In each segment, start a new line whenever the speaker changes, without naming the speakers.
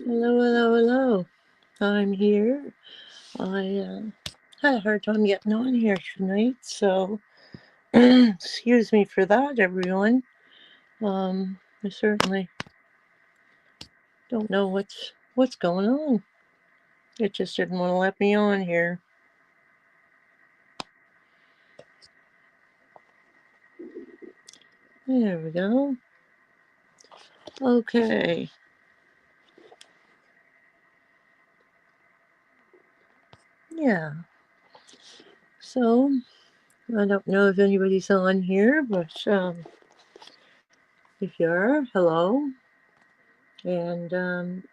Hello, hello, hello. I'm here. I had a hard time getting on here tonight, so excuse me for that, everyone. I certainly don't know what's going on. It just didn't want to let me on here. There we go. Okay. Yeah. So I don't know if anybody's on here, but if you are, hello, and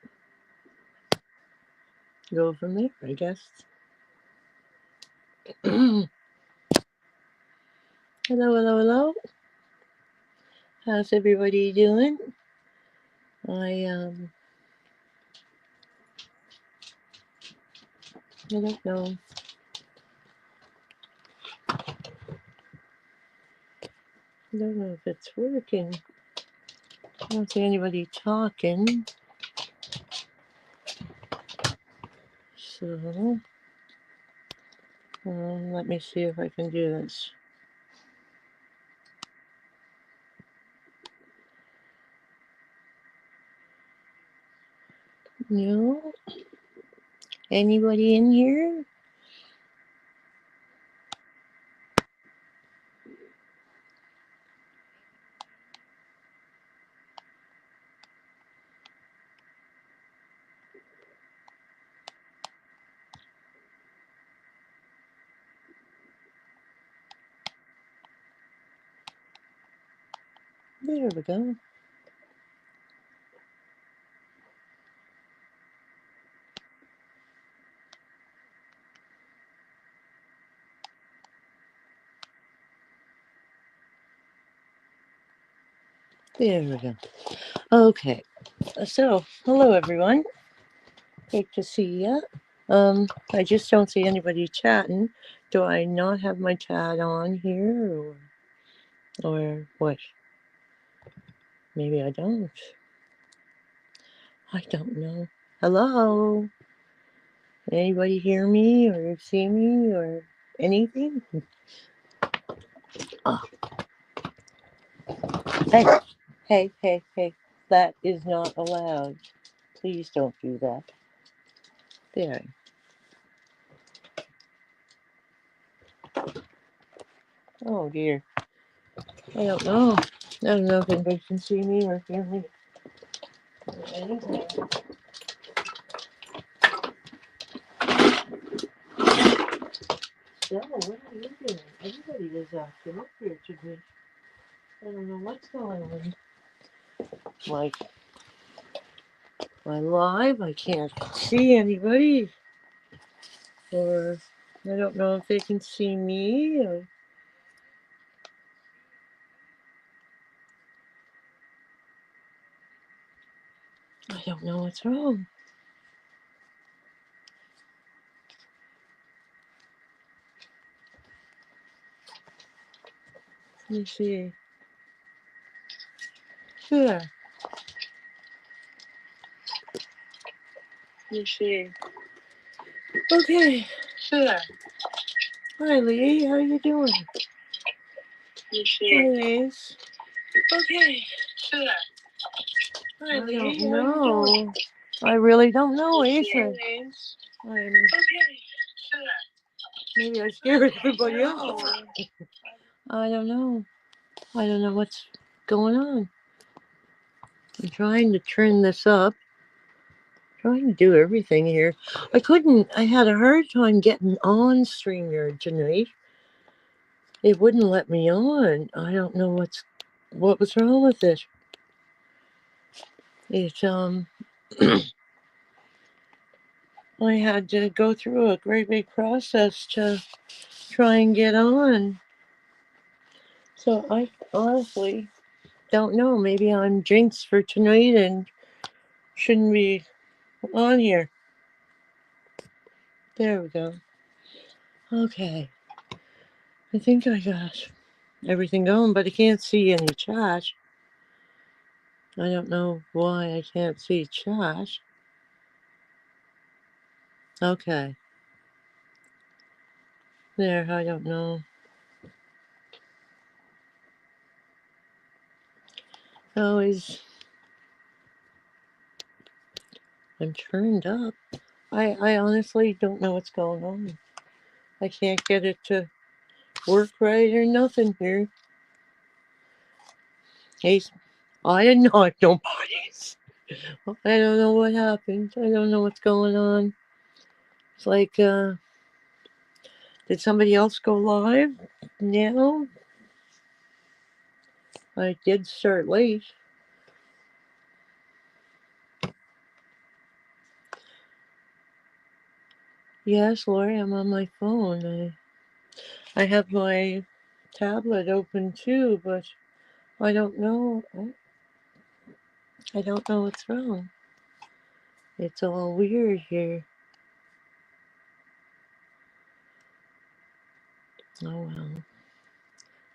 go from there, I guess. Hello, hello, hello. How's everybody doing? I I don't know. I don't know if it's working. I don't see anybody talking. So let me see if I can do this. No, anybody in here? There we go. There we go. Okay. So hello everyone. Great to see ya. I just don't see anybody chatting. Do I not have my chat on here, or what? Maybe I don't. I don't know. Hello. Anybody hear me or see me or anything? Oh, hey, hey, hey, hey. That is not allowed. Please don't do that. There. Oh dear. I don't know. I don't know if anybody can see me or hear me or anything. So, what are you doing? Everybody is acting up here today. I don't know what's going on. Like, my live, I can't see anybody. Or I don't know if they can see me or I don't know what's wrong. Let me see. There. Let me see. Okay. There. Hi, Lee. How you doing? Let me see. Hi, Ace. Okay. There. Hi, Lee. I don't know. I really don't know, Ace. I'm. Okay. There. Maybe I scared everybody else. I don't know. I don't know what's going on. I'm trying to turn this up. Trying to do everything here. I couldn't. I had a hard time getting on StreamYard tonight. It wouldn't let me on. I don't know what was wrong with it. It I had to go through a great big process to try and get on. So I honestly don't know. Maybe I'm jinxed for tonight and shouldn't be on here. There we go. Okay. I think I got everything going, but I can't see any chat. I don't know why I can't see chat. Okay. There, I don't know. Oh, I'm turned up. I honestly don't know what's going on. I can't get it to work right or nothing here. He's, I didn't know if nobody's. I don't know what happened. I don't know what's going on. It's like, did somebody else go live now? I did start late. Yes, Lori, I'm on my phone. I have my tablet open too, but I don't know. I don't know what's wrong. It's all weird here. Oh well.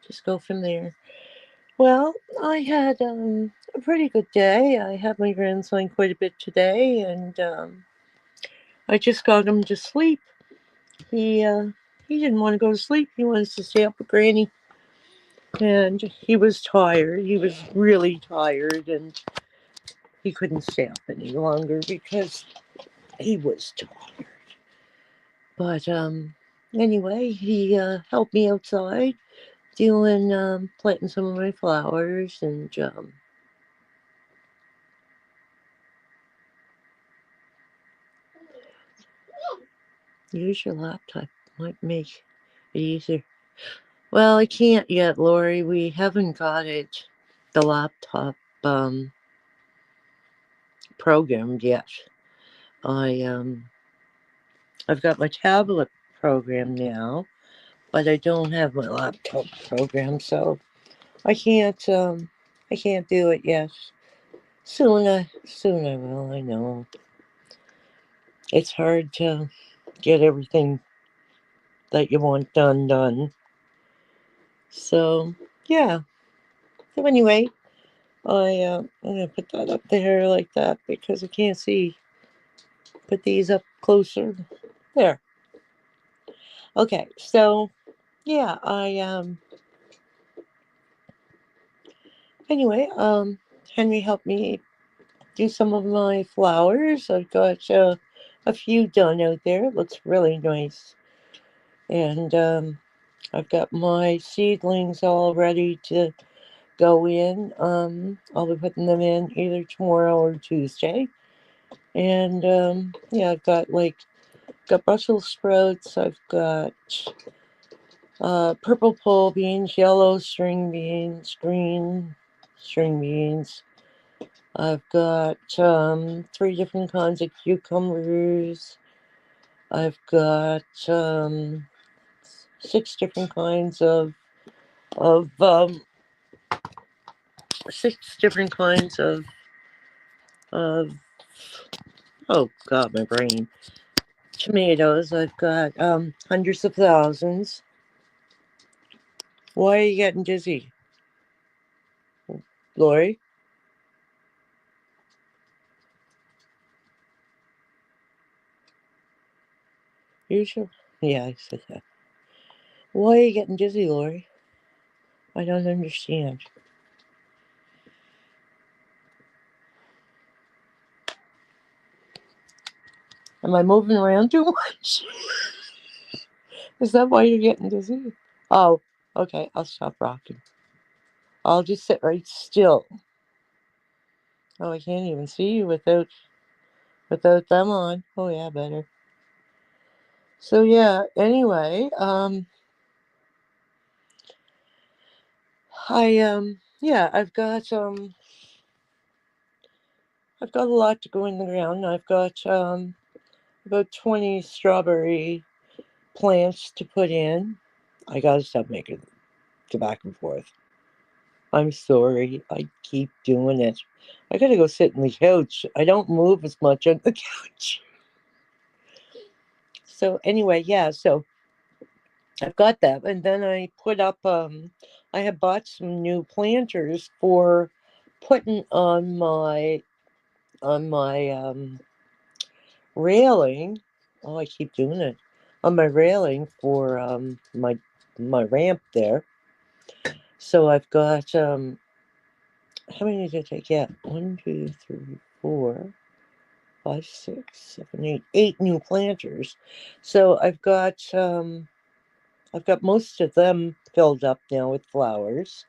Just go from there. Well, I had a pretty good day. I had my grandson quite a bit today, and I just got him to sleep. He didn't want to go to sleep. He wanted to stay up with Granny, and he was tired. He was really tired, and he couldn't stay up any longer because he was tired. But anyway, he helped me outside doing planting some of my flowers and use your laptop might make it easier. Well, I can't yet, Lori. We haven't got it, the laptop programmed yet. I I've got my tablet program now, but I don't have my laptop program, so I can't do it yet. Soon I will. I know it's hard to get everything that you want done. So yeah. So anyway, I'm gonna put that up there like that because I can't see. Put these up closer. There. Okay. So yeah, I anyway Henry helped me do some of my flowers. I've got a few done out there. It looks really nice, and I've got my seedlings all ready to go in. I'll be putting them in either tomorrow or Tuesday. And yeah, I've got Brussels sprouts. I've got purple pole beans, yellow string beans, green string beans. I've got three different kinds of cucumbers. I've got six different kinds of six different kinds of oh god, my brain. Tomatoes. I've got hundreds of thousands. Why are you getting dizzy, Lori? You sure? Yeah, I said that. Why are you getting dizzy, Lori? I don't understand. Am I moving around too much? Is that why you're getting dizzy? Oh, okay. I'll stop rocking. I'll just sit right still. Oh, I can't even see you without them on. Oh yeah, better. So yeah. Anyway, yeah, I've got a lot to go in the ground. I've got about 20 strawberry plants to put in. I gotta stop making the back and forth. I'm sorry. I keep doing it. I gotta go sit on the couch. I don't move as much on the couch. So anyway, yeah, so I've got that. And then I put up I have bought some new planters for putting on my railing Oh, I keep doing it on my railing for my ramp there. So I've got how many did I get? 1, 2, 3, 4, 5, 6, 7, 8. 8 new planters. So I've got most of them filled up now with flowers.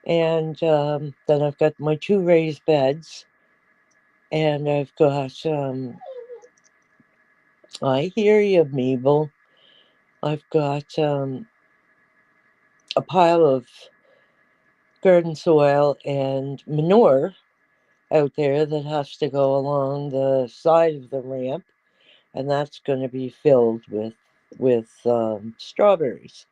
And then I've got my 2 raised beds. And I've got I hear you, Mabel. I've got a pile of garden soil and manure out there that has to go along the side of the ramp, and that's going to be filled with strawberries.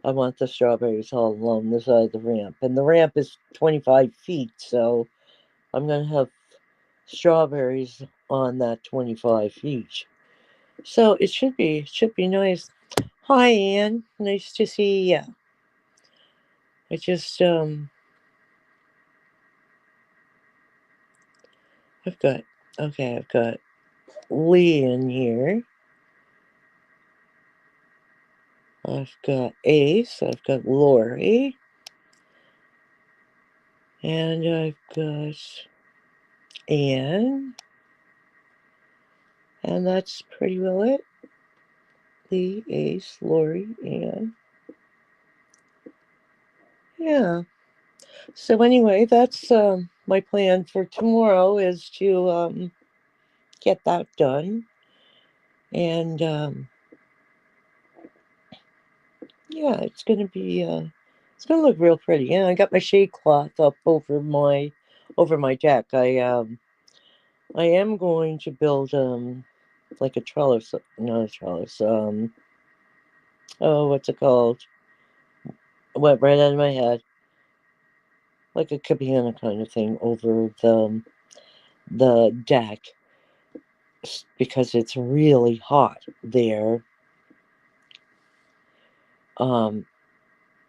I want the strawberries all along the side of the ramp, and the ramp is 25 feet, so I'm going to have strawberries on that 25 feet. So it should be nice. Hi, Anne. Nice to see you. I just I've got I've got Lee in here. I've got Ace. I've got Lori. And I've got Anne. And that's pretty well it. Lee, Ace, Lori, Anne. Yeah. So anyway, that's my plan for tomorrow is to get that done. And yeah, it's gonna be it's gonna look real pretty. Yeah, I got my shade cloth up over my deck. I am going to build like a trellis, not a trellis. Oh, what's it called? It went right out of my head. Like a cabana kind of thing over the deck because it's really hot there um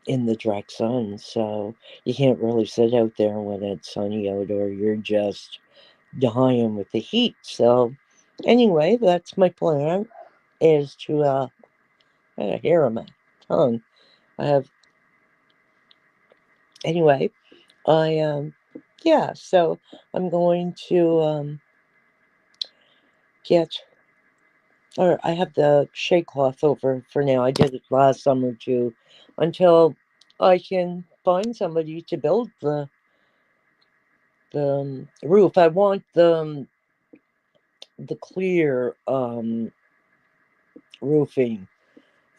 in the direct sun, so you can't really sit out there when it's sunny out or you're just dying with the heat. So anyway, that's my plan is to I got hair on my tongue. I have anyway, I yeah, so I'm going to get or I have the shade cloth over for now. I did it last summer too until I can find somebody to build the roof. I want the clear roofing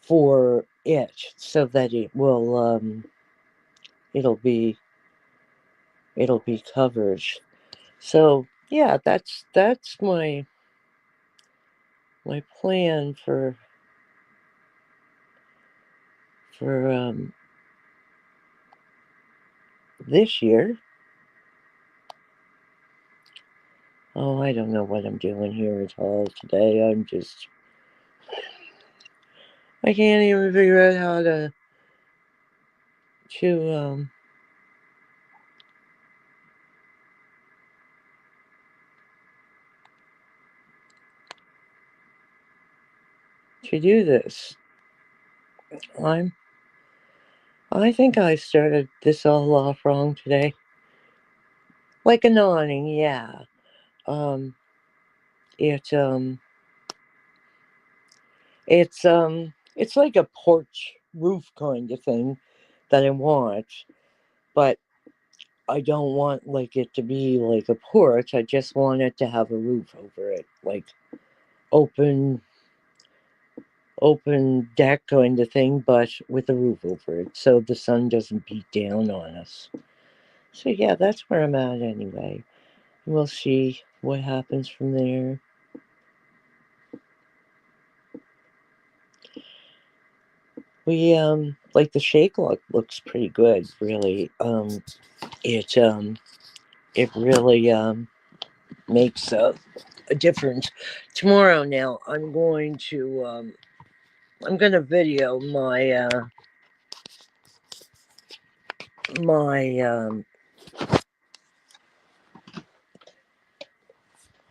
for it so that it'll be it'll be covered. So yeah, that's my plan for this year. Oh, I don't know what I'm doing here at all today. I can't even figure out how to to do this. I'm I think I started this all off wrong today. Like an awning, yeah. Um it it's like a porch roof kind of thing that I want, but I don't want like it to be like a porch. I just want it to have a roof over it, like open open deck kind of thing, but with a roof over it, so the sun doesn't beat down on us. So yeah, that's where I'm at anyway. We'll see what happens from there. We like the shake looks pretty good, really. It it really makes a difference. Tomorrow now I'm gonna video my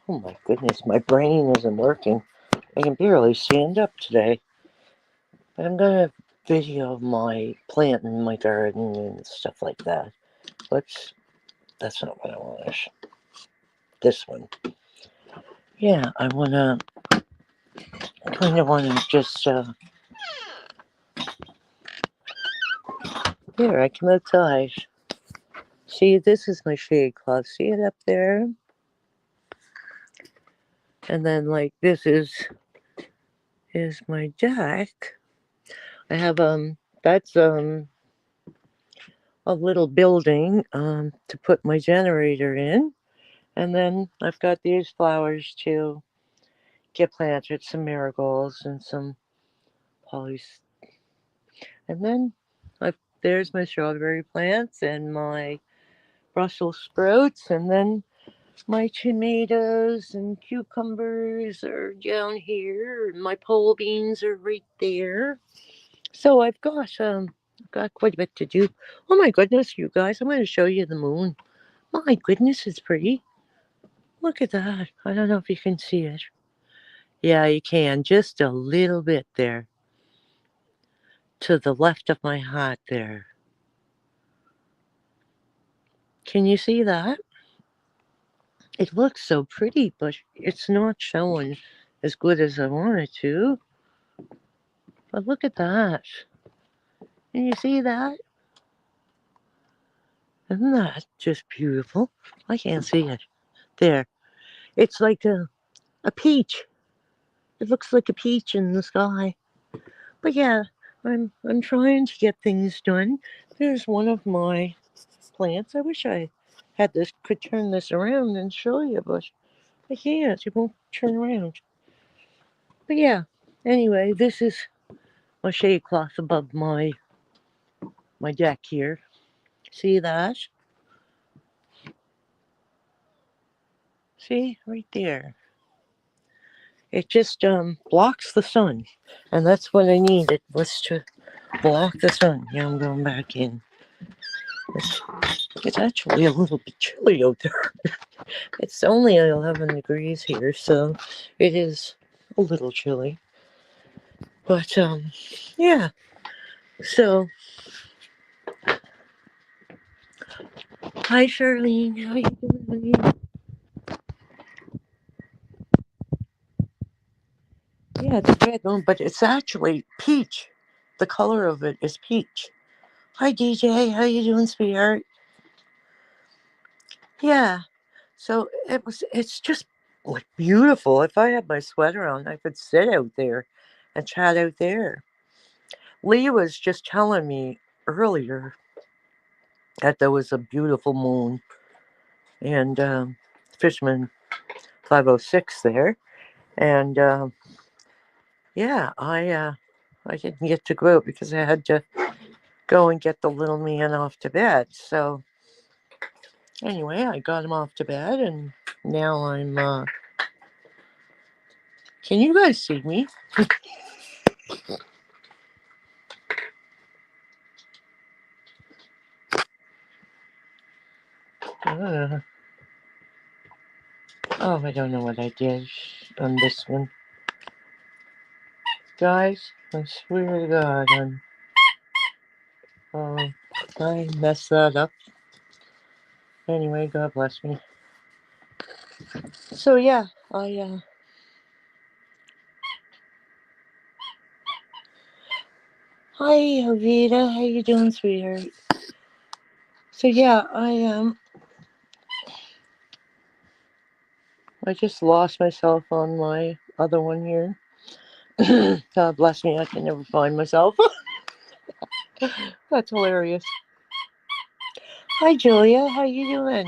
oh my goodness, my brain isn't working. I can barely stand up today. But I'm gonna video my plant in my garden and stuff like that. Whoops, that's not what I want. This one. Yeah, I kind of wanna just, here, I come outside. See, this is my shade cloth. See it up there? And then, like, this is my deck. I have, that's, a little building, to put my generator in. And then I've got these flowers to get planted, some marigolds and some polys. And then there's my strawberry plants and my Brussels sprouts, and then my tomatoes and cucumbers are down here, and my pole beans are right there. So I've got quite a bit to do. Oh my goodness, you guys! I'm going to show you the moon. My goodness, it's pretty. Look at that. I don't know if you can see it. Yeah, you can. Just a little bit there. To the left of my hat there. Can you see that? It looks so pretty, but it's not showing as good as I want it to. But look at that. Can you see that? Isn't that just beautiful? I can't see it. There. It's like a peach. It looks like a peach in the sky. But yeah, I'm trying to get things done. There's one of my plants. I wish I could turn this around and show you, but I can't. It won't turn around. But yeah. Anyway, this is my shade cloth above my deck here. See that? See right there. It just blocks the sun, and that's what I needed was to block the sun. Yeah, I'm going back in. It's actually a little bit chilly out there. It's only 11 degrees here, so it is a little chilly. But yeah. So hi Charlene, how you doing? Yeah, it's red moon, but it's actually peach. The color of it is peach. Hi DJ, how you doing, sweetheart? Yeah. So it's just like beautiful. If I had my sweater on, I could sit out there and chat out there. Lee was just telling me earlier that there was a beautiful moon and Fishman 506 there. And yeah, I didn't get to go out because I had to go and get the little man off to bed. So anyway, I got him off to bed, and now I'm. Can you guys see me? uh, oh, I don't know what I did on this one, guys. I swear to God, I messed that up. Anyway, God bless me. So yeah, Hi, Avita. How you doing, sweetheart? So yeah, I just lost myself on my other one here. God bless me, I can never find myself. That's hilarious. Hi, Julia. How you doing?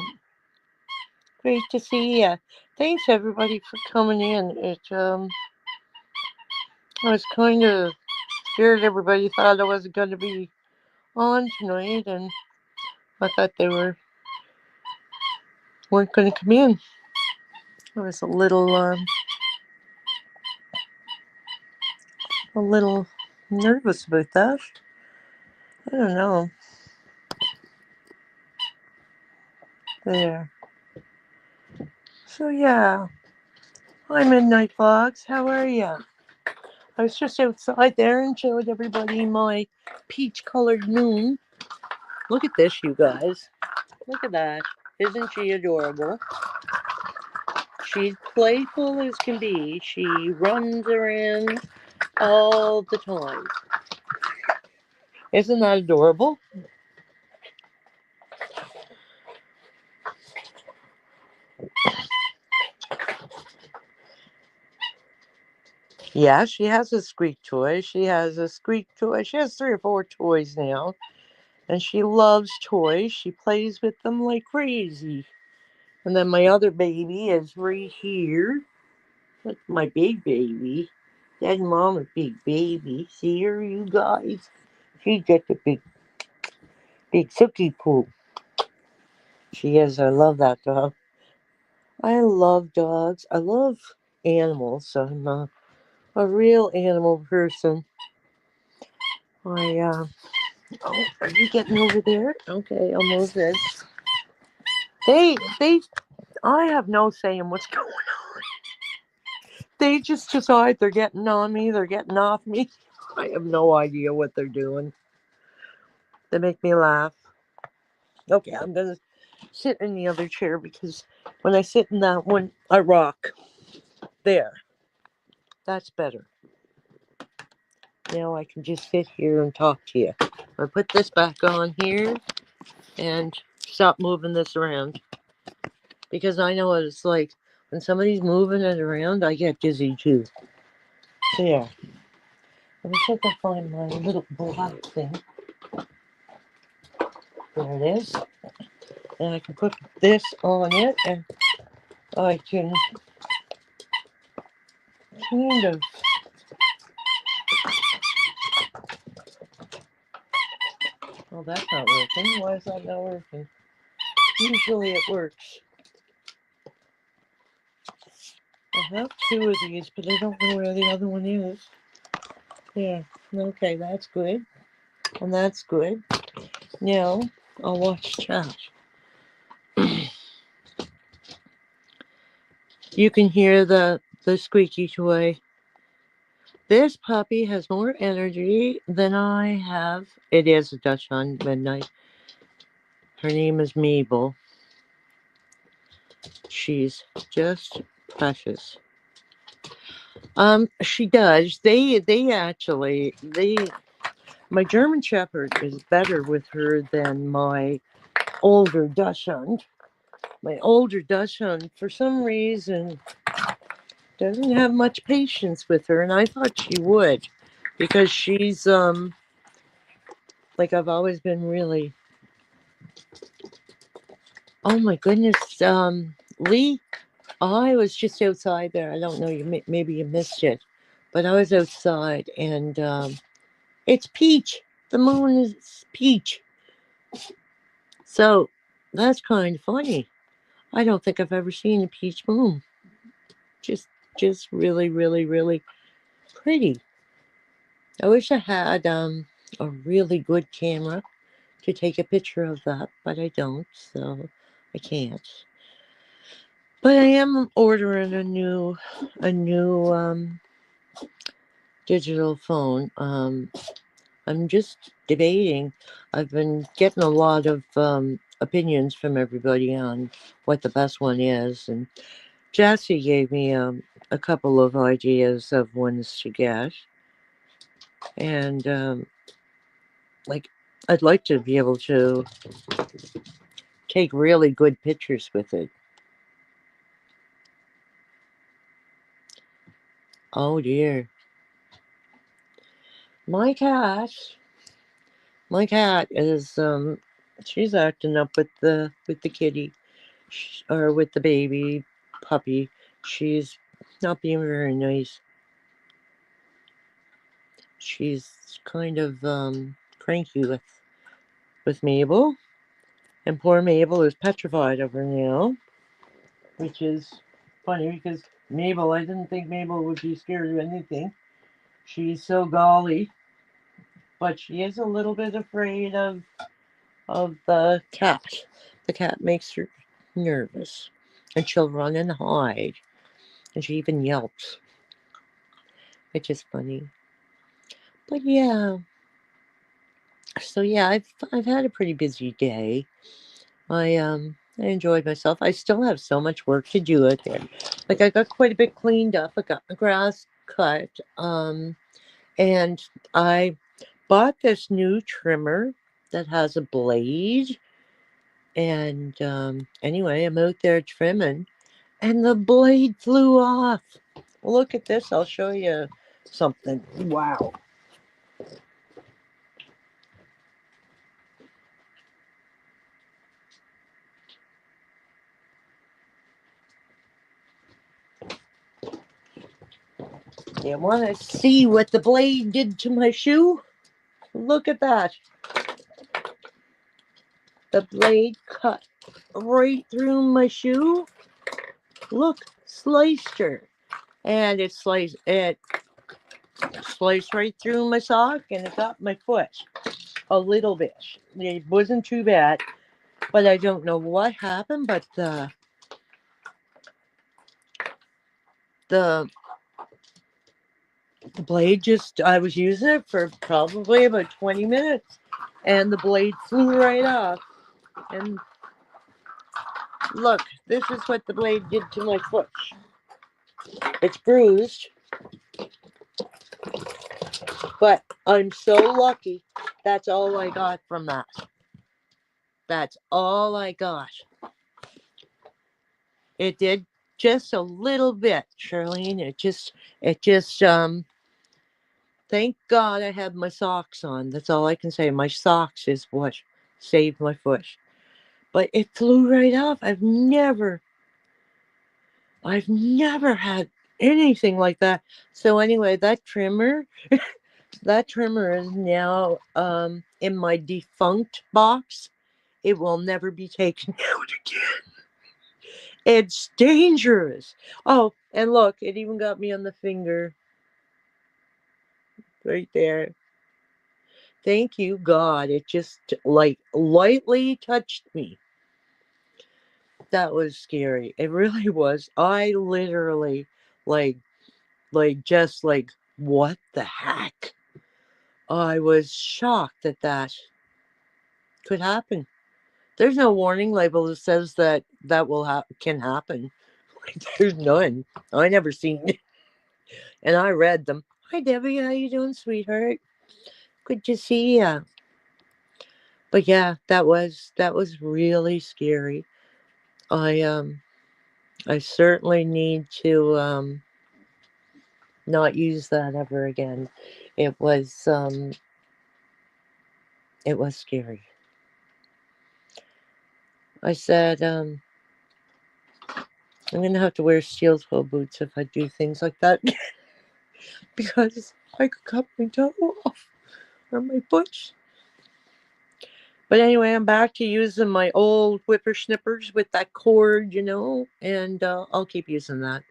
Great to see you. Thanks everybody for coming in. I was kind of scared everybody thought I wasn't going to be on tonight, and I thought they weren't going to come in. I was a little nervous about that. I don't know. There. So yeah. Hi, Midnight Fox. How are you? I was just outside there and showed everybody my peach-colored moon. Look at this, you guys. Look at that. Isn't she adorable? She's playful as can be. She runs around all the time. Isn't that adorable? Yeah, she has a squeak toy. She has a squeak toy. She has 3 or 4 toys now. And she loves toys. She plays with them like crazy. And then my other baby is right here. That's my big baby. That's Mama's big baby. See her, you guys? She's just a big sookie poo. She is. I love that dog. I love dogs. I love animals. I'm a real animal person. I oh, are you getting over there? Okay, I'll move this. They. I have no say in what's going on. They just decide they're getting on me. They're getting off me. I have no idea what they're doing. They make me laugh. Okay, I'm gonna sit in the other chair because when I sit in that one, I rock. There, that's better. Now I can just sit here and talk to you. I put this back on here and stop moving this around because I know what it's like. When somebody's moving it around, I get dizzy too. There. Let me see if I can find my little black thing. There it is. And I can put this on it and I can kind of. Oh, that's not working. Why is that not working? Usually it works. I have 2 of these, but I don't know where the other one is. Yeah, okay, that's good. And that's good. Now, I'll watch chat. You can hear the squeaky toy. This puppy has more energy than I have. It is a Dutch on Midnight. Her name is Mabel. She's just precious. She does. They my German Shepherd is better with her than my older Dachshund. My older Dachshund, for some reason, doesn't have much patience with her, and I thought she would, because she's like I've always been really. Oh my goodness, Lee, I was just outside there. I don't know, maybe you missed it, but I was outside, and it's peach. The moon is peach. So that's kind of funny. I don't think I've ever seen a peach moon. Just, just really, really, really pretty. I wish I had a really good camera to take a picture of that, but I don't, so I can't. But I am ordering a new digital phone. I'm just debating. I've been getting a lot of opinions from everybody on what the best one is, and Jesse gave me a couple of ideas of ones to get, and like I'd like to be able to take really good pictures with it. Oh dear, my cat, my cat is she's acting up with the kitty, or with the baby puppy. She's not being very nice. She's kind of cranky with Mabel, and poor Mabel is petrified of her now, which is funny because Mabel, I didn't think Mabel would be scared of anything. She's so golly, but she is a little bit afraid of the cat. The cat makes her nervous, and she'll run and hide. And she even yelps. It's just funny. But yeah, so yeah, I've had a pretty busy day. I enjoyed myself. I still have so much work to do out there. Like I got quite a bit cleaned up. I got the grass cut. And I bought this new trimmer that has a blade. And anyway, I'm out there trimming, and the blade flew off. Look at this. I'll show you something. Wow. You want to see what the blade did to my shoe? Look at that. The blade cut right through my shoe. Look, sliced her. And it sliced right through my sock, and it got my foot a little bit. It wasn't too bad, but I don't know what happened, but the the blade just, I was using it for probably about 20 minutes, and the blade flew right off. And look, this is what the blade did to my foot. It's bruised, but I'm so lucky. That's all I got from that. That's all I got. It did just a little bit, Charlene. It just thank God I had my socks on. That's all I can say. My socks is what saved my foot. But it flew right off. I've never had anything like that. So anyway, that trimmer is now in my defunct box. It will never be taken out again. It's dangerous. Oh, and look, it even got me on the finger right there. Thank you, God. It just like lightly touched me. That was scary. It really was. I literally like just like what the heck? I was shocked that that could happen. There's no warning label that says that can happen. There's none. I never seen it, and I read them. Hi Debbie, how you doing, sweetheart? Good to see ya. But yeah, that was really scary. I I certainly need to not use that ever again. It was um it was scary. I said I'm gonna have to wear steel toe boots if I do things like that because I could cut my toe off or my foot. But anyway, I'm back to using my old whippersnippers with that cord, and I'll keep using that.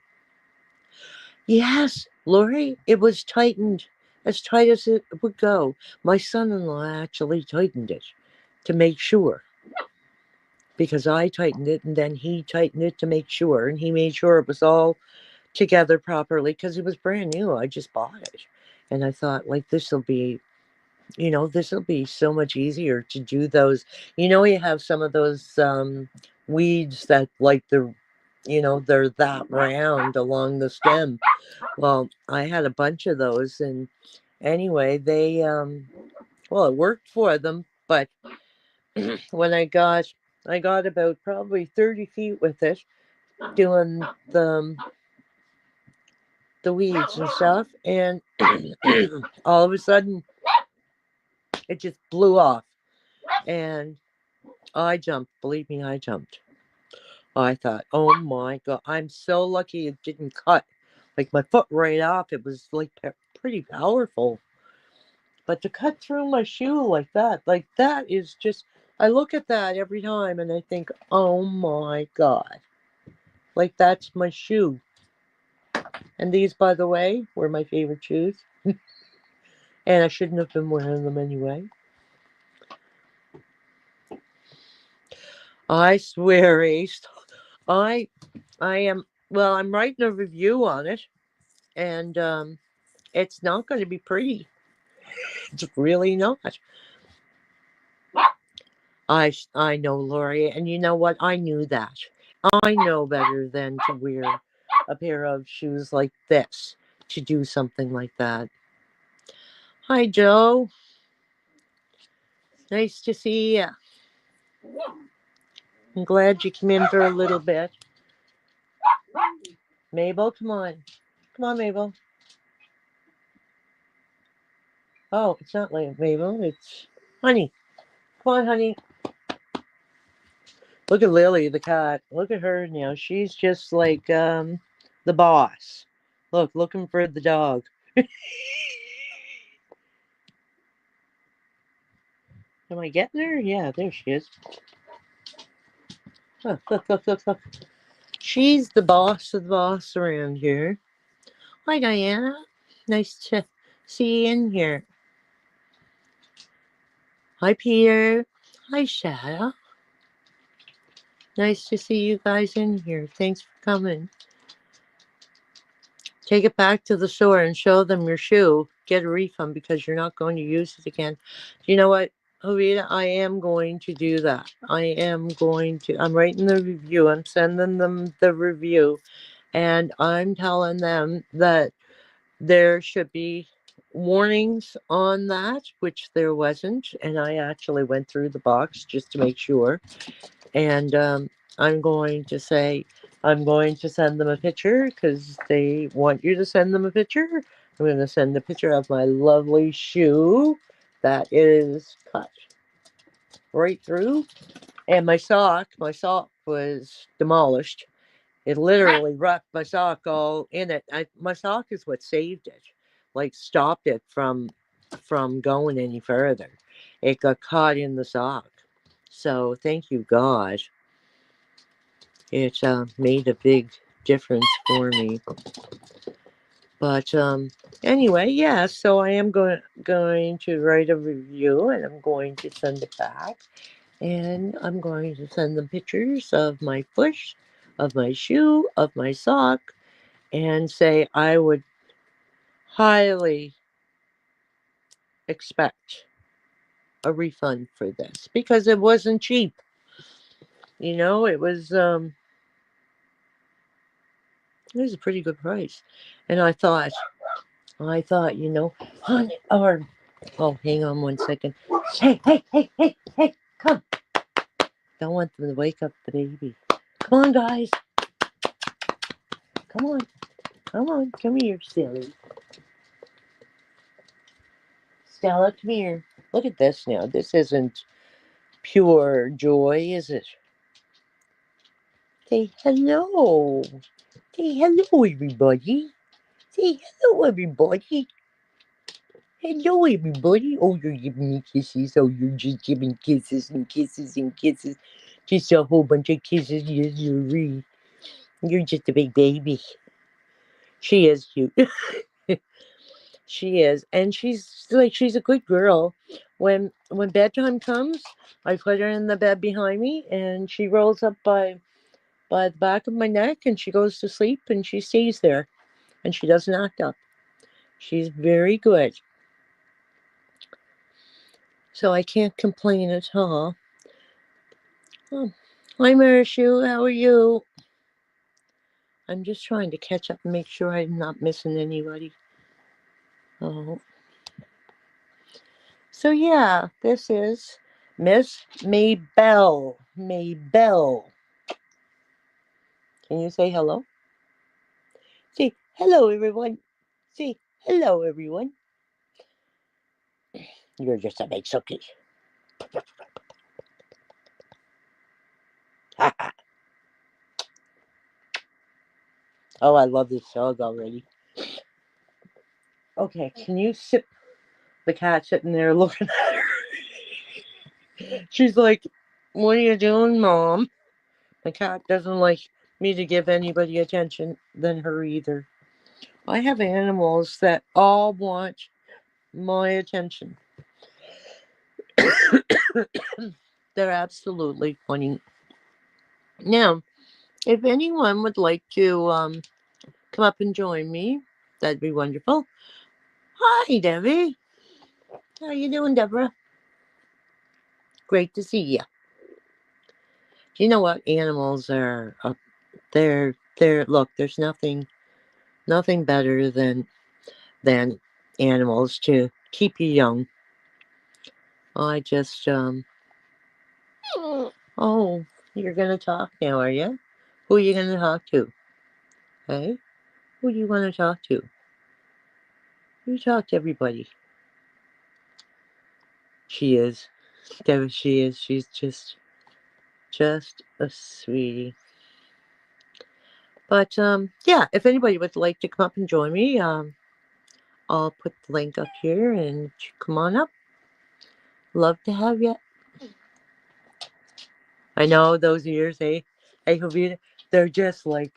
Yes, Lori, it was tightened as tight as it would go. My son in law actually tightened it to make sure because I tightened it and then he tightened it to make sure. And he made sure it was all together properly because it was brand new. I just bought it. And I thought, like, this will be so much easier to do those. You have some of those weeds that, like, they're that round along the stem. Well, I had a bunch of those, and anyway, well, it worked for them, but when I got about probably 30 feet with it, doing the weeds and stuff, and all of a sudden, it just blew off, and I jumped. Believe me, I jumped. I thought, oh my God, I'm so lucky it didn't cut like my foot right off. It was like pretty powerful. But to cut through my shoe like that is just, I look at that every time and I think, oh my God, like that's my shoe. And these, by the way, were my favorite shoes. And I shouldn't have been wearing them anyway. I swear, Ace, I, I am. Well, I'm writing a review on it, and it's not going to be pretty. It's really not. I know, Lori, and you know what? I knew that. I know better than to wear a pair of shoes like this to do something like that. Hi, Joe. Nice to see you. I'm glad you came in for a little bit. Mabel, come on. Come on, Mabel. Oh, it's not like Mabel. It's Honey. Come on, Honey. Look at Lily, the cat. Look at her now. She's just like the boss. Look, looking for the dog. Am I getting her? Yeah, there she is. Look, look, look, look, look. She's the boss of the boss around here. Hi, Diana. Nice to see you in here. Hi, Peter. Hi, Shadow. Nice to see you guys in here. Thanks for coming. Take it back to the store and show them your shoe. Get a refund because you're not going to use it again. You know what, Jovita? I am going to do that. I'm writing the review. I'm sending them the review. And I'm telling them that there should be warnings on that, which there wasn't. And I actually went through the box just to make sure. And I'm going to send them a picture because they want you to send them a picture. I'm going to send a picture of my lovely shoe that is cut right through. And my sock was demolished. It literally wrecked my sock all in it. My sock is what saved it, like stopped it from going any further. It got caught in the sock. So thank you, God. It made a big difference for me. But anyway, yeah. So I am going to write a review, and I'm going to send it back, and I'm going to send them pictures of my foot, of my shoe, of my sock, and say I would highly expect a refund for this because it wasn't cheap. It was a pretty good price, and I thought, honey, or oh, hang on one second. Hey, hey, hey, hey, hey, come! Don't want them to wake up the baby. Come on, guys. Come on, come here, silly. Stella, come here. Look at this now. This isn't pure joy, is it? Say hello. Say hello, everybody. Say hello, everybody. Hello, everybody. Oh, you're giving me kisses. Oh, you're just giving kisses and kisses and kisses. Just a whole bunch of kisses. Yes, you're just a big baby. She is cute. She is, and she's a good girl. When bedtime comes, I put her in the bed behind me, and she rolls up by the back of my neck, and she goes to sleep, and she stays there, and she doesn't act up. She's very good, so I can't complain at all. Oh, hi, Marishu. How are you? I'm just trying to catch up and make sure I'm not missing anybody. Oh, so yeah, this is Miss Maybell. Maybell. Can you say hello? Say hello, everyone. Say hello, everyone. You're just a big sucky. Oh, I love this dog already. Okay, can you sit? The cat sitting there looking at her. She's like, "What are you doing, Mom?" The cat doesn't like me to give anybody attention than her either. I have animals that all want my attention. They're absolutely funny. Now, If anyone would like to come up and join me, that'd be wonderful. Hi, Debbie. How you doing, Deborah? Great to see you. Do you know what animals are? They're. Look, there's nothing better than animals to keep you young. I just Oh, you're gonna talk now, are you? Who are you gonna talk to? Hey, who do you want to talk to? You talk to everybody. She is. Debbie, she is. She's just a sweetie. But yeah, if anybody would like to come up and join me, I'll put the link up here and come on up. Love to have you. I know those ears, hey, Jovita, they're just like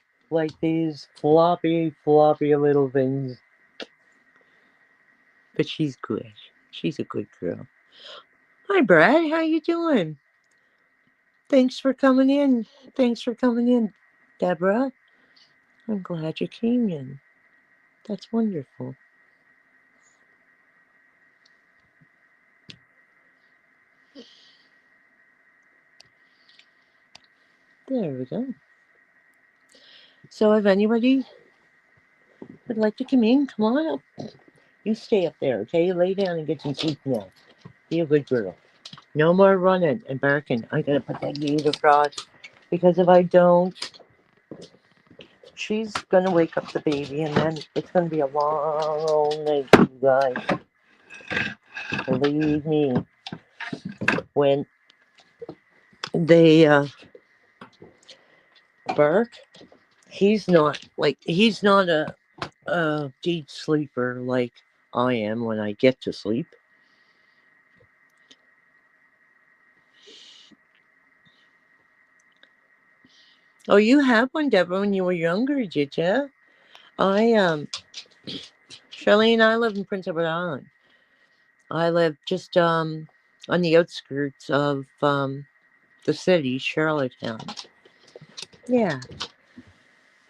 these floppy little things. But she's good. She's a good girl. Hi, Brad. How you doing? Thanks for coming in. Thanks for coming in, Deborah. I'm glad you came in. That's wonderful. There we go. So if anybody would like to come in, come on up. You stay up there, okay? Lay down and get some sleep now. Be a good girl. No more running and barking. I gotta put that gate across because if I don't, she's gonna wake up the baby and then it's gonna be a long old night, you guys. Believe me. When they bark, he's not a deep sleeper like I am when I get to sleep. Oh, you had one, Deborah, when you were younger, did you? I Shirley and I live in Prince Edward Island. I live just on the outskirts of the city, Charlottetown. Yeah,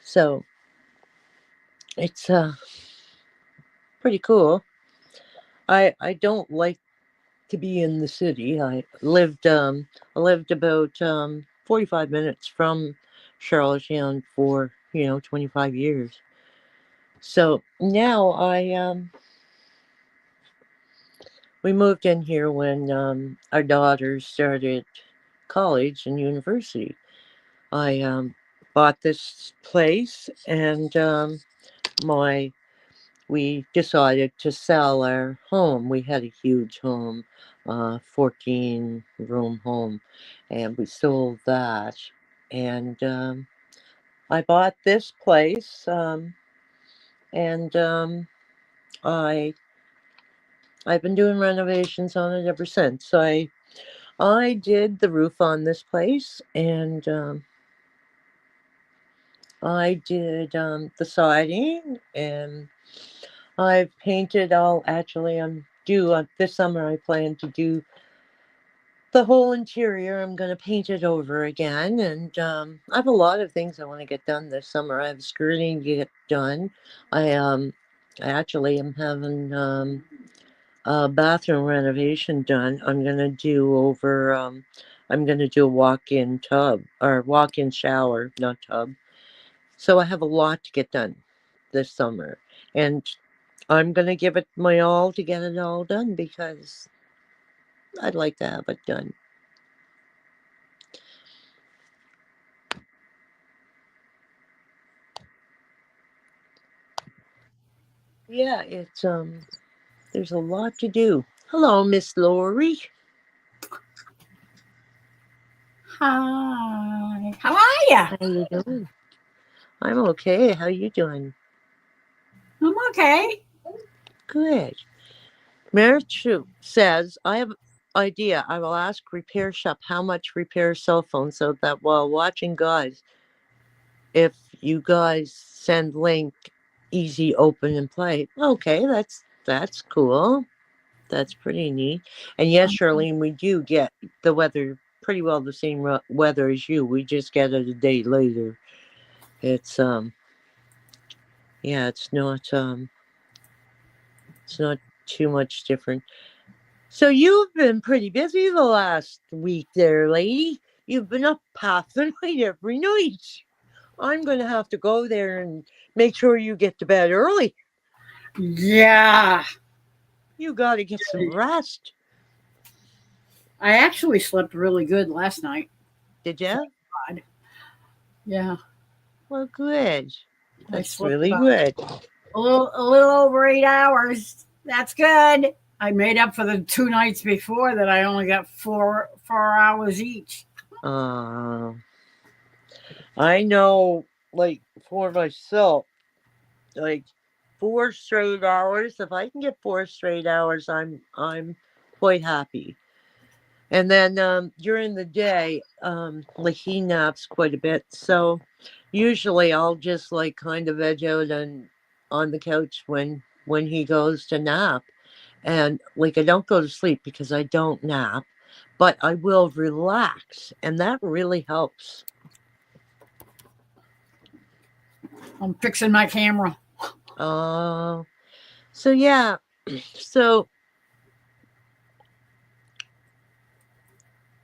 so it's pretty cool. I don't like to be in the city. I lived about 45 minutes from Charlottetown for 25 years. So now I we moved in here when our daughters started college and university. I bought this place and my we decided to sell our home. We had a huge home, 14-room home, and we sold that. And I bought this place, and I I've been doing renovations on it ever since. I did the roof on this place, and I did the siding, and I've painted. I'll actually do this summer. I plan to do the whole interior. I'm going to paint it over again, and I have a lot of things I want to get done this summer. I have skirting to get done. I I actually am having a bathroom renovation done. I'm going to do a walk-in tub or walk-in shower, not tub. So I have a lot to get done this summer, and I'm going to give it my all to get it all done because I'd like to have it done. Yeah, it's there's a lot to do. Hello, Miss Lori.
Hi. How are ya?
How you doing? I'm okay. How you doing?
I'm okay.
Good. Marichu says, I have idea. I will ask repair shop how much repair cell phone so that while watching guys, if you guys send link, easy open and play. Okay, that's cool. That's pretty neat. And yes, Charlene, we do get the weather pretty well the same weather as you. We just get it a day later. It's yeah, it's not too much different. So you've been pretty busy the last week there, lady. You've been up half the night every night. I'm going to have to go there and make sure you get to bed early.
Yeah.
You got to get some rest.
I actually slept really good last night.
Did you?
God. Yeah.
Well, good.
I
That's
slept
really
about
good.
a little over 8 hours. That's good. I made up for the 2 nights before that I only got four hours each.
Uh, I know, like, for myself, like 4 straight hours. If I can get 4 straight hours, I'm quite happy. And then during the day, like he naps quite a bit. So usually I'll just like kind of veg out on the couch when he goes to nap. And like I don't go to sleep because I don't nap, but I will relax, and that really helps.
I'm fixing my camera.
Oh, so yeah. So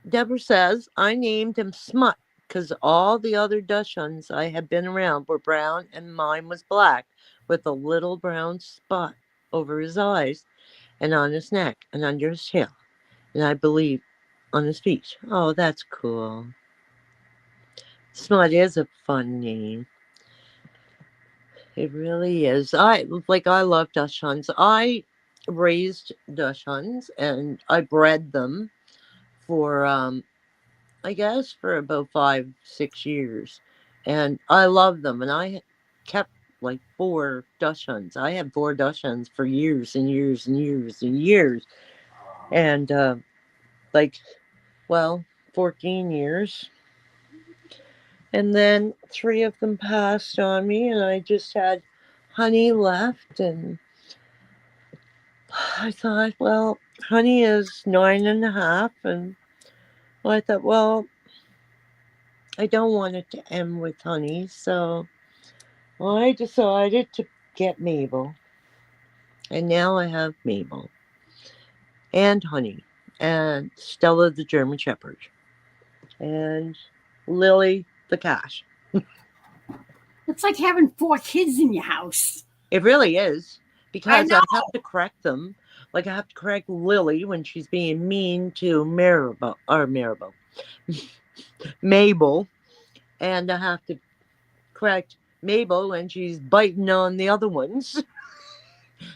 Deborah says, I named him Smut because all the other Dachshunds I had been around were brown and mine was black with a little brown spot over his eyes and on his neck and under his tail. And I believe on his feet. Oh, that's cool. Smut is a fun name. It really is. I love Dachshunds. I raised Dachshunds and I bred them for I guess for about 5, 6 years. And I love them. And I kept like 4 Dachshunds. I had 4 Dachshunds for years and years and years and years. And like, well, 14 years. And then 3 of them passed on me, and I just had Honey left. And I thought, well, Honey is 9.5. And I thought, well, I don't want it to end with Honey. So I decided to get Mabel, and now I have Mabel and Honey and Stella the German Shepherd and Lily the cat.
It's like having 4 kids in your house.
It really is
I
because
know.
I have to correct them. Like I have to correct Lily when she's being mean to Mabel, and I have to correct Mabel when she's biting on the other ones.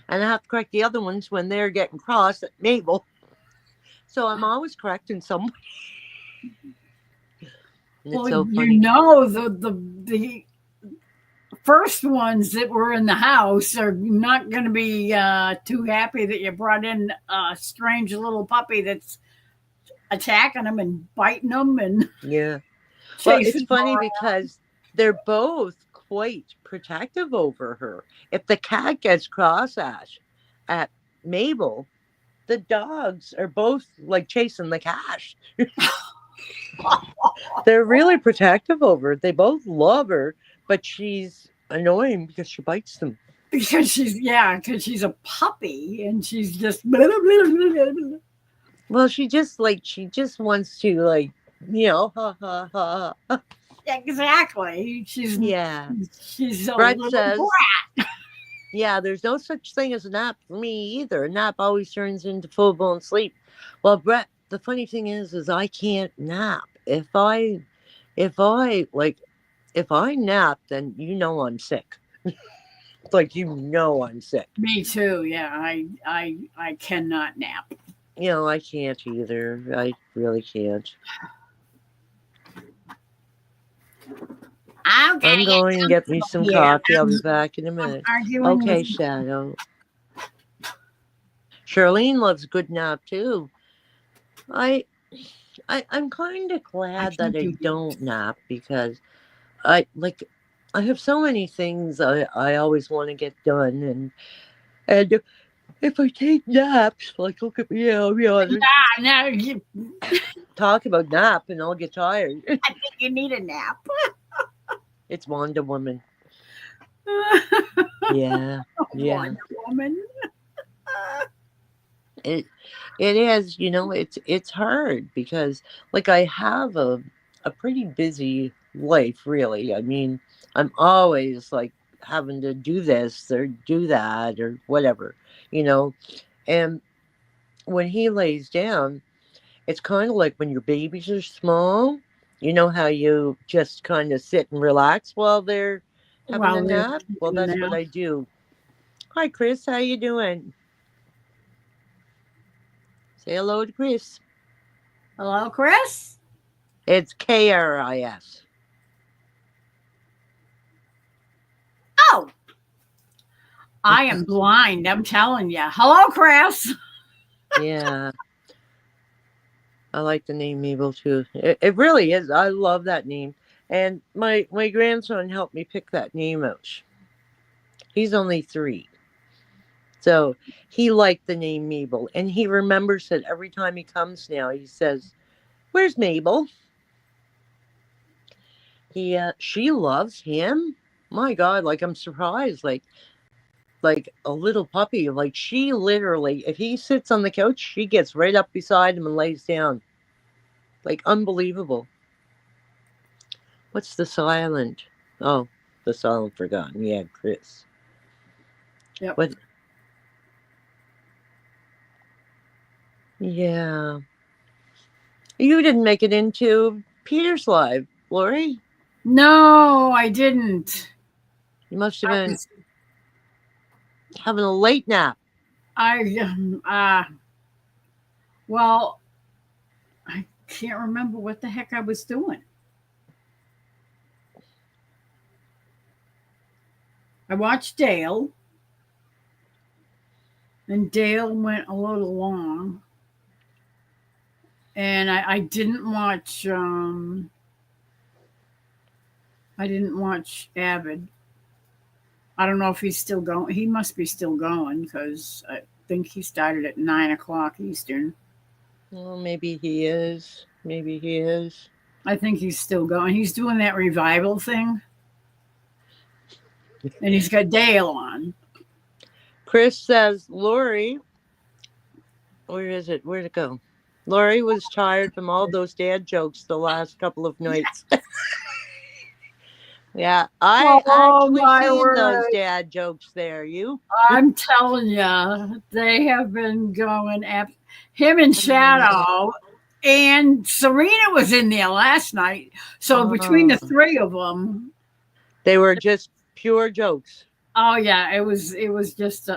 And I have to correct the other ones when they're getting cross at Mabel. So I'm always correcting someone. And it's
Well,
so
you
funny.
know the first ones that were in the house are not going to be too happy that you brought in a strange little puppy that's attacking them and biting them and
Yeah. Well, it's
chasing them
funny
around.
because they're both quite protective over her. If the cat gets cross at Mabel, the dogs are both like chasing the cat. They're really protective over her. They both love her, but she's annoying because she bites them.
Because she's a puppy and she's just blah, blah, blah, blah, blah.
Well, she just wants to ha ha ha.
Exactly.
Yeah.
She's a
Brett
little
says,
brat.
yeah, there's no such thing as a nap for me either. A nap always turns into full blown sleep. Well, Brett, the funny thing is I can't nap. If I nap, then I'm sick. Like I'm sick.
Me too. Yeah, I cannot nap.
I can't either. I really can't.
I'm
I'm
gonna get
going to get me some
here.
coffee. I'll be back in a
I'm
minute.
arguing with
Okay, Shadow. Charlene loves a good nap too. I I'm kind of
I
glad that
can't
I
do
don't nap because I like I have so many things I always want to get done and If I take naps, like look at me, I'll be honest.
Now you,
Talk about nap and I'll get tired.
I think you need a nap.
It's Wanda Woman. Yeah, yeah.
Wonder Woman.
It it is, it's hard because like I have a pretty busy life really. I mean, I'm always like having to do this or do that or whatever, you know. And when he lays down, it's kind of like when your babies are small, you know how you just kind of sit and relax while they're having a
While they're
nap? Well,
taking a
that's what
nap.
I do. Hi Chris, how you doing? Say hello to Chris.
Hello, Chris.
It's KRIS.
Oh, I am blind. I'm telling you. Hello, Chris.
Yeah, I like the name Mabel too. It really is. I love that name. And my grandson helped me pick that name out. He's only 3. So he liked the name Mabel. And he remembers it every time he comes now. He says, "Where's Mabel?" She loves him. My God, like I'm surprised. Like a little puppy. Like she literally, if he sits on the couch, she gets right up beside him and lays down. Like unbelievable. What's the silent? Oh, the silent forgotten. Yeah, Chris.
Yep.
What? Yeah. You didn't make it into Peter's live, Lori.
No, I didn't.
You must have
I
been
was.
having a late nap.
I well, I can't remember what the heck I was doing. I watched Dale, and Dale went a little long, and I didn't watch. I didn't watch Avid. I don't know if he's still going. He must be still going because I think he started at 9 o'clock Eastern.
Well, maybe he is. Maybe he is.
I think he's still going. He's doing that revival thing, and he's got Dale on.
Chris says, Lori, where is it? Where'd it go? Lori was tired from all those dad jokes the last couple of nights. Yeah, I
Oh
actually
my
seen those
word!
dad jokes there. You?
I'm telling you, they have been going at him and Shadow, and Serena was in there last night. So between the
Oh,
three of them,
they were just pure jokes.
oh yeah, it was just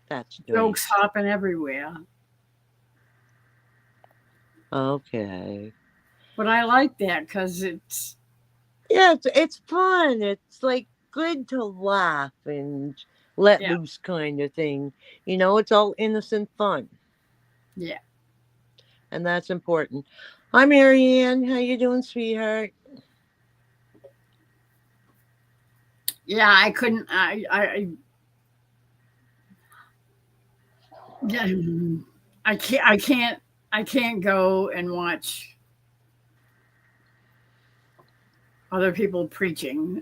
That's
jokes
nice.
hopping everywhere.
Okay.
But I like that because it's
Yeah, it's fun. It's like good to laugh and let
yeah,
loose kind of thing. It's all innocent fun,
yeah,
and that's important. Hi, Marianne. How you doing, sweetheart?
yeah. I couldn't. Yeah, I can't. I can't. I can't go and watch other people preaching.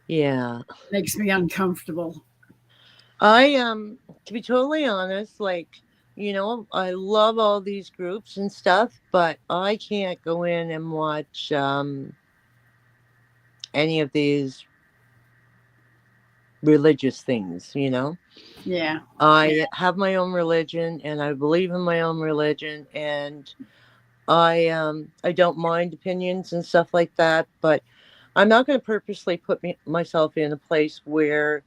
Yeah.
Makes me uncomfortable.
To be totally honest, like, I love all these groups and stuff, but I can't go in and watch any of these religious things.
Yeah, yeah,
I have my own religion and I believe in my own religion, and I don't mind opinions and stuff like that, but I'm not going to purposely put myself in a place where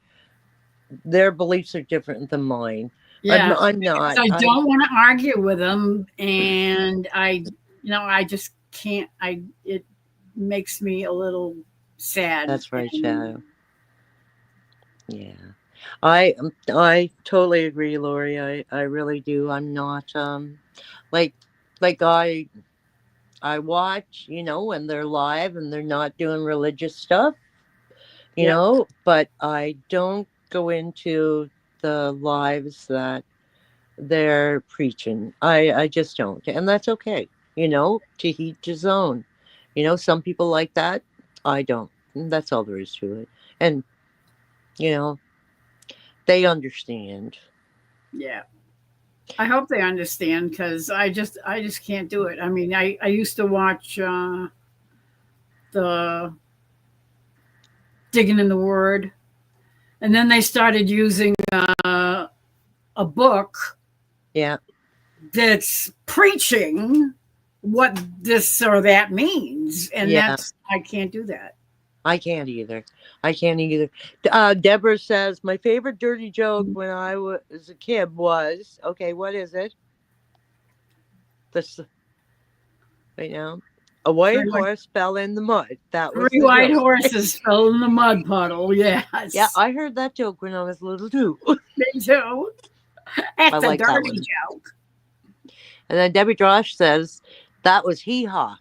their beliefs are different than mine. I'm
yeah.
I'm
Because
not.
I
I
don't want to argue with them, and I just can't. I it makes me a little sad,
That's right,
and
Shadow. Yeah. I totally agree, Lori. I really do. I'm not like like I watch, when they're live and they're not doing religious stuff,
yep,
but I don't go into the lives that they're preaching. I just don't. And that's okay. To each his own. Some people like that. I don't. And that's all there is to it. And, you know, they understand.
Yeah. I hope they understand because I just can't do it. I mean, I used to watch the Digging in the Word, and then they started using a book
Yeah.
that's preaching what this or that means, and
Yeah.
that's I can't do that.
I can't either. I can't either. Deborah says, my favorite dirty joke when I was a kid was, okay, what is it? This, right now. A white
Three white,
horse fell in the mud. That was
three
the
white
joke.
horses fell in the mud puddle.
Yeah,
Yes,
I heard that joke when I was little too.
me too.
I
That's a
like that
dirty
one.
joke.
And then Debbie Drosh says, that was hee haw.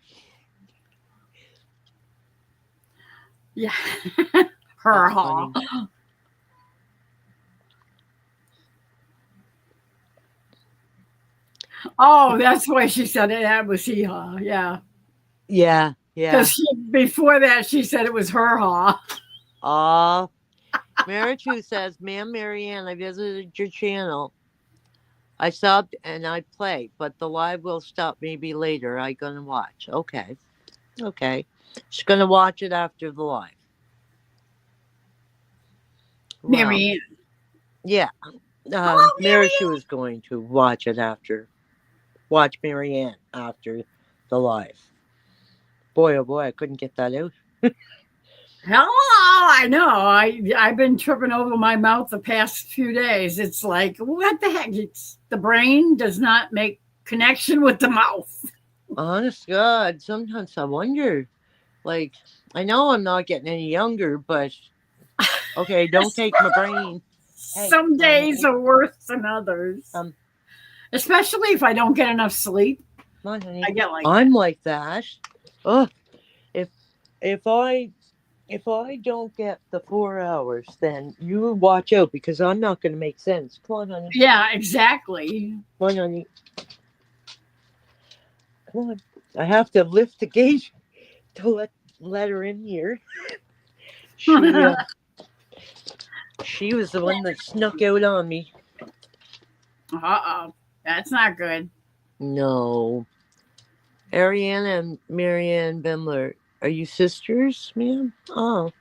Yeah, her
That's
haw.
funny.
Oh, that's why she said it. That was hee haw. Yeah,
Yeah, yeah.
because before that she said it was her haw.
Aw. Marichu says, Ma'am Marianne, I visited your channel. I subbed and I play, but the live will stop maybe later. I gonna watch. Okay. Okay. She's gonna watch it after the live. Well,
Marianne.
yeah.
Hello,
Marichu
Marianne.
is going to watch Marianne after the live. Boy, oh boy, I couldn't get that out.
Hello, I know. I've been tripping over my mouth the past few days. It's like, what the heck? It's the brain does not make connection with the mouth.
Honest God, sometimes I wonder. Like, I know I'm not getting any younger, but okay, don't take my brain. Hey,
Some
come on,
days
honey.
are worse than others,
Um,
especially if I don't get enough sleep.
come on, honey.
I get like
I'm
that.
like that. Oh, if if I if I don't get the 4 hours, then you watch out because I'm not going to make sense. Come on, honey.
Yeah, exactly.
Come on, honey. Come on. I have to lift the gate to let her in here. She she was the one that snuck out on me.
Uh-oh. That's not good.
No. Ariana and Marianne Bimler. Are you sisters, ma'am? Oh.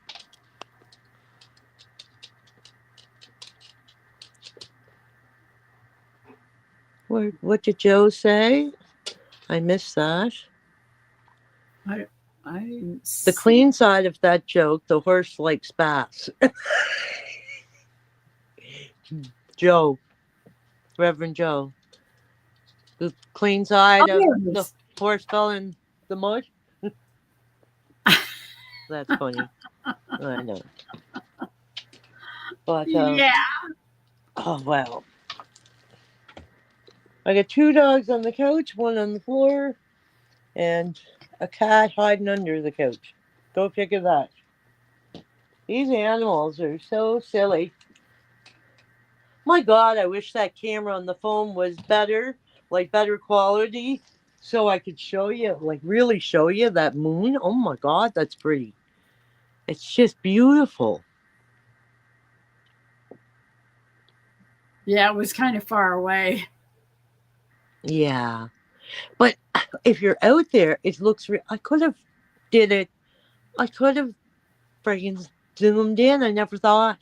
What did Joe say? I missed that.
I I didn't
The
see.
clean side of that joke, the horse likes baths. Joe, Reverend Joe. The clean
Oh,
side of
there it
the
is.
horse fell in the mud. That's funny. I know. But,
Yeah.
oh, well. I got two dogs on the couch, one on the floor, and a cat hiding under the couch. Go figure that. These animals are so silly. My God, I wish that camera on the phone was better, like better quality, so I could show you, like really show you that moon. Oh my God, that's pretty. It's just beautiful.
Yeah, it was kind of far away.
Yeah. But if you're out there, it looks I could have did it. I could have freaking zoomed in. I never thought.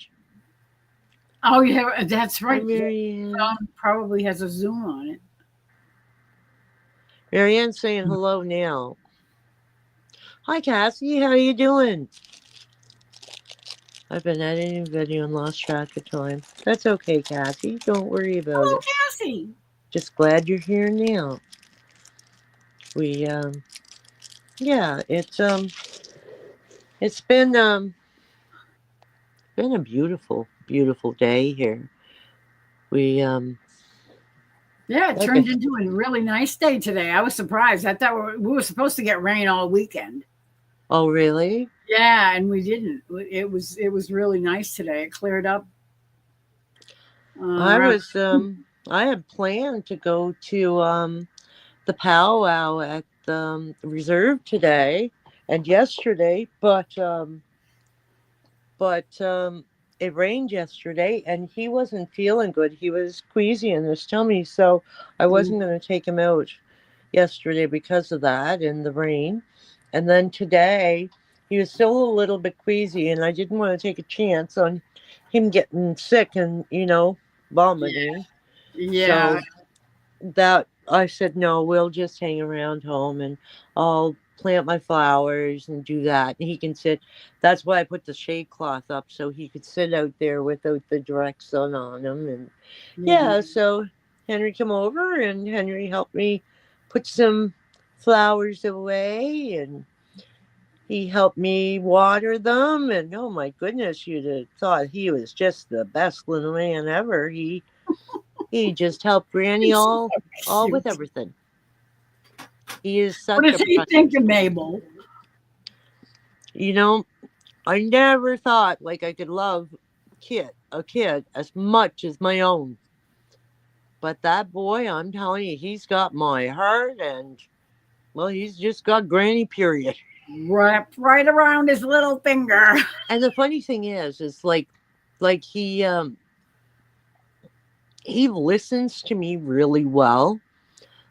Oh yeah, that's
Hi,
right. Yeah,
Marianne.
probably has a zoom on it.
Marianne's saying hello now. Hi, Cassie. How you doing? I've been editing video and lost track of time. That's okay, Cassie. Don't worry about
Hello,
it.
Cassie.
Just glad you're here now. We yeah, it's been a beautiful, beautiful day here. We
Yeah, it
like I
turned into a really nice day today. I was surprised. I thought we were supposed to get rain all weekend.
oh really?
Yeah, and we didn't. It was really nice today. It cleared up. All
I
right.
was I had planned to go to the powwow at the reserve today and yesterday, but it rained yesterday and he wasn't feeling good. He was queasy in his tummy, so I wasn't going to take him out yesterday because of that and the rain. And then today he was still a little bit queasy and I didn't want to take a chance on him getting sick and, vomiting.
Yeah.
So that I said no, we'll just hang around home and I'll plant my flowers and do that. And he can sit. That's why I put the shade cloth up so he could sit out there without the direct sun on him. And
Mhm.
yeah, so Henry came over and Henry helped me put some flowers away and he helped me water them. And oh my goodness, you'd have thought he was just the best little man ever. He just helped Granny
He's so
all with
cute.
everything. He is
What
such
does
a
he think
precious
of
boy.
Mabel?
You know, I never thought like I could love a kid as much as my own. But that boy, I'm telling you, he's got my heart and well, he's just got Granny period.
Wrapped right around his little finger.
And the funny thing is like he listens to me really well.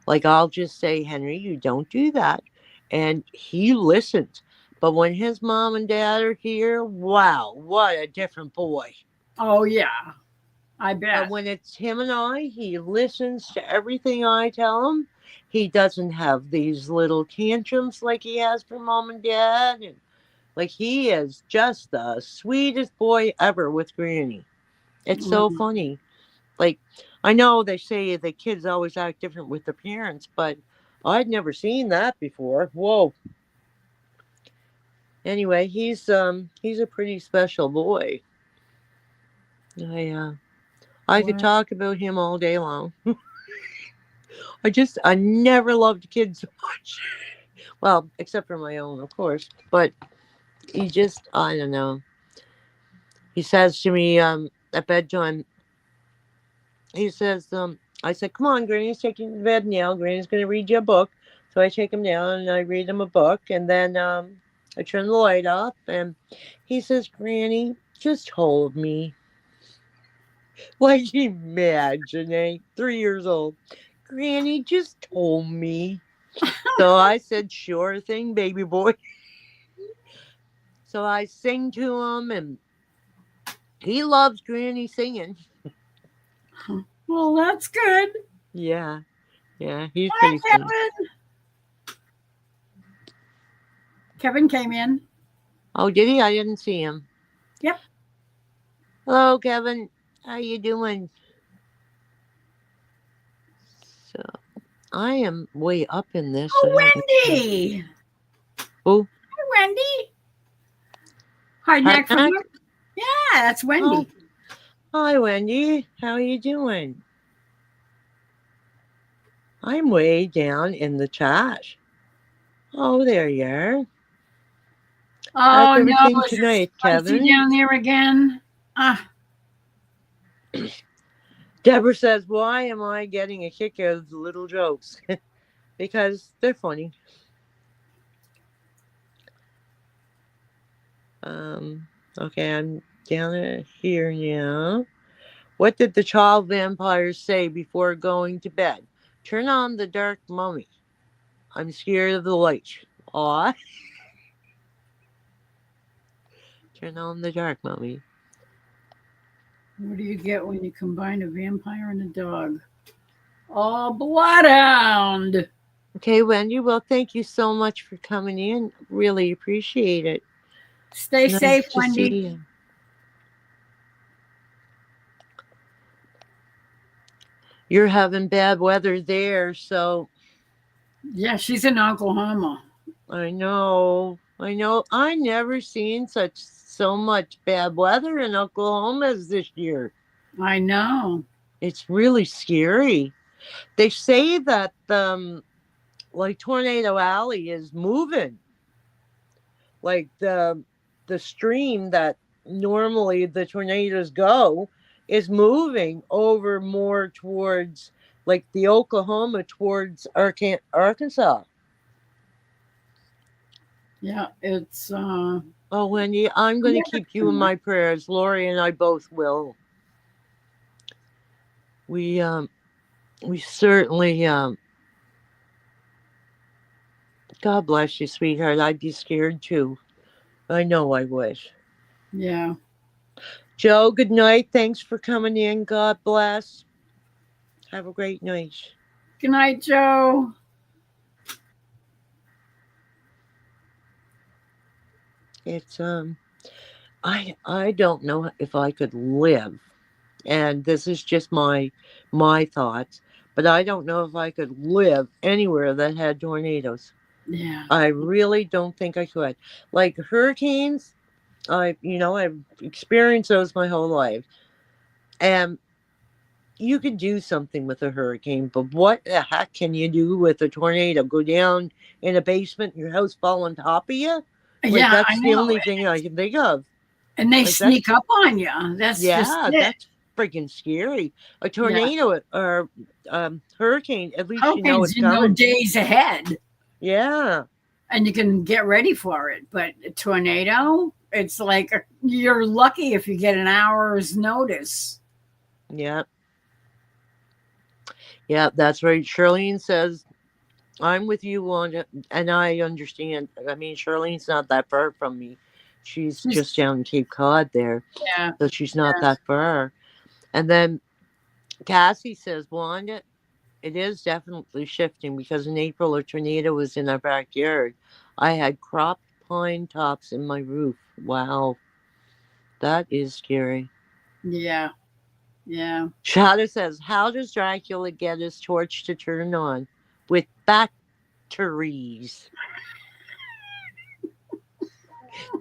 Like I'll just say, Henry, you don't do that. And he listens. But when his mom and dad are here, wow, what a different boy.
Oh, yeah, I
But
bet.
when it's him and I, he listens to everything I tell him. He doesn't have these little tantrums like he has for mom and dad. And like he is just the sweetest boy ever with Granny. It's so
Um,
funny. Like, I know they say the kids always act different with their parents, but I'd never seen that before. Whoa. Anyway, he's a pretty special boy. I could
well,
talk about him all day long. I never loved kids so much. Well, except for my own, of course. But he just I don't know. He says to me at bedtime, he says, I said, come on, Granny's taking you to bed now. Granny's going to read you a book. So I take him down and I read him a book. And then I turn the light off. And he says, Granny, just hold me. Like, imagine, 3 years old. Granny, just hold me. So I said, sure thing, baby boy. So I sing to him, and he loves Granny singing.
well, that's good.
Yeah, yeah, he's
Hi,
pretty funny.
Kevin. Kevin came in.
Oh, did he? I didn't see him.
Yep.
Hello, Kevin. How you doing? So I am way up in this. I
Oh,
don't know.
Wendy.
Oh,
Hi, Wendy. Hardnack from
Hardnack.
her. Yeah, that's
Oh,
Wendy.
hi, Wendy. How you doing? I'm way down in the chat. Oh, there you are. How's
Oh, no.
everything
Is your
tonight,
spicy
Kevin?
down there again? Ah,
Deborah says, "Why am I getting a kick out of the little jokes? Because they're funny." Um, okay, I'm down here now. What did the child vampires say before going to bed? Turn on the dark mummy. I'm scared of the light. Aw, turn on the dark mummy.
what do you get when you combine a vampire and a dog? Oh, bloodhound.
Okay, Wendy, well, thank you so much for coming in. Really appreciate it.
Stay safe,
Nice to see
Wendy.
you. You're having bad weather there, so
Yeah, she's in Oklahoma.
I know. I know. I never seen so much bad weather in Oklahoma as this year.
I know.
It's really scary. They say that like Tornado Alley is moving. Like the stream that normally the tornadoes go is moving over more towards like the Oklahoma towards Arkansas.
Yeah, it's
Oh, Wendy, I'm going to keep you in my prayers. Lori and I both will. We certainly God bless you, sweetheart. I'd be scared too. I know I would.
yeah.
Joe, good night. Thanks for coming in. God bless. Have a great night.
Good night, Joe.
It's I don't know if I could live, and this is just my thoughts, but I don't know if I could live anywhere that had tornadoes.
Yeah.
I really don't think I could. Like hurricanes, I've experienced those my whole life. And you can do something with a hurricane, but what the heck can you do with a tornado? Go down in a basement, your house fall on top of you? Like
Yeah, I
that's the
know.
only thing I can think of.
And they
Like that's
sneak up on you. That's just
yeah,
it.
that's freaking scary. A
Yeah.
tornado or hurricane, at least you know
Hurricanes,
it's coming.
days ahead,
Yeah,
and you can get ready for it. But a tornado, it's like you're lucky if you get an hour's notice.
yeah, yeah. That's right. Charlene says I'm with you, Wanda, and I understand. I mean, Charlene's not that far from me. She's just
She's,
down in Cape Cod there,
yeah,
so she's not
yeah.
that far. And then Cassie says, Wanda, it is definitely shifting because in April a tornado was in our backyard. I had cropped pine tops in my roof. Wow, that is scary.
Yeah, yeah,
Shadow says, how does Dracula get his torch to turn on? With batteries.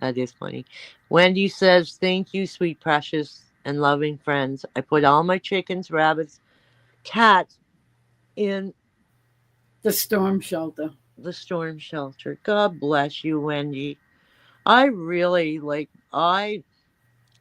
That is funny. Wendy says, thank you, sweet, precious, and loving friends. I put all my chickens, rabbits, cats in
the storm shelter.
the storm shelter. God bless you, Wendy. I really I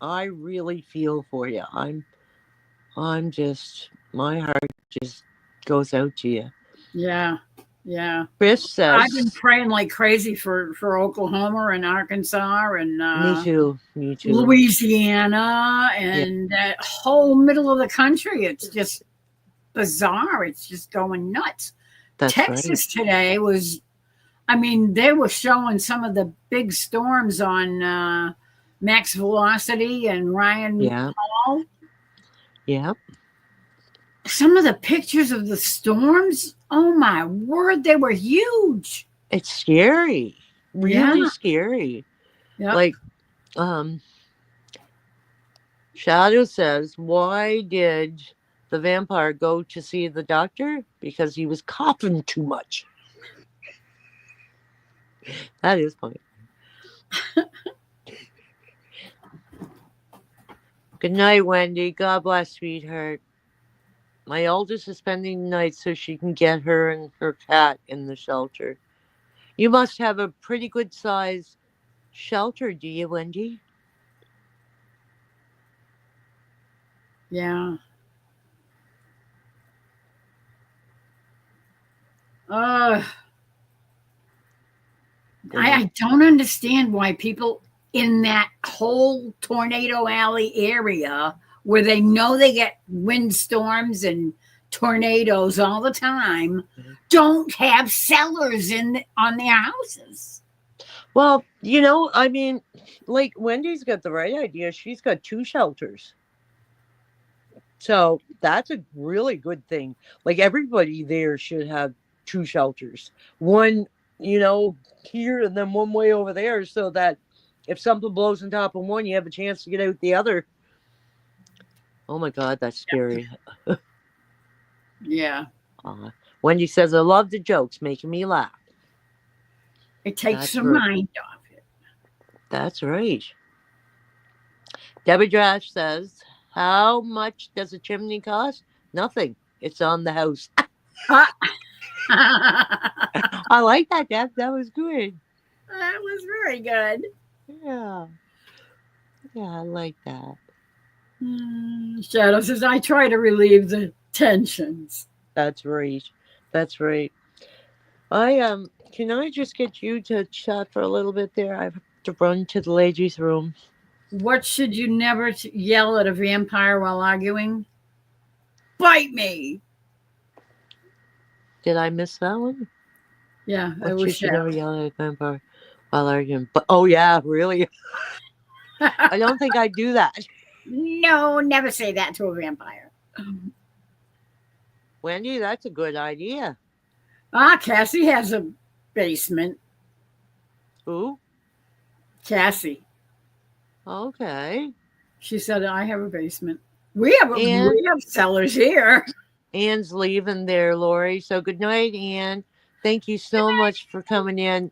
really feel for you. I'm just my heart just goes out to you.
Yeah, yeah.
Chris
I've been
says,
praying like crazy for Oklahoma and Arkansas and
me too, me too.
Louisiana
Yeah,
and that whole middle of the country. It's just bizarre. It's just going nuts.
that's right.
Texas today was, I mean, they were showing some of the big storms on Max Velocity and Ryan
Yeah,
Hall.
yeah.
Some of the pictures of the storms, oh my word, they were huge.
It's scary.
Yeah.
Really scary.
Yep.
Like, Shadow says, why did the vampire go to see the doctor? Because he was coughing too much. That is funny. Good night, Wendy. God bless, sweetheart. My oldest is spending the night so she can get her and her cat in the shelter. You must have a pretty good size shelter, do you, Wendy?
Yeah. Uh, I don't understand why people in that whole tornado alley area where they know they get windstorms and tornadoes all the time don't have cellars in on their houses.
Well, I mean, like Wendy's got the right idea. She's got two shelters. So that's a really good thing. Like everybody there should have two shelters. One, here and then one way over there so that if something blows on top of one, you have a chance to get out the other. Oh my God, that's scary.
Yeah.
Wendy says, I love the jokes, making me laugh.
It takes the mind off it.
That's right. Debbie Drash says, how much does a chimney cost? Nothing. It's on the house. I like that, Deb. That was good.
That was very good.
Yeah. Yeah, I like that.
Shadow says, I try to relieve the tensions.
That's right. That's right. I can I just get you to chat for a little bit there? I have to run to the ladies' room.
What should you never yell at a vampire while arguing? Bite me.
Did I miss that one?
Yeah, it
What
was
should you never
Shadow.
yell at a vampire while arguing? But oh yeah, really? I don't think I do that.
No, never say that to a vampire.
Wendy, that's a good idea.
Cassie has a basement.
Ooh,
Cassie.
okay.
She said, I have a basement.
And
We have cellars here.
Anne's leaving there, Lori. So good night, Anne. Thank you so much for coming in.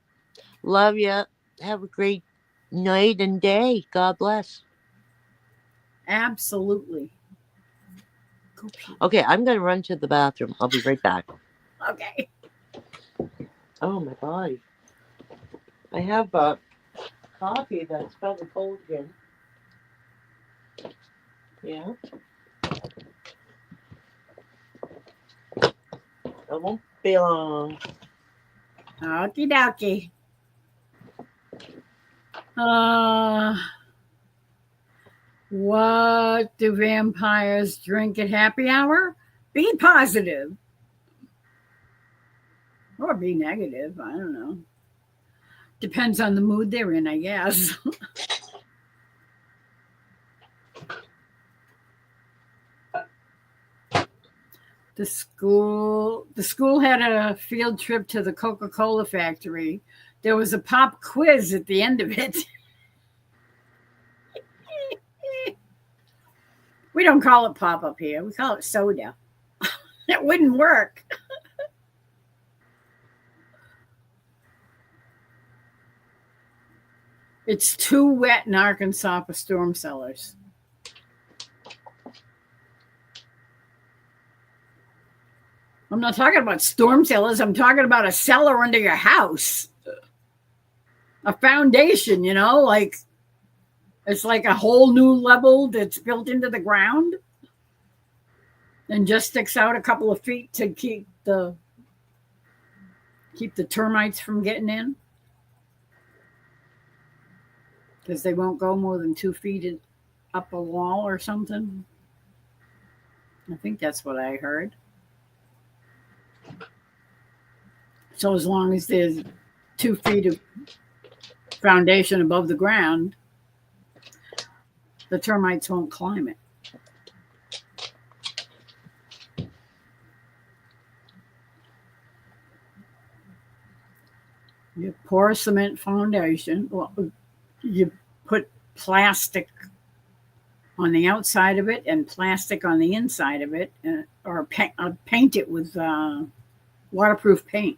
Love you. Have a great night and day. God bless.
Absolutely.
Okay, I'm going to run to the bathroom. I'll be right back.
Okay.
Oh, my body. I have coffee that's probably cold again. Yeah. It won't be long.
Okie dokie. Uh, what do vampires drink at happy hour? Be positive. Or be negative. I don't know. Depends on the mood they're in, I guess. The school had a field trip to the Coca-Cola factory. There was a pop quiz at the end of it. We don't call it pop up here. We call it soda. It wouldn't work. It's too wet in Arkansas for storm cellars. I'm not talking about storm cellars. I'm talking about a cellar under your house. A foundation, like it's like a whole new level that's built into the ground and just sticks out a couple of feet to keep the termites from getting in. Because they won't go more than 2 feet up a wall or something. I think that's what I heard. So as long as there's 2 feet of foundation above the ground, the termites won't climb it. You pour cement foundation. Well, you put plastic on the outside of it and plastic on the inside of it, or paint it with waterproof paint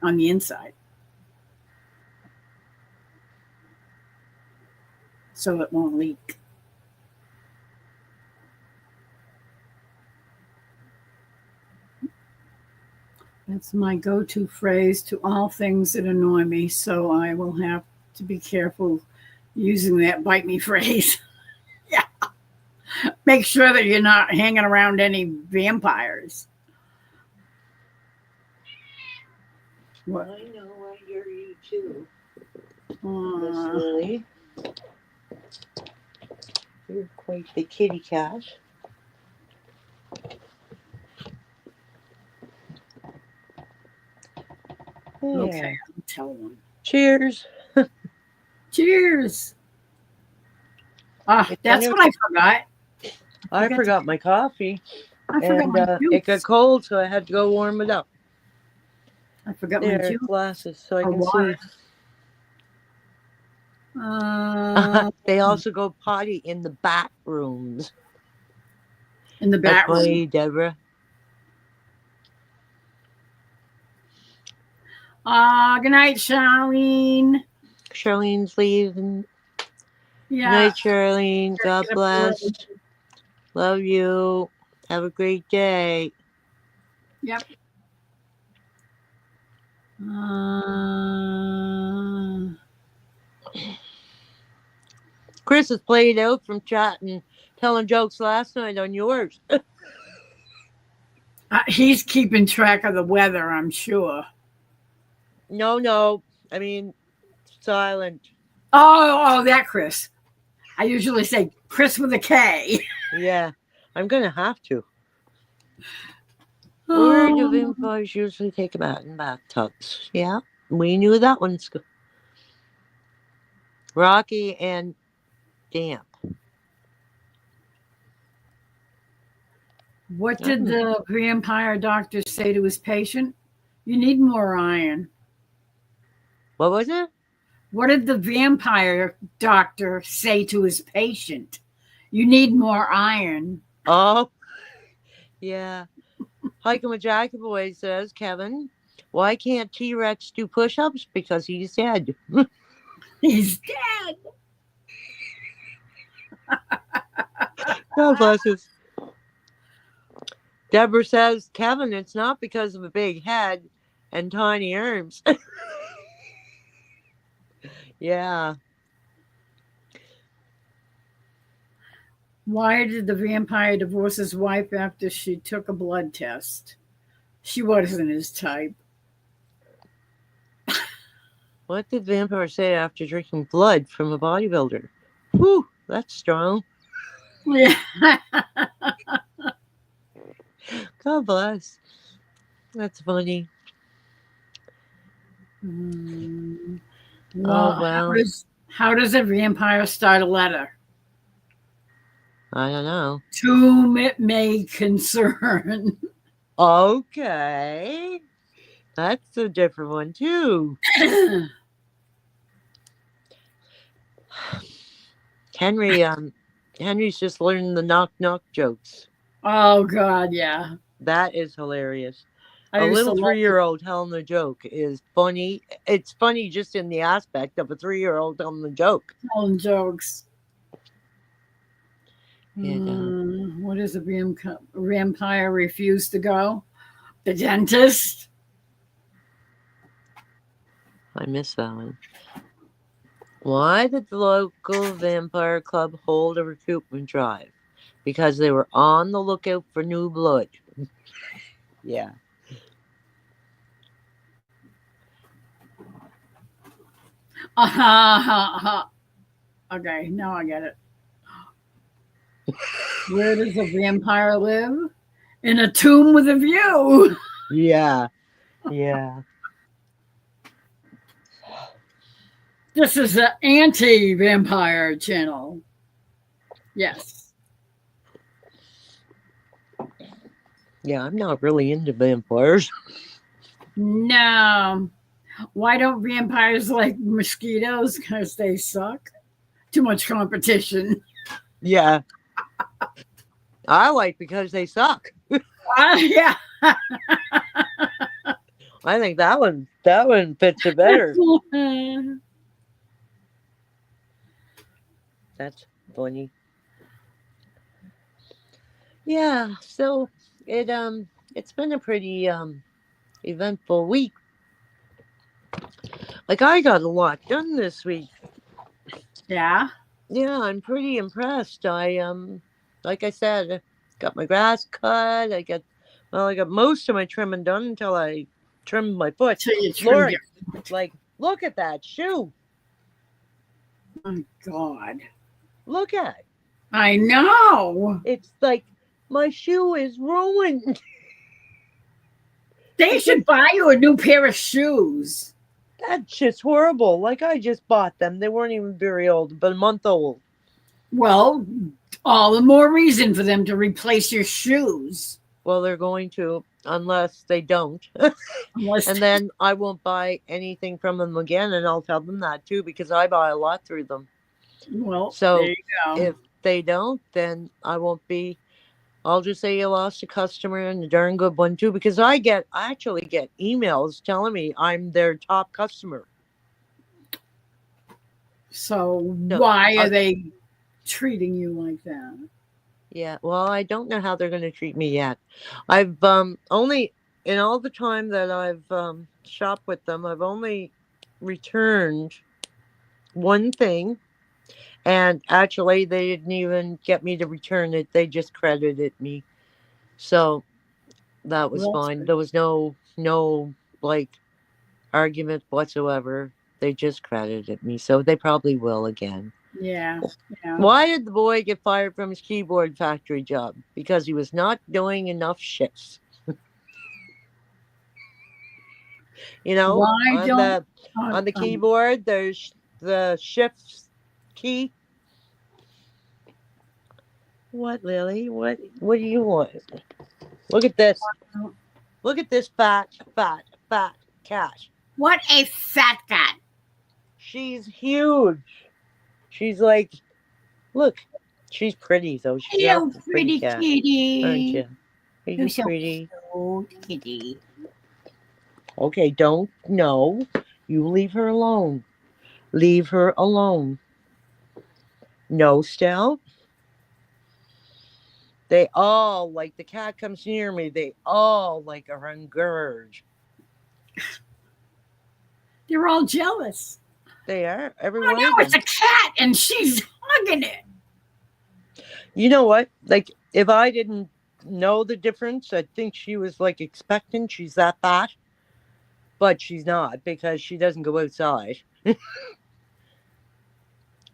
on the inside, so it won't leak. That's my go-to phrase to all things that annoy me, so I will have to be careful using that bite me phrase. Yeah. Make sure that you're not hanging around any vampires.
What? I know I hear you too, Miss Lily. You're quite the kitty cat.
Okay, I'll tell one.
Cheers.
Cheers. That's what I forgot.
I forgot my coffee.
I forgot my juice.
It got cold, so I had to go warm it up.
I forgot my juice.
Glasses, so I can
water.
see. They also go potty in the back rooms.
In the back room.
That's Deborah.
Good night, Charlene.
Charlene's leaving.
Yeah.
Good night, Charlene. God bless. Love you. Have a great day.
Yep.
Chris is played out from chatting, telling jokes last night on yours.
He's keeping track of the weather, I'm sure.
No. I mean, silent.
Oh, that Chris. I usually say Chris with a K.
Yeah, I'm going to have to. Where do
Oh,
vampires usually take a bath in bathtubs? Yeah, we knew that one's rocky and damp.
what did
Um,
the vampire doctor say to his patient? You need more iron.
what was it?
What did the vampire doctor say to his patient? You need more iron.
Oh, yeah. Hiking with Jackie Boy says, Kevin, why can't T Rex do push ups? Because he's dead.
He's dead.
God bless us. Deborah says, Kevin, it's not because of a big head and tiny arms. Yeah.
Why did the vampire divorce his wife after she took a blood test? She wasn't his type.
What did vampire say after drinking blood from a bodybuilder? Whew, that's strong.
Yeah.
God bless. That's funny.
Well,
Well,
how does a vampire start a letter?
I don't know.
To whom it may concern.
Okay. That's a different one, too. Henry's just learning the knock knock jokes.
Oh God, yeah.
That is hilarious.
I
A
used to
little
love
3-year-old telling a joke is funny. It's funny just in the aspect of a 3-year-old telling a joke.
telling jokes.
Yeah.
What does a vampire refuse to go? The dentist.
I missed that one. Why did the local vampire club hold a recruitment drive? Because they were on the lookout for new blood. Yeah.
Okay, now I get it. Where does a vampire live? In a tomb with a view.
Yeah. Yeah.
This is an anti-vampire channel. Yes.
Yeah, I'm not really into vampires.
No. Why don't vampires like mosquitoes? Because they suck. Too much competition.
Yeah. I like because they suck.
Yeah.
I think that one fits it better. That's funny. Yeah, so it's been a pretty eventful week. Like I got a lot done this week.
Yeah.
Yeah, I'm pretty impressed. Like I said, got my grass cut. I got most of my trimming done until I trimmed my foot.
Till you trim
Lord,
your...
like look at that shoe.
Oh God.
Look at it.
I know.
It's like my shoe is ruined.
They should buy you a new pair of shoes.
That's just horrible. Like I just bought them. They weren't even very old, but a month old.
Well, all the more reason for them to replace your shoes.
Well, they're going to, unless they don't. And then I won't buy anything from them again, and I'll tell them that too, because I buy a lot through them.
Well,
so
there you go.
If they don't, then I won't be. I'll just say you lost a customer, and a darn good one too, because I actually get emails telling me I'm their top customer.
So why are they treating you like that?
Yeah, well, I don't know how they're going to treat me yet. I've only, in all the time that I've shopped with them, I've only returned one thing, And actually, they didn't even get me to return it. They just credited me. So that was
Well, that's
fine.
good.
There was no like argument whatsoever. They just credited me. So they probably will again.
Yeah. Yeah.
Why did the boy get fired from his keyboard factory job? Because he was not doing enough shifts. You know,
Why don't
on the keyboard, there's the shift key. What, Lily? What do you want? Look at this. Look at this fat cat.
what a fat cat.
She's huge. She's like, look, she's pretty though. She's an
Hello,
awful pretty
pretty
cat, aren't
kitty.
you? Are
You're
you
so
pretty?
cute, kitty.
Okay, don't. No, you leave her alone. Leave her alone. No, Stell. They all, like the cat comes near me, they all like are engurged.
They're all jealous.
They are, every
Oh
one of
no, it's
them.
a cat and she's hugging it.
You know what? Like, if I didn't know the difference, I'd think she was like expectant. She's that fat. But she's not because she doesn't go outside.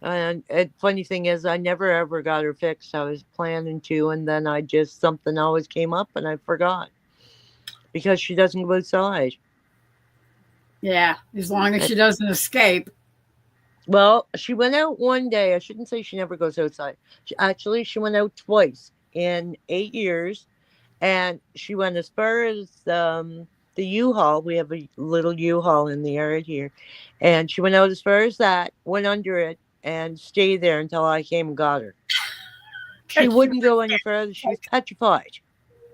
And funny thing is, I never ever got her fixed. I was planning to, and then something always came up and I forgot because she doesn't go outside.
Yeah, as long as she doesn't escape.
Well, she went out one day. I shouldn't say she never goes outside. She went out twice in 8 years, and she went as far as the U-Haul. We have a little U-Haul in the yard here, and she went out as far as that, went under it, and stayed there until I came and got her. She wouldn't go any further. She was petrified.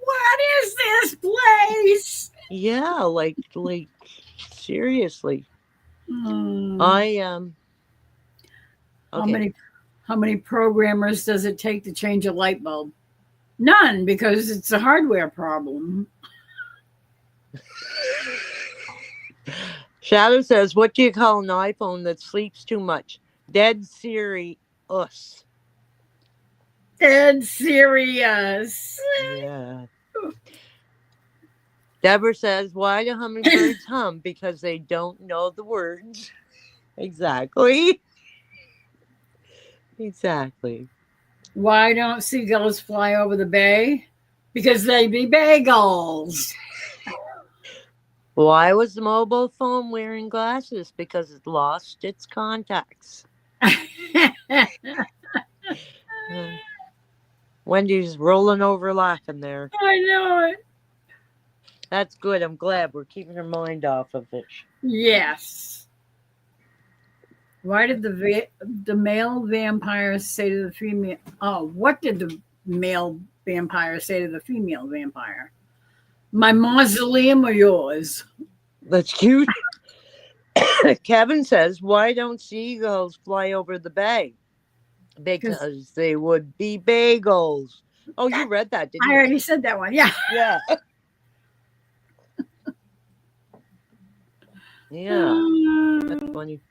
What is this place?
Yeah, like seriously.
Hmm.
I Okay.
How many programmers does it take to change a light bulb? None, because it's a hardware problem.
Shadow says, "What do you call an iPhone that sleeps too much?" Dead Siri us.
Dead serious.
Yeah. Deborah says, "Why do hummingbirds hum? Because they don't know the words." Exactly. Exactly.
Why don't seagulls fly over the bay? Because they be bagels.
Why was the mobile phone wearing glasses? Because it lost its contacts. Wendy's rolling over laughing there.
I know it.
That's good. I'm glad we're keeping her mind off of it.
Yes. Why did the male vampire say to the female? Oh, what did the male vampire say to the female vampire? My mausoleum or yours?
That's cute. Kevin says, "Why don't seagulls fly over the bay?" Because they would be bagels. Oh, you read that, didn't you?
I already said that one. Yeah.
Yeah. Yeah. That's funny.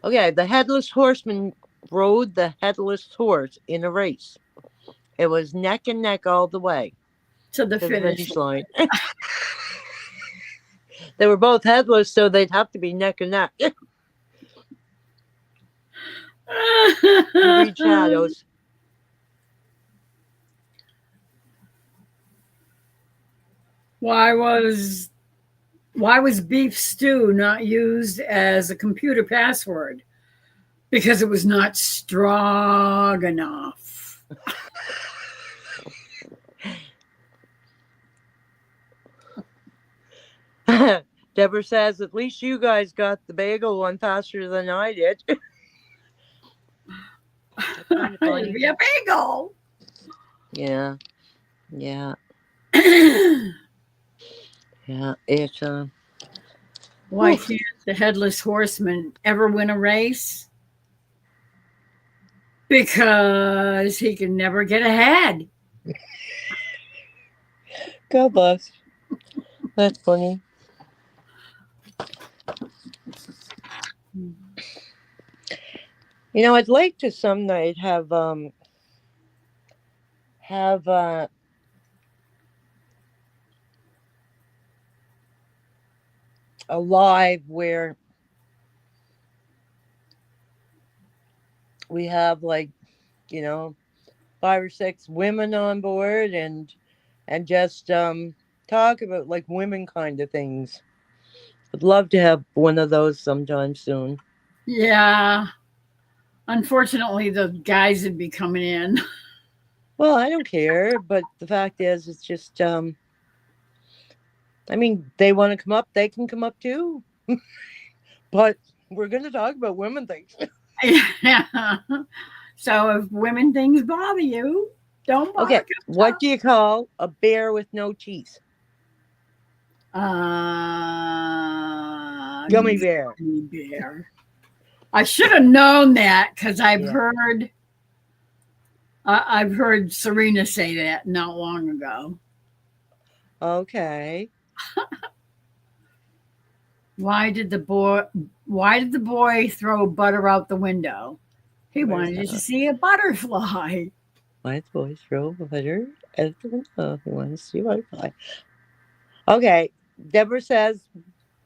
Okay, the headless horseman rode the headless horse in a race. It was neck and neck all the way
To the
to the
finish
finish line. They were both headless, so they'd have to be neck and neck. You read Shadows.
Why was beef stew not used as a computer password? Because it was not strong enough.
Deborah says, "At least you guys got the bagel one faster than I did." That's kind of funny.
Be a bagel.
Yeah. Yeah. Yeah. It's
Why can't the headless horseman ever win a race? Because he can never get ahead.
God bless. That's funny. I'd like to some night have a live where we have like, you know, 5 or 6 women on board and just talk about like women kind of things. I'd love to have one of those sometime soon.
Yeah. Unfortunately, the guys would be coming in.
Well, I don't care, but the fact is, it's just, I mean, they want to come up, they can come up too. But we're going to talk about women things.
Yeah. So if women things bother you, don't
Okay,
bark
what
up.
do you call a bear with no teeth? Gummy bear.
Gummy bear. I should have known that because
Yeah.
I've heard Serena say that not long ago.
Okay.
Why did the boy why did the boy throw butter out the window? He
Where's
wanted to
that?
see a butterfly.
My boys throw butter at the window. He wants to see butterfly. Okay. Deborah says,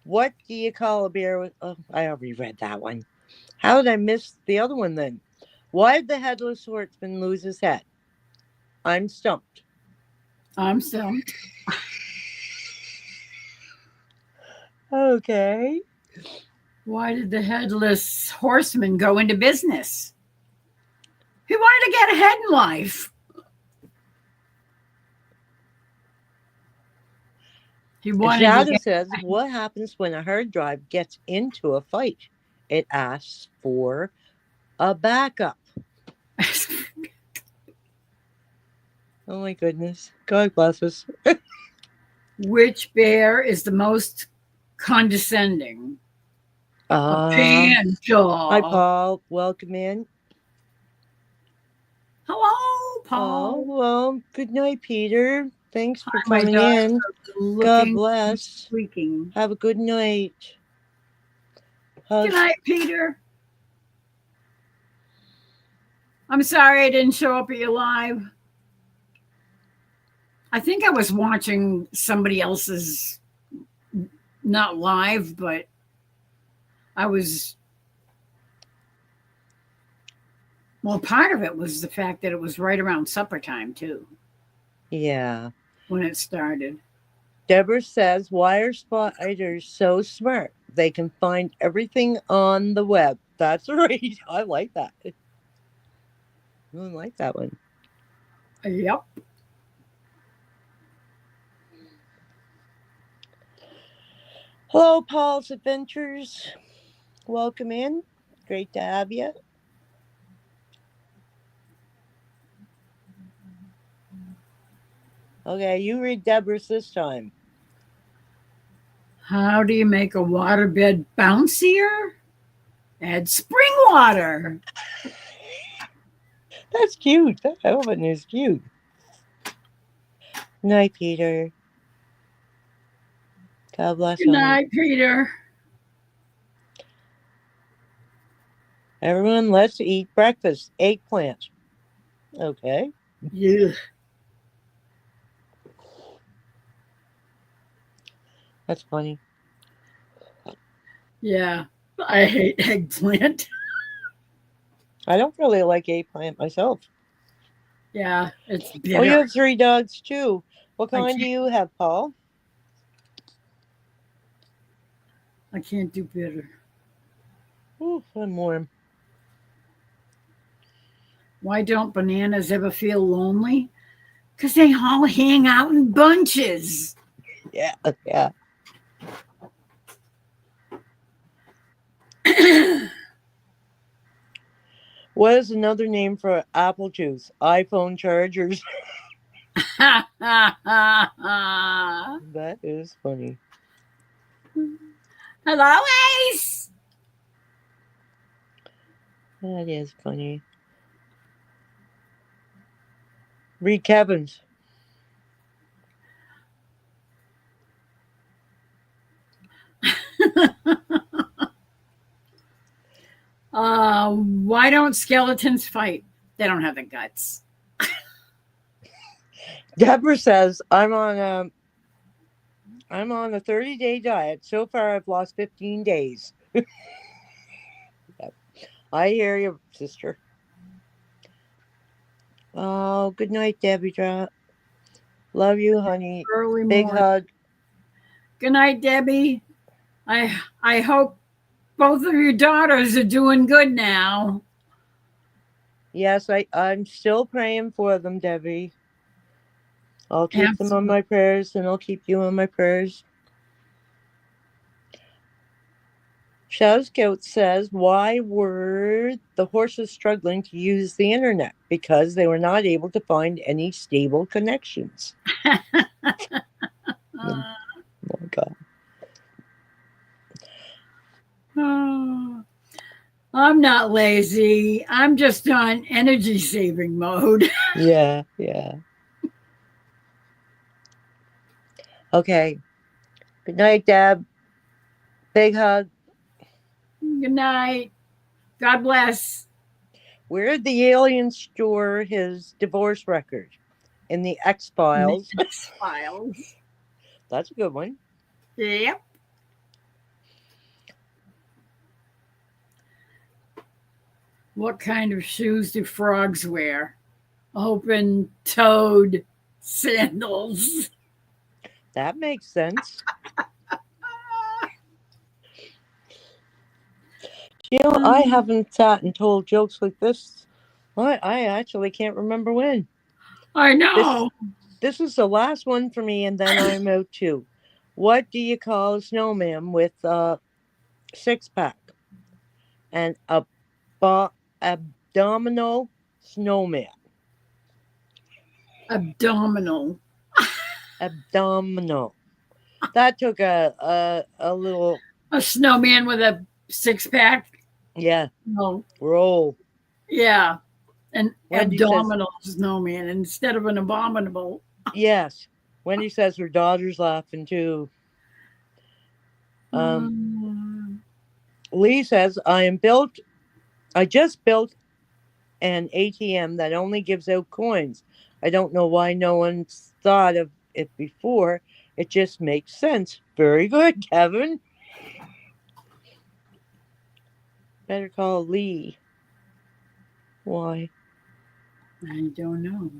what do you call a bear with. Oh, I already read that one. How did I miss the other one then? Why did the headless horseman lose his head? I'm stumped.
I'm stumped.
Okay.
Why did the headless horseman go into business? He wanted to get ahead in life. He wanted to
Shadow
get
says, what happens when a hard drive gets into a fight? It asks for a backup. Oh my goodness. God bless us.
which bear is the most condescending? A
Hi,
panda.
Paul. Welcome in.
Hello,
Oh,
Paul.
well, good night, Peter. Thanks for
My
coming
dogs
in.
are
God
looking and
bless.
squeaking.
Have a good night.
Good
Hush.
night, Peter. I'm sorry I didn't show up at your live. I think I was watching somebody else's, not live, but I was, well, part of it was the fact that it was right around supper time, too,
Yeah.
when it started.
Deborah says, why are spiders so smart? They can find everything on the web. That's right. I like that. I like that one.
Yep.
Hello, Paul's Adventures. Welcome in. Great to have you. Okay, you read Deborah's this time.
How do you make a waterbed bouncier? Add spring water.
That's cute. That one is cute. Night, Peter. God bless,
Good
honey.
night, Peter.
Everyone, let's eat breakfast. Eggplant. Okay.
Yeah.
That's funny.
Yeah. I hate eggplant.
I don't really like eggplant myself.
Yeah, it's
Oh, you
bitter.
have 3 dogs too. What
I
kind do
can't
you have, Paul?
I can't do bitter.
Ooh, I'm warm.
Why don't bananas ever feel lonely? Because they all hang out in bunches.
Yeah, yeah. What is another name for apple juice? iPhone chargers. That is funny.
Hello, Ace.
That is funny. Read Kevin's.
Why don't skeletons fight? They don't have the guts.
Deborah says, I'm on a 30-day diet. So far, I've lost 15 days. Yep. I hear you, sister. Oh, good night, Debbie. Love you, honey.
Early
Big
morning.
hug.
Good night, Debbie. I hope both of your daughters are doing good now.
Yes, I'm still praying for them, Debbie. I'll keep them on
Absolutely.
my prayers, and I'll keep you on my prayers. Shadow Scout says, why were the horses struggling to use the internet? Because they were not able to find any stable connections. Oh my God.
I'm not lazy. I'm just on energy saving mode.
Yeah. Okay. Good night, Deb. Big hug.
Good night. God bless.
Where did the alien store his divorce record? In the X Files.
Files.
That's a good one.
Yep. What kind of shoes do frogs wear? Open toed sandals.
That makes sense. You know, I haven't sat and told jokes like this. I actually can't remember when.
I know.
This is the last one for me, and then I'm out too. What do you call a snowman with a six-pack and a abdominal snowman?
Abdominal.
Abdominal. That took a little.
A snowman with a 6-pack.
Yeah.
No.
Roll.
Yeah. An
Wendy
abdominal snowman instead of an abominable.
Yes. Wendy says her daughter's laughing too. Lee says, I just built an ATM that only gives out coins. I don't know why no one's thought of it before. It just makes sense. Very good, Kevin. Better call Lee. Why?
I don't know.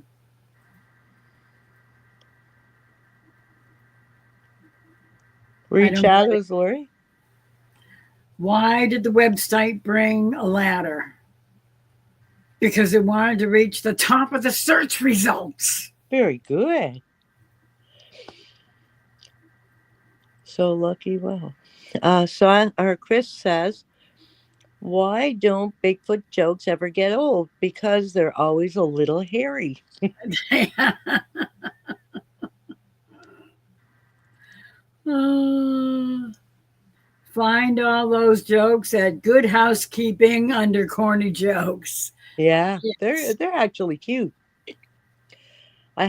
Read shadows, Lori.
Why did the website bring a ladder? Because it wanted to reach the top of the search results.
Very good. So lucky. Well, Chris says, why don't Bigfoot jokes ever get old? Because they're always a little hairy.
Find all those jokes at Good Housekeeping under Corny Jokes.
Yeah, yes. They're actually cute. You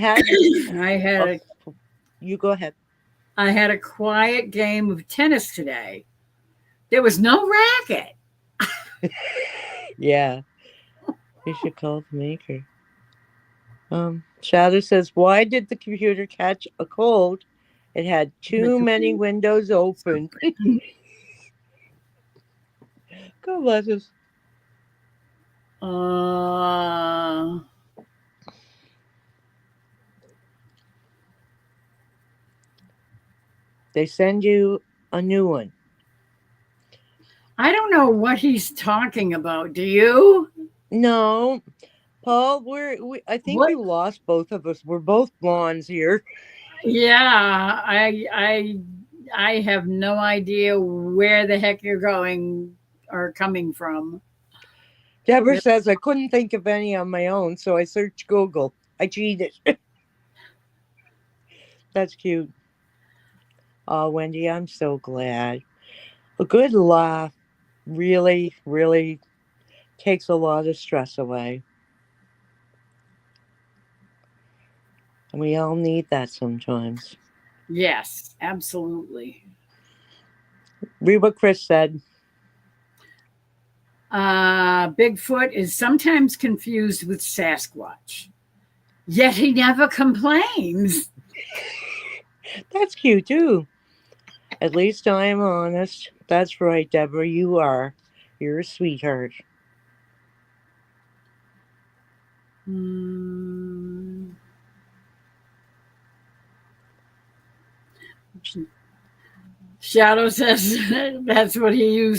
go ahead.
I had a quiet game of tennis today. There was no racket.
Yeah. You should call the maker. Shadow says, why did the computer catch a cold? It had too many windows open. God bless us. They send you a new one.
I don't know what he's talking about. Do you?
No. Paul, I think you lost both of us. We're both blondes here.
Yeah, I have no idea where the heck you're going or coming from.
Deborah says I couldn't think of any on my own, so I searched Google. I cheated. That's cute. Oh, Wendy, I'm so glad. A good laugh really, really takes a lot of stress away. And we all need that sometimes.
Yes, absolutely.
Read what Chris said.
Bigfoot is sometimes confused with Sasquatch, yet he never complains.
That's cute too. At least I am honest. That's right, Deborah. You are. You're a sweetheart.
Hmm. Shadow says that's what he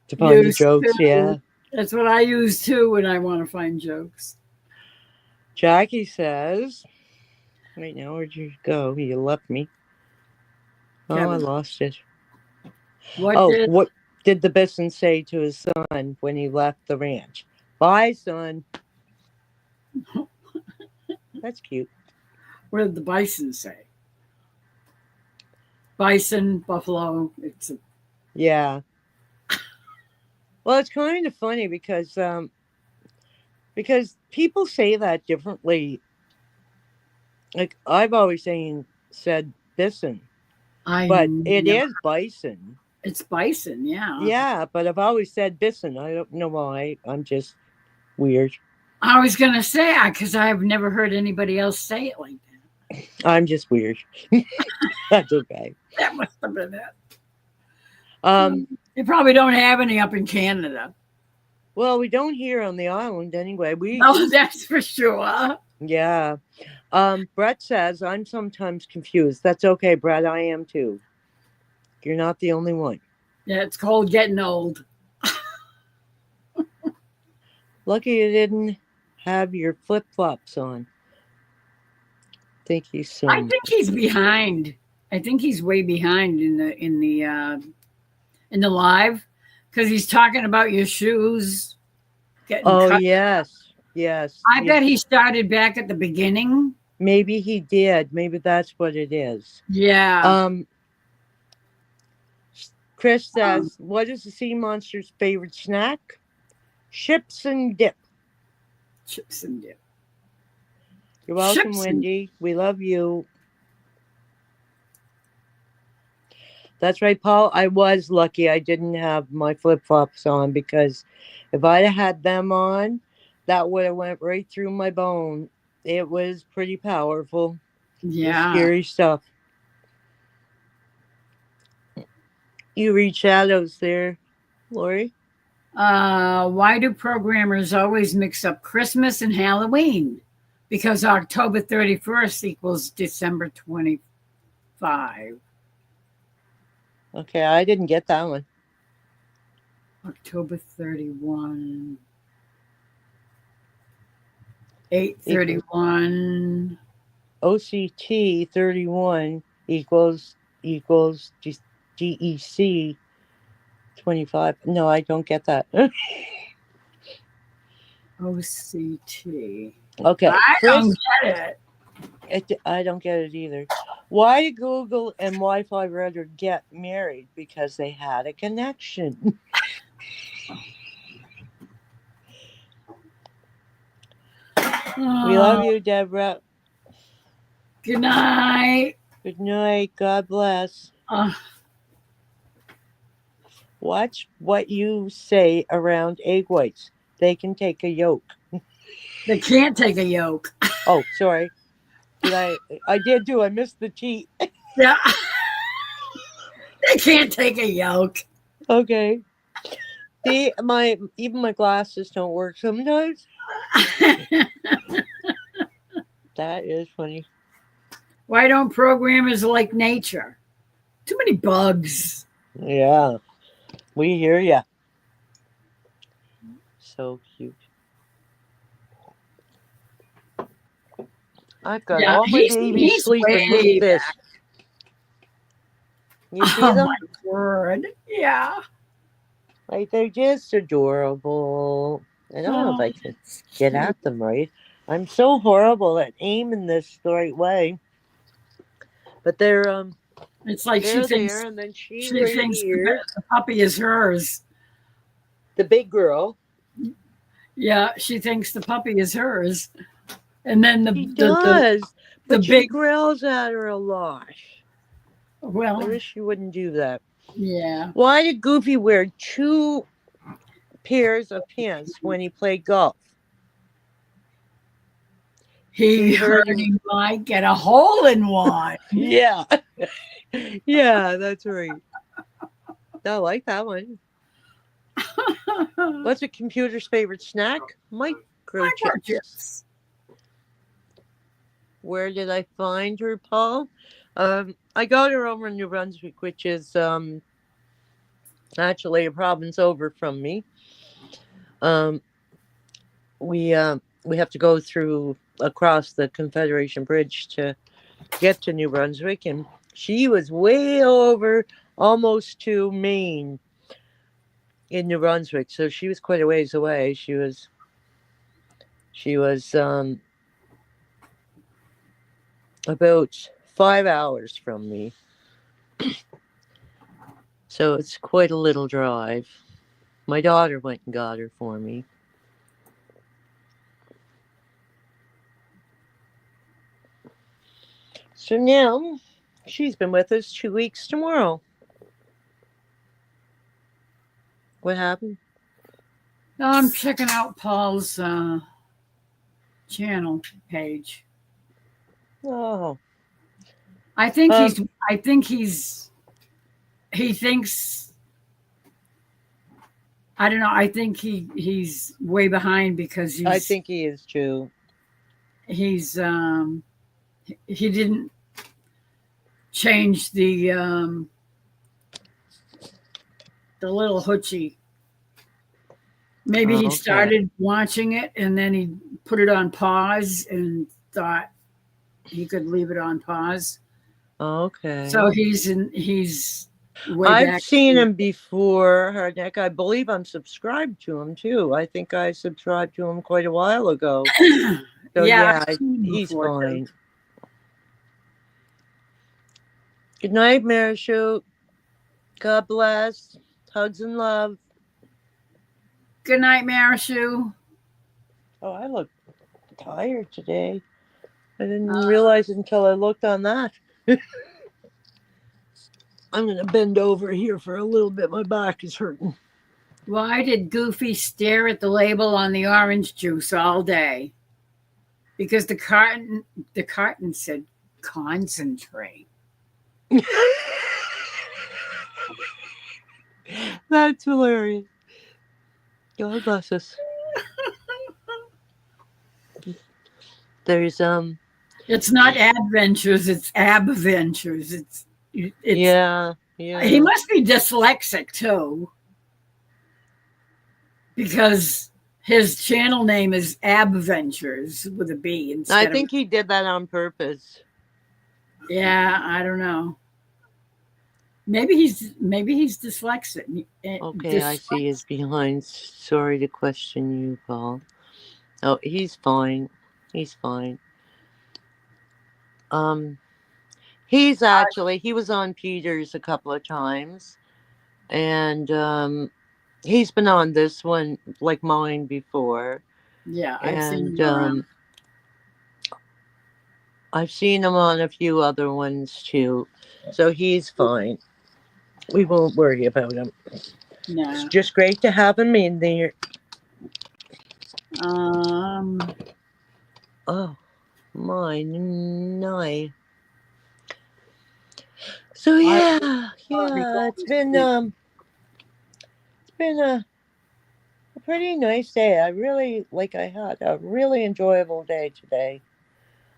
To find the
used
jokes,
too.
yeah.
That's what I use too when I want to find jokes.
Jackie says, right now, where'd you go? You left me. Oh, I
Kevin,
lost it.
what
Oh,
did
what did the bison say to his son when he left the ranch? Bye, son. That's cute.
what did the bison say? Bison, buffalo. It's a,
Yeah. Well, it's kind of funny because people say that differently. Like I've always said bison,
I
but it
never.
is bison.
It's bison. Yeah.
Yeah, but I've always said bison. I don't know why. I'm just weird.
I was gonna say because I've never heard anybody else say it like that.
I'm just weird. That's okay.
That must have been it.
Um,
You probably don't have any up in Canada.
well, we don't hear on the island anyway.
No, that's for sure.
Yeah. Brett says I'm sometimes confused. That's okay, Brett. I am too. You're not the only one.
Yeah, it's called getting old.
Lucky you didn't have your flip flops on. Thank you so
I
much.
think he's behind. I think he's way behind in the live because he's talking about your shoes getting
Oh
cut.
yes, yes.
I bet he started back at the beginning.
Maybe he did. Maybe that's what it is.
Yeah.
Chris says, "What is the sea monster's favorite snack?" Chips and dip.
Chips and dip.
You're welcome,
Chips and
Wendy. We love you. That's right, Paul. I was lucky I didn't have my flip flops on because if I'd have had them on, that would have went right through my bone. It was pretty powerful. It was
yeah.
scary stuff. You read shadows there, Lori.
Why do programmers always mix up Christmas and Halloween? Because October 31st equals December 25.
Okay, I didn't get that one.
October 31. 8/31.
OCT 31 equals GEC 25. No, I don't get that.
OCT.
Okay,
I
Chris.
don't get it.
I don't get it either. Why did Google and Wi-Fi router get married? Because they had a connection. We love you, Deborah.
Good night.
Good night. God bless. Watch what you say around egg whites. They can take a yolk.
They can't take a yolk.
Oh, sorry. I did too. I missed the cheat.
Yeah. They can't take a yolk.
Okay. See, even my glasses don't work sometimes. That is funny.
Why don't programmers like nature? Too many bugs.
Yeah. We hear ya. So cute. I've got all my babies sleeping with this. You see them?
My word. Yeah.
Like they're just adorable. I don't know if I can get at them right. I'm so horrible at aiming this the right way. But they're
it's like
they're
she thinks
there, and then she
right
thinks
the puppy is hers.
The big girl.
Yeah, she thinks the puppy is hers. And then
but
she big
growls at her a lot.
Well,
I wish she wouldn't do that.
Yeah.
Why did Goofy wear two pairs of pants when he played golf.
He
He
heard
heard him.
he might get a hole in one.
Yeah. Yeah, that's right. I like that one. What's a computer's favorite snack? Microchips.
Microchips.
Where did I find her, Paul? I got her over in New Brunswick, which is actually a province over from me. Um, we have to go through across the Confederation Bridge to get to New Brunswick, and she was way over almost to Maine in New Brunswick, so she was quite a ways away. She was about 5 hours from me, so it's quite a little drive. My daughter went and got her for me. So now she's been with us 2 weeks tomorrow. What happened?
Now I'm checking out Paul's channel page.
Oh,
I think
um,
he's. I think he's. He thinks. I don't know. I think he's way behind because
I think he is too.
he's he didn't change the little hoochie. Maybe he
Okay.
started watching it and then he put it on pause and thought he could leave it on pause.
Okay.
So he's way
I've
back.
seen him before, Hardneck. I believe I'm subscribed to him too. I think I subscribed to him quite a while ago. So
Yeah,
yeah,
I've seen him
he's
before, too.
fine. Good night, Marishute. God bless. Hugs and love.
Good night, Marishu.
Oh, I look tired today. I didn't realize it until I looked on that. I'm going to bend over here for a little bit. My back is hurting.
Why did Goofy stare at the label on the orange juice all day? Because the carton said concentrate.
That's hilarious. God bless us. There's
It's not adventures, it's abventures. It's
yeah.
He must be dyslexic too. Because his channel name is Abventures with a B instead
I think he did that on purpose.
Yeah, I don't know. Maybe he's dyslexic.
Okay, I see his behind. Sorry to question you, Paul. Oh, he's fine. He's fine. He was on Peter's a couple of times, and he's been on this one like mine before.
Yeah, I've seen him around.
I've seen him on a few other ones too, so he's fine. We won't worry about him.
No.
It's just great to have him in there. Oh, my night. So yeah, it's been a pretty nice day. I had a really enjoyable day today.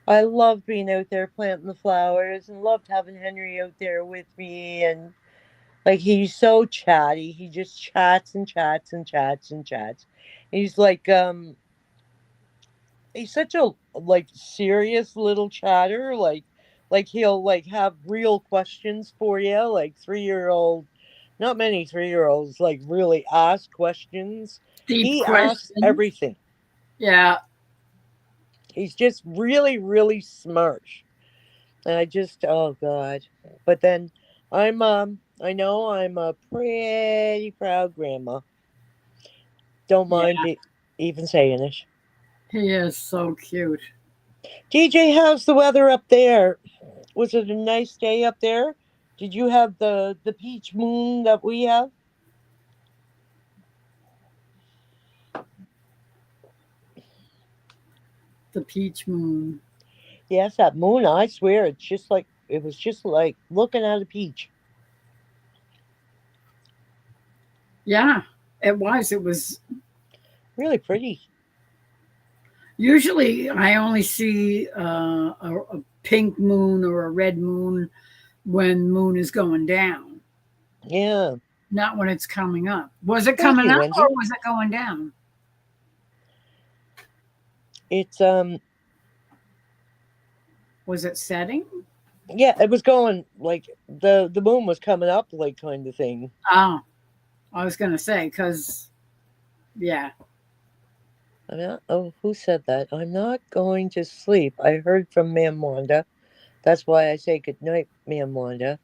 I loved being out there planting the flowers and loved having Henry out there with me, and like he's so chatty. He just chats and chats and chats and chats. He's he's such a serious little chatter, like he'll have real questions for you, like 3-year-old. Not many 3-year-olds like really ask questions.
Deep
He
questions.
asks everything.
Yeah.
He's just really, really smart. And I just, oh God. But then I know I'm a pretty proud grandma. Don't mind even saying it.
He is so cute.
DJ, how's the weather up there? Was it a nice day up there? Did you have the peach moon that we have?
the peach moon.
Yes, that moon, I swear, it was just like looking at a peach.
Yeah, it was. It was
Really pretty.
usually I only see a pink moon or a red moon when moon is going down,
Yeah.
not when it's coming up. Was it
Thank
coming
you,
up or
Wendy.
was it going down?
It's
Was it setting?
yeah, it was going like the moon was coming up like kind of thing.
Oh, I was going to say, because, yeah.
Oh, who said that? I'm not going to sleep. I heard from Ma'am Wanda. That's why I say good night, Ma'am Wanda.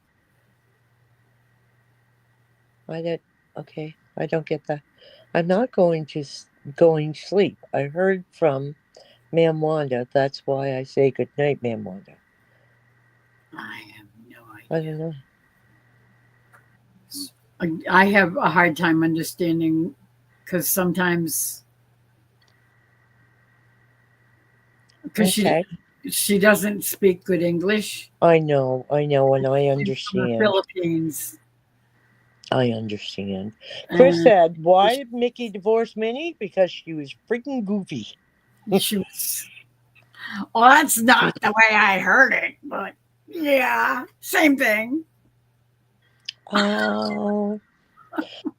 I did. Okay, I don't get that. I'm not going to sleep. I heard from Ma'am Wanda. That's why I say good night, Ma'am Wanda.
I have no
I
idea.
don't know.
I have a hard time understanding because sometimes, because
Okay.
she doesn't speak good English.
I know, and I
She's from the
understand.
Philippines,
I understand. Chris
and
said, why did Mickey divorce Minnie? Because she was freaking goofy.
she was. Well, that's not the way I heard it, but yeah, same thing.
Oh,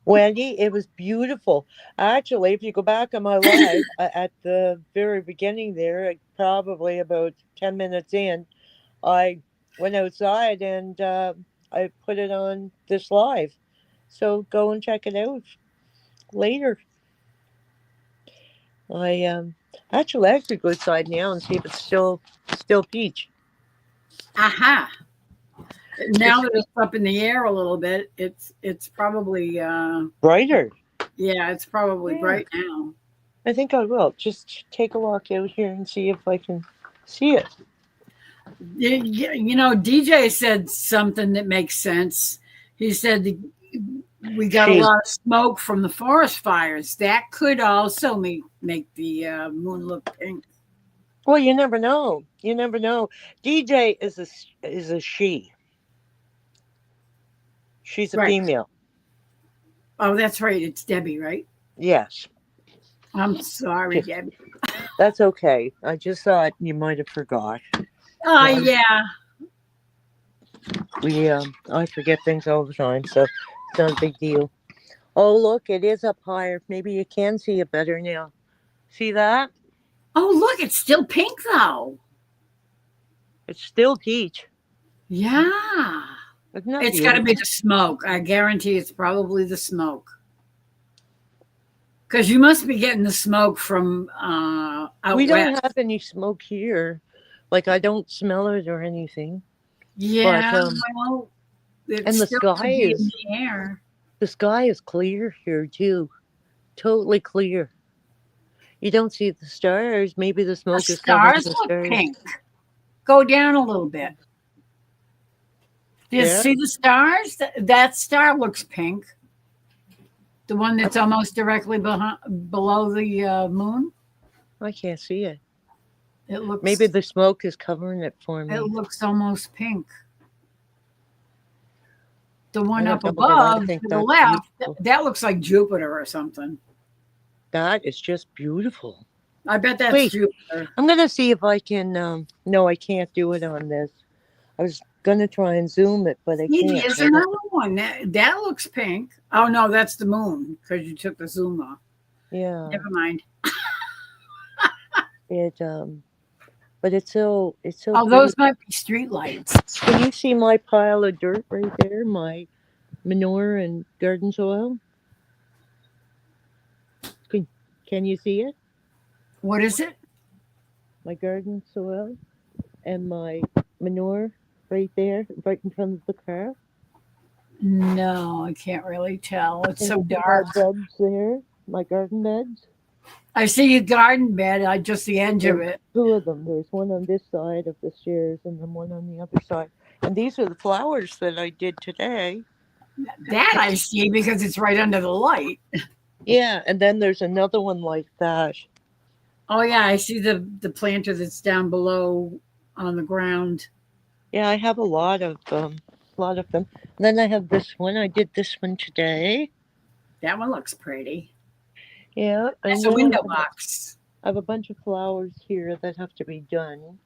Wendy, it was beautiful. Actually, if you go back on my live at the very beginning there, probably about 10 minutes in, I went outside and I put it on this live. So go and check it out later. I have to go outside now and see if it's still peach.
Aha! Now
It's
that it's up in the air a little bit, it's probably
brighter.
yeah, it's probably
Yeah,
bright now.
I think I will. Just take a walk out here and see if I can see it.
You know, DJ said something that makes sense. He said we got a
She.
lot of smoke from the forest fires. That could also make the moon look pink.
Well, you never know. You never know. DJ is a she. She's a
Right.
female.
Oh, that's right. It's Debbie, right?
Yes.
I'm sorry,
Just
Debbie.
that's okay. I just thought you might have forgot.
Oh,
Well,
yeah.
we I forget things all the time, so it's not a big deal. Oh, look, it is up higher. Maybe you can see it better now. See that?
Oh, look, it's still pink though.
It's still peach.
Yeah.
Isn't that
It's got to be
beautiful?
the smoke. I guarantee it's probably the smoke. Because you must be getting the smoke from
We
out
don't
west.
have any smoke here. Like I don't smell it or anything. But
Yeah, well, it
and
still could be in the air.
the sky is clear here too. Totally clear. You don't see the stars. Maybe the
The
smoke is covering
stars
the
look
stars.
pink. Go down a little bit. Do you
Yeah,
see the stars? That star looks pink. The one that's almost directly below the moon.
I can't see it.
It
Maybe
looks
the smoke is covering it for
it
me.
looks almost pink. The
I
one
don't
up
know, but I
above
think
to the
that's
left,
beautiful.
that looks like Jupiter or something.
That is just beautiful.
I bet that's
Wait,
Jupiter.
I'm gonna see if I can. No, I can't do it on this. I was gonna try and zoom it, but I
See,
can't.
there's another one. That looks pink. Oh no, that's the moon because you took the zoom off.
Yeah,
Never mind.
it. But it's so
Oh,
pretty.
those might be street lights.
Can you see my pile of dirt right there? My manure and garden soil. Can Can you see it?
What is it?
My garden soil and my manure right there, right in front of the car.
No, I can't really tell. It's
And
so
see my
dark.
beds there, my garden beds.
I see a garden bed. I just the edge of
There's
it.
two of them. There's one on this side of the stairs and then one on the other side. And these are the flowers that I did today.
That I see because it's right under the light.
Yeah, and then there's another one like that
Oh yeah, I see the planter that's down below on the ground.
Yeah, I have a lot of them. And then I have this one. I did this one today.
That one looks pretty.
Yeah,
That's
and
a
then
window box.
I have a bunch of flowers here that have to be done.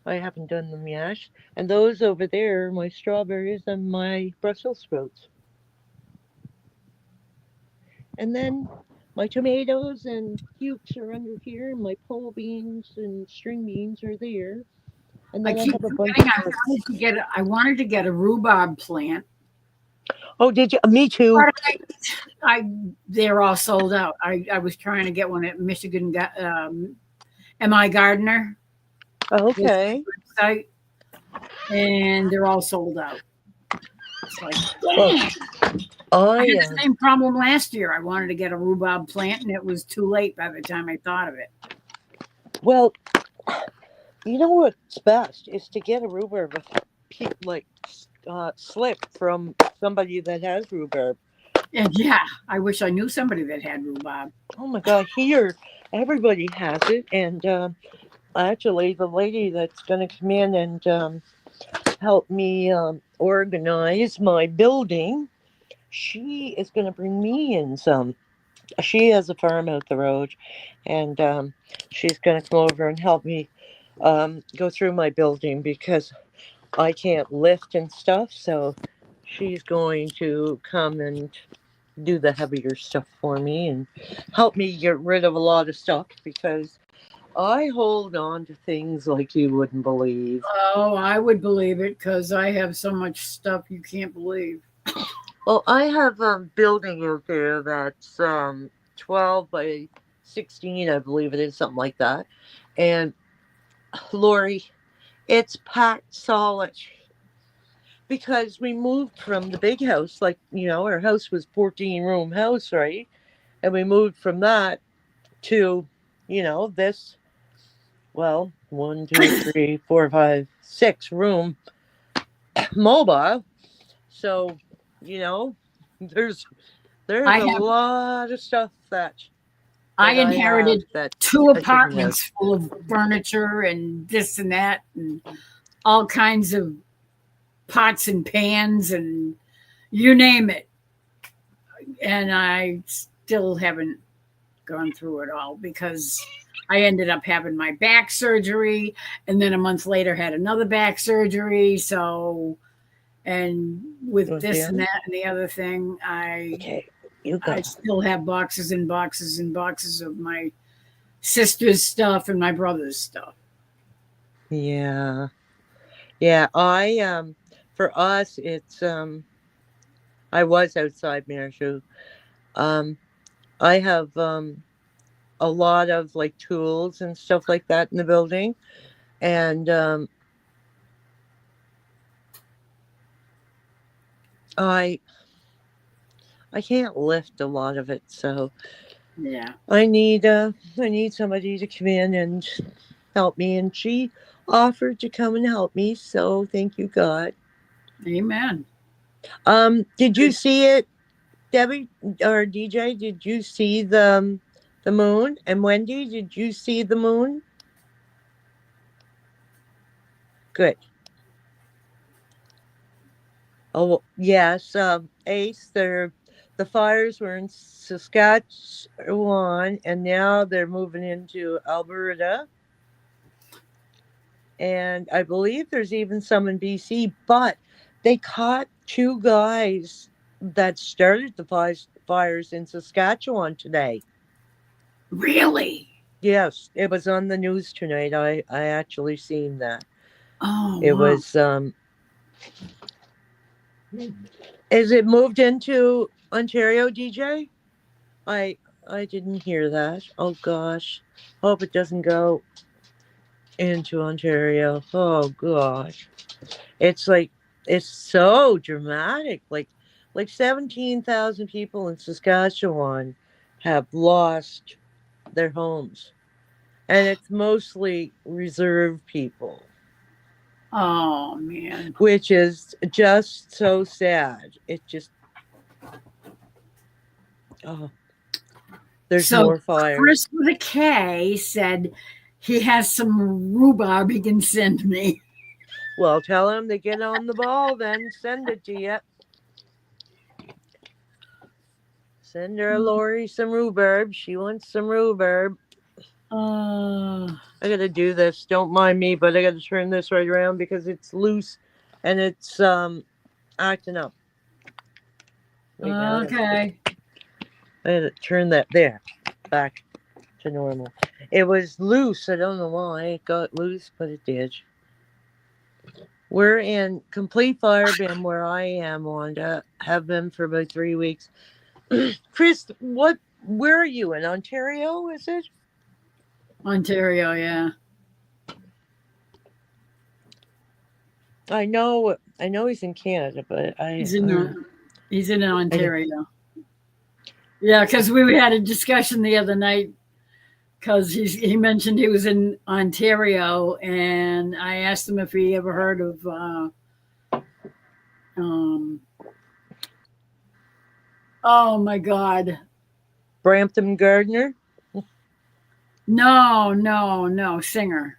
I haven't done them yet. And those over there, my strawberries and my Brussels sprouts. And then my tomatoes and cukes are under here. And my pole beans and string beans are there. And
I
then I
keep
have a bunch
forgetting
of herbs.
I wanted to get a rhubarb plant.
Oh, did you? Me too.
But they're all sold out. I was trying to get one at Michigan MI Gardner
Okay.
website, and they're all sold out. It's like,
Well,
dang. I
I
had the same problem last year. I wanted to get a rhubarb plant, and it was too late by the time I thought of it.
well, you know what's best is to get a rhubarb like slip from somebody that has rhubarb.
And yeah, I wish I knew somebody that had rhubarb.
Oh my God, here everybody has it, and actually, the lady that's going to come in and help me organize my building, she is going to bring me in some. She has a farm out the road, and she's going to come over and help me go through my building because I can't lift and stuff. So she's going to come and do the heavier stuff for me and help me get rid of a lot of stuff because I hold on to things like you wouldn't believe.
Oh, I would believe it because I have so much stuff you can't believe.
Well, I have a building out there that's 12 by 16, I believe it is, something like that. And Lori, it's packed solid because we moved from the big house. Like, our house was 14-room house, right? And we moved from that to, this, well, 1, 2, 3, 4, 5, 6 room mobile. So, you know, there's
I
there's a
have
lot of stuff that
I
I have
inherited
that
two
I shouldn't have.
apartments full of furniture and this and that and all kinds of pots and pans and you name it. And I still haven't gone through it all because I ended up having my back surgery and then a month later had another back surgery. So, and
You
with
want the
this and
other?
that and the other thing,
Okay, you
I
go.
still have boxes and boxes and boxes of my sister's stuff and my brother's stuff.
Yeah, yeah. I for us, it's I was outside Mariшу. Um, I have a lot of like tools and stuff like that in the building, and I I can't lift a lot of it, so
Yeah.
I need somebody to come in and help me, and she offered to come and help me, so thank you, God.
Amen.
Did you see it, Debbie or DJ? Did you see the moon? And Wendy, did you see the moon? Good. Oh yes, Ace. The fires were in Saskatchewan, and now they're moving into Alberta, and I believe there's even some in BC. But they caught two guys that started the fires in Saskatchewan today.
Really?
Yes, it was on the news tonight. I actually seen that.
Oh,
It
wow.
was is it moved into Ontario, DJ? I I didn't hear that. Oh gosh. Hope it doesn't go into Ontario. Oh gosh. It's like it's so dramatic. Like 17,000 people in Saskatchewan have lost their homes. And it's mostly reserve people,
Oh, man.
which is just so sad. It just oh There's
So
more fires.
Chris with a K said he has some rhubarb he can send me.
Well, tell him to get on the ball, then send it to you. Send her Lori some rhubarb. She wants some rhubarb. I gotta do this. Don't mind me, but I gotta turn this right around because it's loose and it's acting up. Right now,
okay.
I gotta turn that there back to normal. It was loose. I don't know why it got loose, but it did. We're in complete fire bin where I am, Wanda. Have been for about 3 weeks. Chris, where are you? In Ontario, is it?
Ontario, yeah.
I know he's in Canada, but
He's in Ontario. Yeah, because we had a discussion the other night because he mentioned he was in Ontario, and I asked him if he ever heard of oh my God.
Brampton Gardner?
No, singer.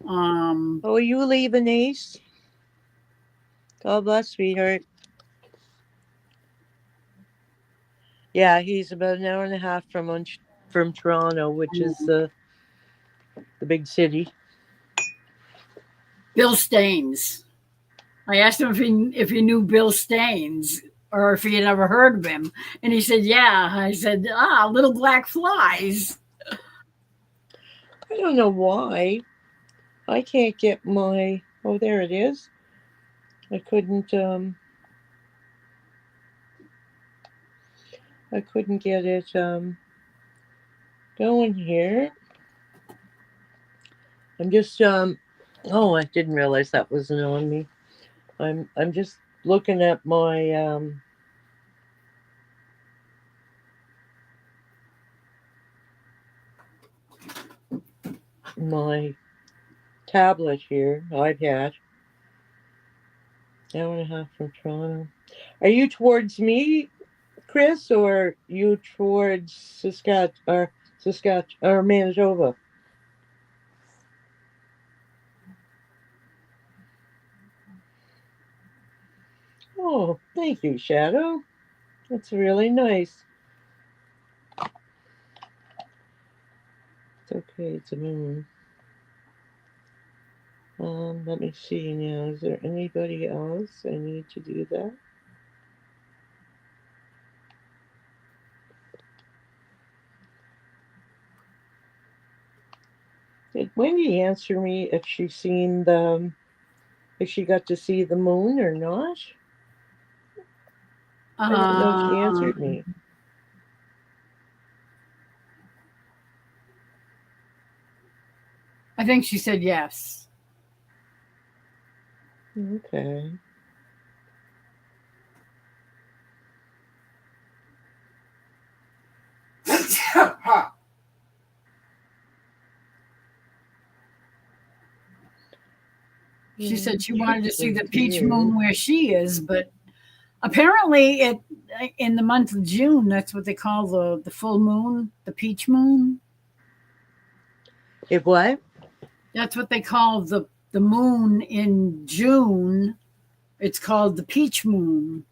Oh, are you leaving, Ace? God bless, sweetheart. Yeah, he's about an hour and a half from Toronto, which is the big city.
Bill Staines. I asked him if he knew Bill Staines or if he had ever heard of him, and he said, "Yeah." I said, Little Black Flies."
I don't know why. I can't get my. Oh, there it is. I couldn't get it going here. I'm just oh, I didn't realize that wasn't on me. I'm just looking at my tablet here, iPad. Hour and a half from Toronto. Are you towards me, Chris, or you towards Saskatchewan or Manitoba? Oh, thank you, Shadow. That's really nice. It's okay, it's a moon. Let me see now. Is there anybody else I need to do that? Did Wendy answer me if she if she got to see the moon or not? I don't know if she answered me.
I think she said yes.
Okay.
She said she wanted to see the peach moon where she is, but apparently in the month of June, that's what they call the full moon, the peach moon.
It what?
That's what they call the moon in June. It's called the peach moon.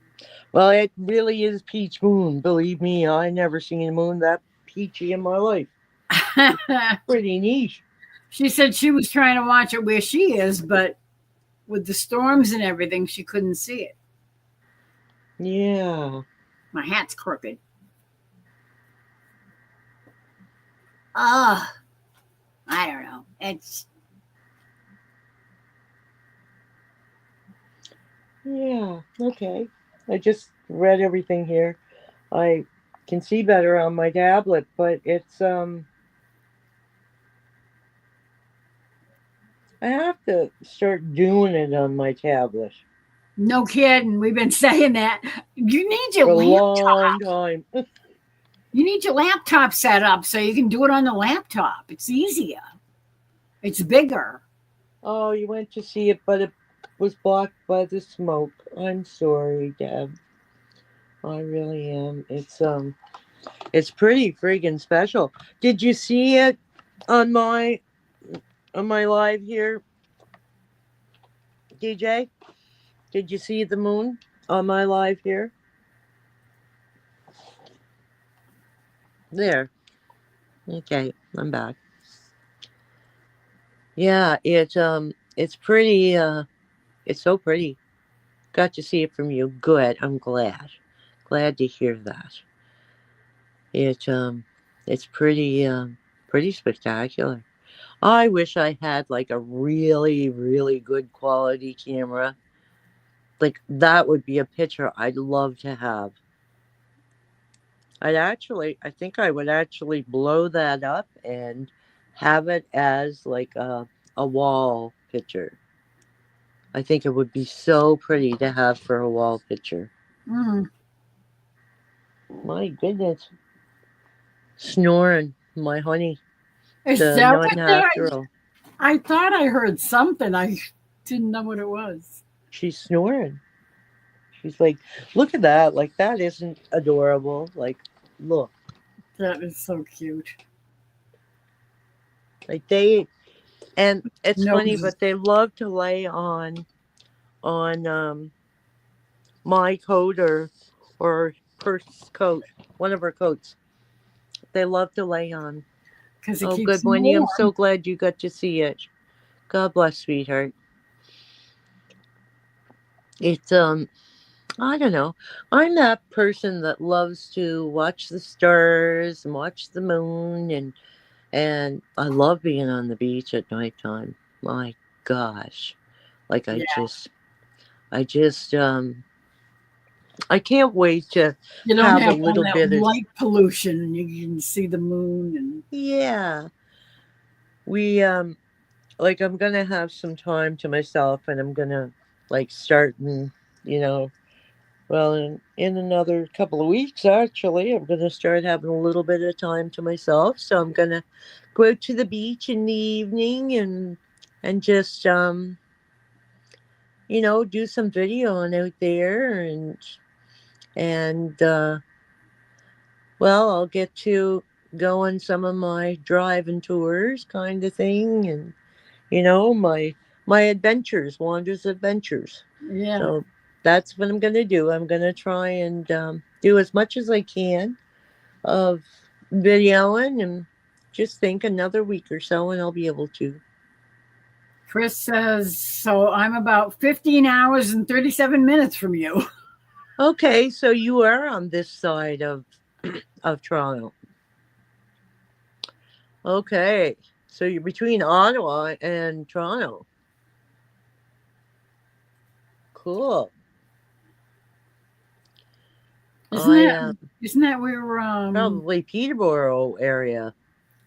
Well, it really is peach moon. Believe me, I never seen a moon that peachy in my life. Pretty neat.
She said she was trying to watch it where she is, but with the storms and everything, she couldn't see it.
Yeah.
My hat's crooked. I don't know. It's
Yeah. Okay. I just read everything here. I can see better on my tablet, but it's I have to start doing it on my tablet.
no kidding. We've been saying that. You need your
For a
laptop.
long time.
You need your laptop set up so you can do it on the laptop. It's easier. It's bigger.
Oh, you went to see it, but it was blocked by the smoke. I'm sorry, Deb. I really am. It's It's pretty freaking special. Did you see it on my live here, DJ? Did you see the moon on my live here? There. Okay, I'm back. Yeah, it's pretty it's so pretty. Got to see it from you. Good. I'm glad. Glad to hear that. It it's pretty spectacular. I wish I had like a really really good quality camera. Like that would be a picture I'd love to have. I think I would actually blow that up and have it as like a wall picture. I think it would be so pretty to have for a wall picture.
Mm.
My goodness. Snoring, my honey,
Is
the
that
nine and
what
a half
that?
girl.
I thought I heard something. I didn't know what it was.
She's snoring. She's like, look at that. Like, that isn't adorable. Like, look.
That is so cute.
Like, and it's funny,
Nose.
but they love to lay on my coat or her coat, one of her coats. They love to lay on.
Because it
Oh,
keeps
good,
them
Wendy. I'm
warm.
so glad you got to see it. God bless, sweetheart. It's I don't know. I'm that person that loves to watch the stars and watch the moon and I love being on the beach at nighttime. My gosh. Like
Yeah.
I just I can't wait to
You don't
have a
have all
little
that
bit of
light pollution and you can see the moon and
yeah. We like I'm going to have some time to myself and I'm going to like start and you know well, in another couple of weeks, actually, I'm going to start having a little bit of time to myself. So I'm going to go out to the beach in the evening and just do some videoing out there and well, I'll get to go on some of my driving tours, kind of thing, and my adventures, Wanda's adventures.
yeah.
So that's what I'm going to do. I'm going to try and do as much as I can of videoing and just think another week or so and I'll be able to.
Chris says, so I'm about 15 hours and 37 minutes from you.
Okay, so you are on this side of Toronto. Okay. So you're between Ottawa and Toronto. Cool.
Isn't
I
that isn't that where
probably Peterborough area.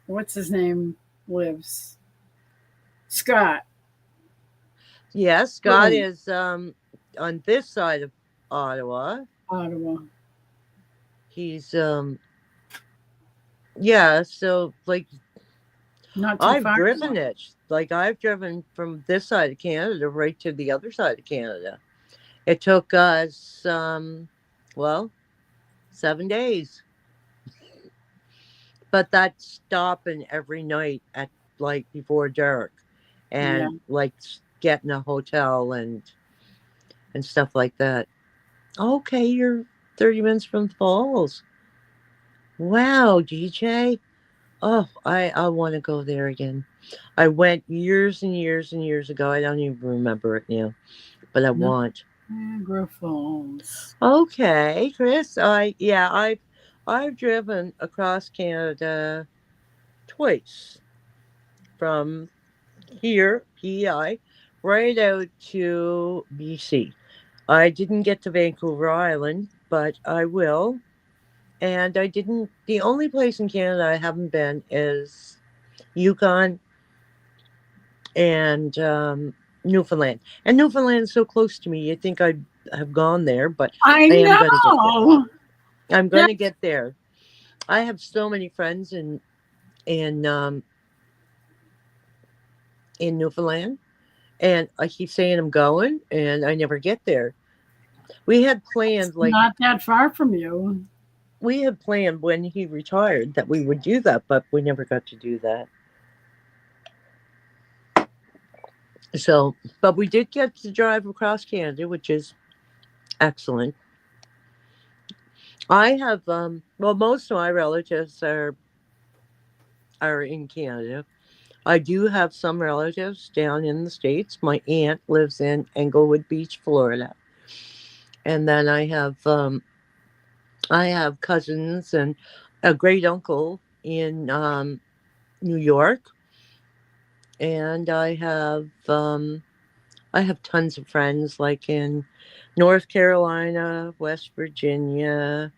what's his name lives? Scott.
Yes, Scott
Boom.
is on this side of Ottawa.
Ottawa.
He's yeah, so like
Not too
I've
far.
driven it. Like I've driven from this side of Canada right to the other side of Canada. It took us well, 7 days. But that's stopping every night at like before dark
Yeah.
and like getting a hotel and stuff like that. Okay, you're 30 minutes from Falls. Wow, DJ. Oh, I want to go there again. I went years and years and years ago. I don't even remember it now, but I want.
Niagara Falls.
Okay, Chris. I've driven across Canada twice from here, PEI, right out to BC. I didn't get to Vancouver Island, but I will. And I didn't. The only place in Canada I haven't been is Yukon and Newfoundland. And Newfoundland is so close to me. You think I'd have gone there, but
I
I am going to get there.
know.
I'm going
That
to get there. I have so many friends in in Newfoundland, and I keep saying I'm going, and I never get there. We had planned like
not that far from you.
we had planned when he retired that we would do that, but we never got to do that. So, but we did get to drive across Canada, which is excellent. I have, well, most of my relatives are in Canada. I do have some relatives down in the States. My aunt lives in Englewood Beach, Florida. And then I have cousins and a great uncle in New York, and I have tons of friends like in North Carolina, West Virginia,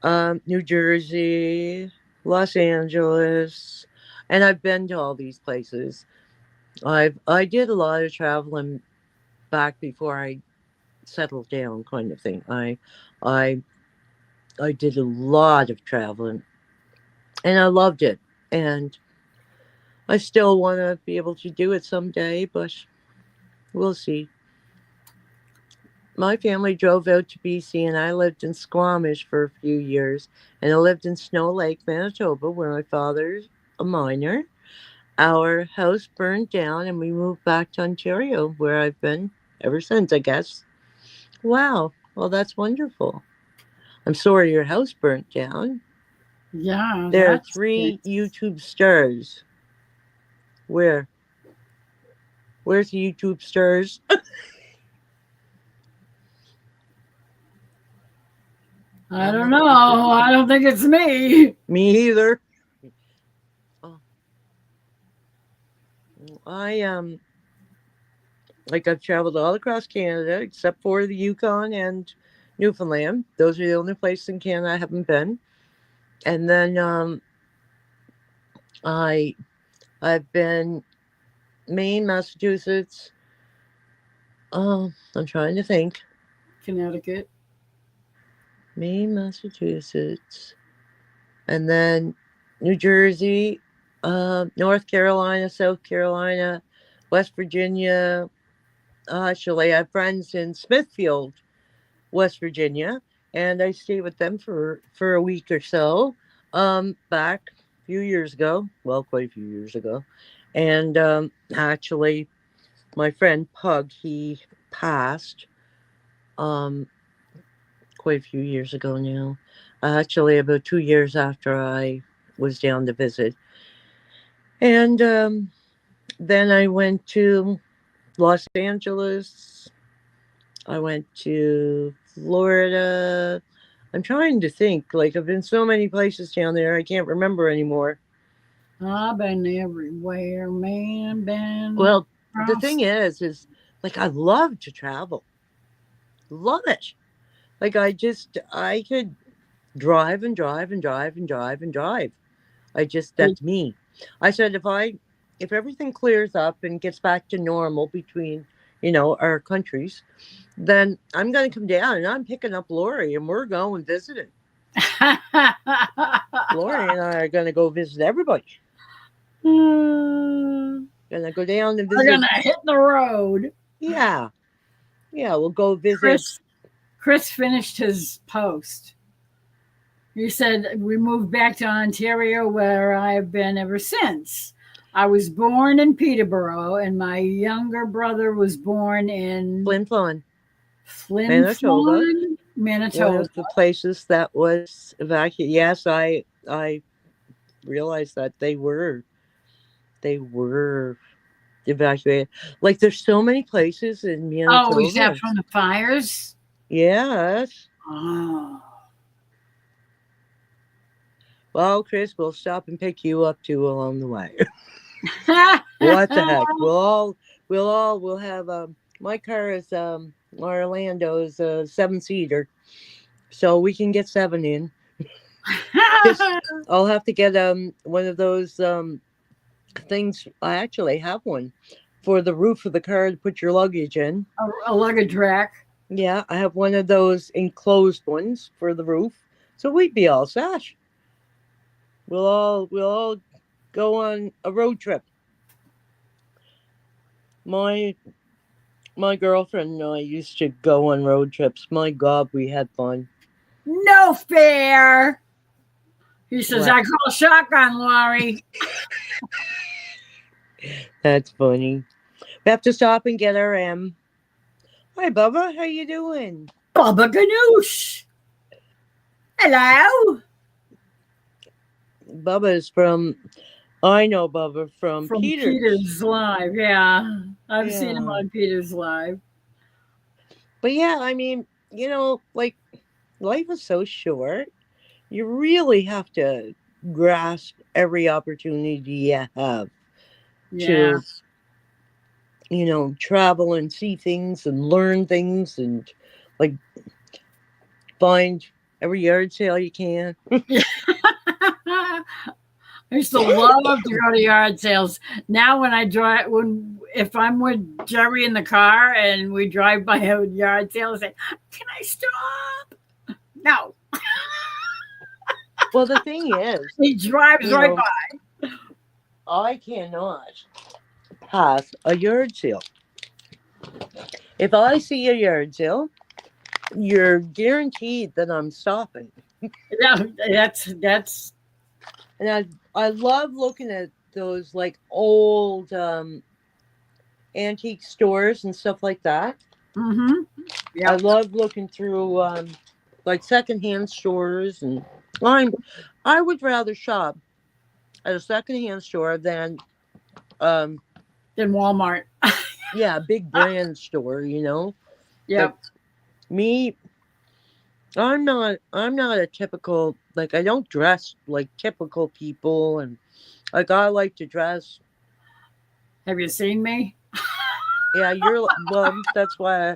New Jersey, Los Angeles, and I've been to all these places. I did a lot of traveling back before I settled down, kind of thing. I I did a lot of traveling, and I loved it. And I still want to be able to do it someday, but we'll see. My family drove out to BC, and I lived in Squamish for a few years. And I lived in Snow Lake, Manitoba, where my father's a miner. Our house burned down, and we moved back to Ontario, where I've been ever since, I guess. Wow. Well, that's wonderful. I'm sorry your house burnt down.
Yeah,
There are
that's
three
it.
YouTube stars. Where? Where's the YouTube stars?
I
I'm
don't
not
know.
sure.
I don't think it's me.
Me either. Oh, I like I've traveled all across Canada except for the Yukon and Newfoundland. Those are the only places in Canada I haven't been. And then I I've been Maine, Massachusetts. I'm trying to think.
Connecticut.
Maine, Massachusetts, and then New Jersey, North Carolina, South Carolina, West Virginia. Actually, I have friends in Smithfield, West Virginia, and I stayed with them for a week or so. Back a few years ago, well, quite a few years ago, and actually, my friend Pug, he passed um quite a few years ago now. Actually, about 2 years after I was down to visit, and then I went to Los Angeles. I went to Florida. I'm trying to think. Like I've been so many places down there, I can't remember anymore.
I've been everywhere, man. Been
Well, the
across.
thing is like I love to travel. Love it. Like I could drive and drive and drive and drive and drive. I just that's me. I said if everything clears up and gets back to normal between, our countries, then I'm gonna come down and I'm picking up Lori and we're going visiting. Lori and I are gonna go visit everybody.
We're
Gonna go down and visit.
gonna hit the road.
Yeah, yeah. We'll go visit.
Chris finished his post. He said, "We moved back to Ontario where I've been ever since. I was born in Peterborough, and my younger brother was born in
Flin Flon,
Flin
Manitoba.
Flon,
One
Manitoba."
of the places that was evacuated. Yes, I realized that they were evacuated. Like there's so many places in
Oh, is that
Manitoba.
from the fires?
Yes.
Oh.
Well, Chris, we'll stop and pick you up too along the way. What the heck? We'll have my car is Orlando's 7-seater. So we can get 7 in. Just I'll have to get one of those things. I actually have one for the roof of the car to put your luggage in.
A luggage rack.
Yeah, I have one of those enclosed ones for the roof. So we'd be all set. We'll all go on a road trip. My my girlfriend and I used to go on road trips. My God, we had fun.
No fair. He says,
What?
I call shotgun, Laurie.
That's funny. We have to stop and get our Hi, Bubba. How you doing?
Bubba Ganoush. Hello.
Bubba's from. I know Bubba from
From
Peters.
Peter's Live. Yeah. I've seen him
Yeah.
on Peter's Live.
But yeah, I mean, like life is so short. You really have to grasp every opportunity you have
Yeah.
to, travel and see things and learn things and like find every yard sale you can.
I used to love to go to yard sales. Now when I drive, when if I'm with Jerry in the car and we drive by a yard sale, I say, "Can I stop?" No,
Well, the thing is,
he drives
you
right
know,
by.
I cannot pass a yard sale. If I see a yard sale, you're guaranteed that I'm stopping.
Yeah, that's.
And I love looking at those like old antique stores and stuff like that.
Mm-hmm.
I
Yep.
love looking through like secondhand stores, and I'm I would rather shop at a secondhand store than um
In Walmart.
yeah, a big brand store. Like
Yep.
me, I'm not a typical, like, I don't dress like typical people, and like I like to dress.
Have you seen me?
Yeah, well, that's why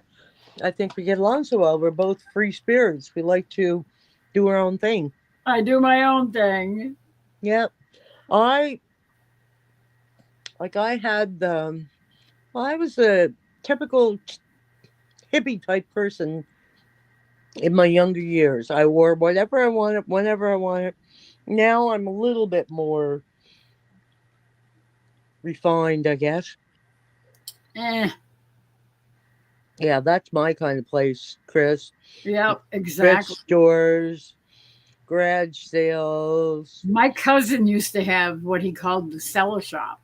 I think we get along so well. We're both free spirits. We like to do our own thing.
I do my own thing.
Yeah. I I had well, I was a typical hippie type person in my younger years. I wore whatever I wanted whenever I wanted. Now I'm a little bit more refined, I guess.
Eh.
Yeah, that's my kind of place, Chris.
Yep.
Thrift
Exactly.
stores, garage sales.
My cousin used to have what he called the cellar shop,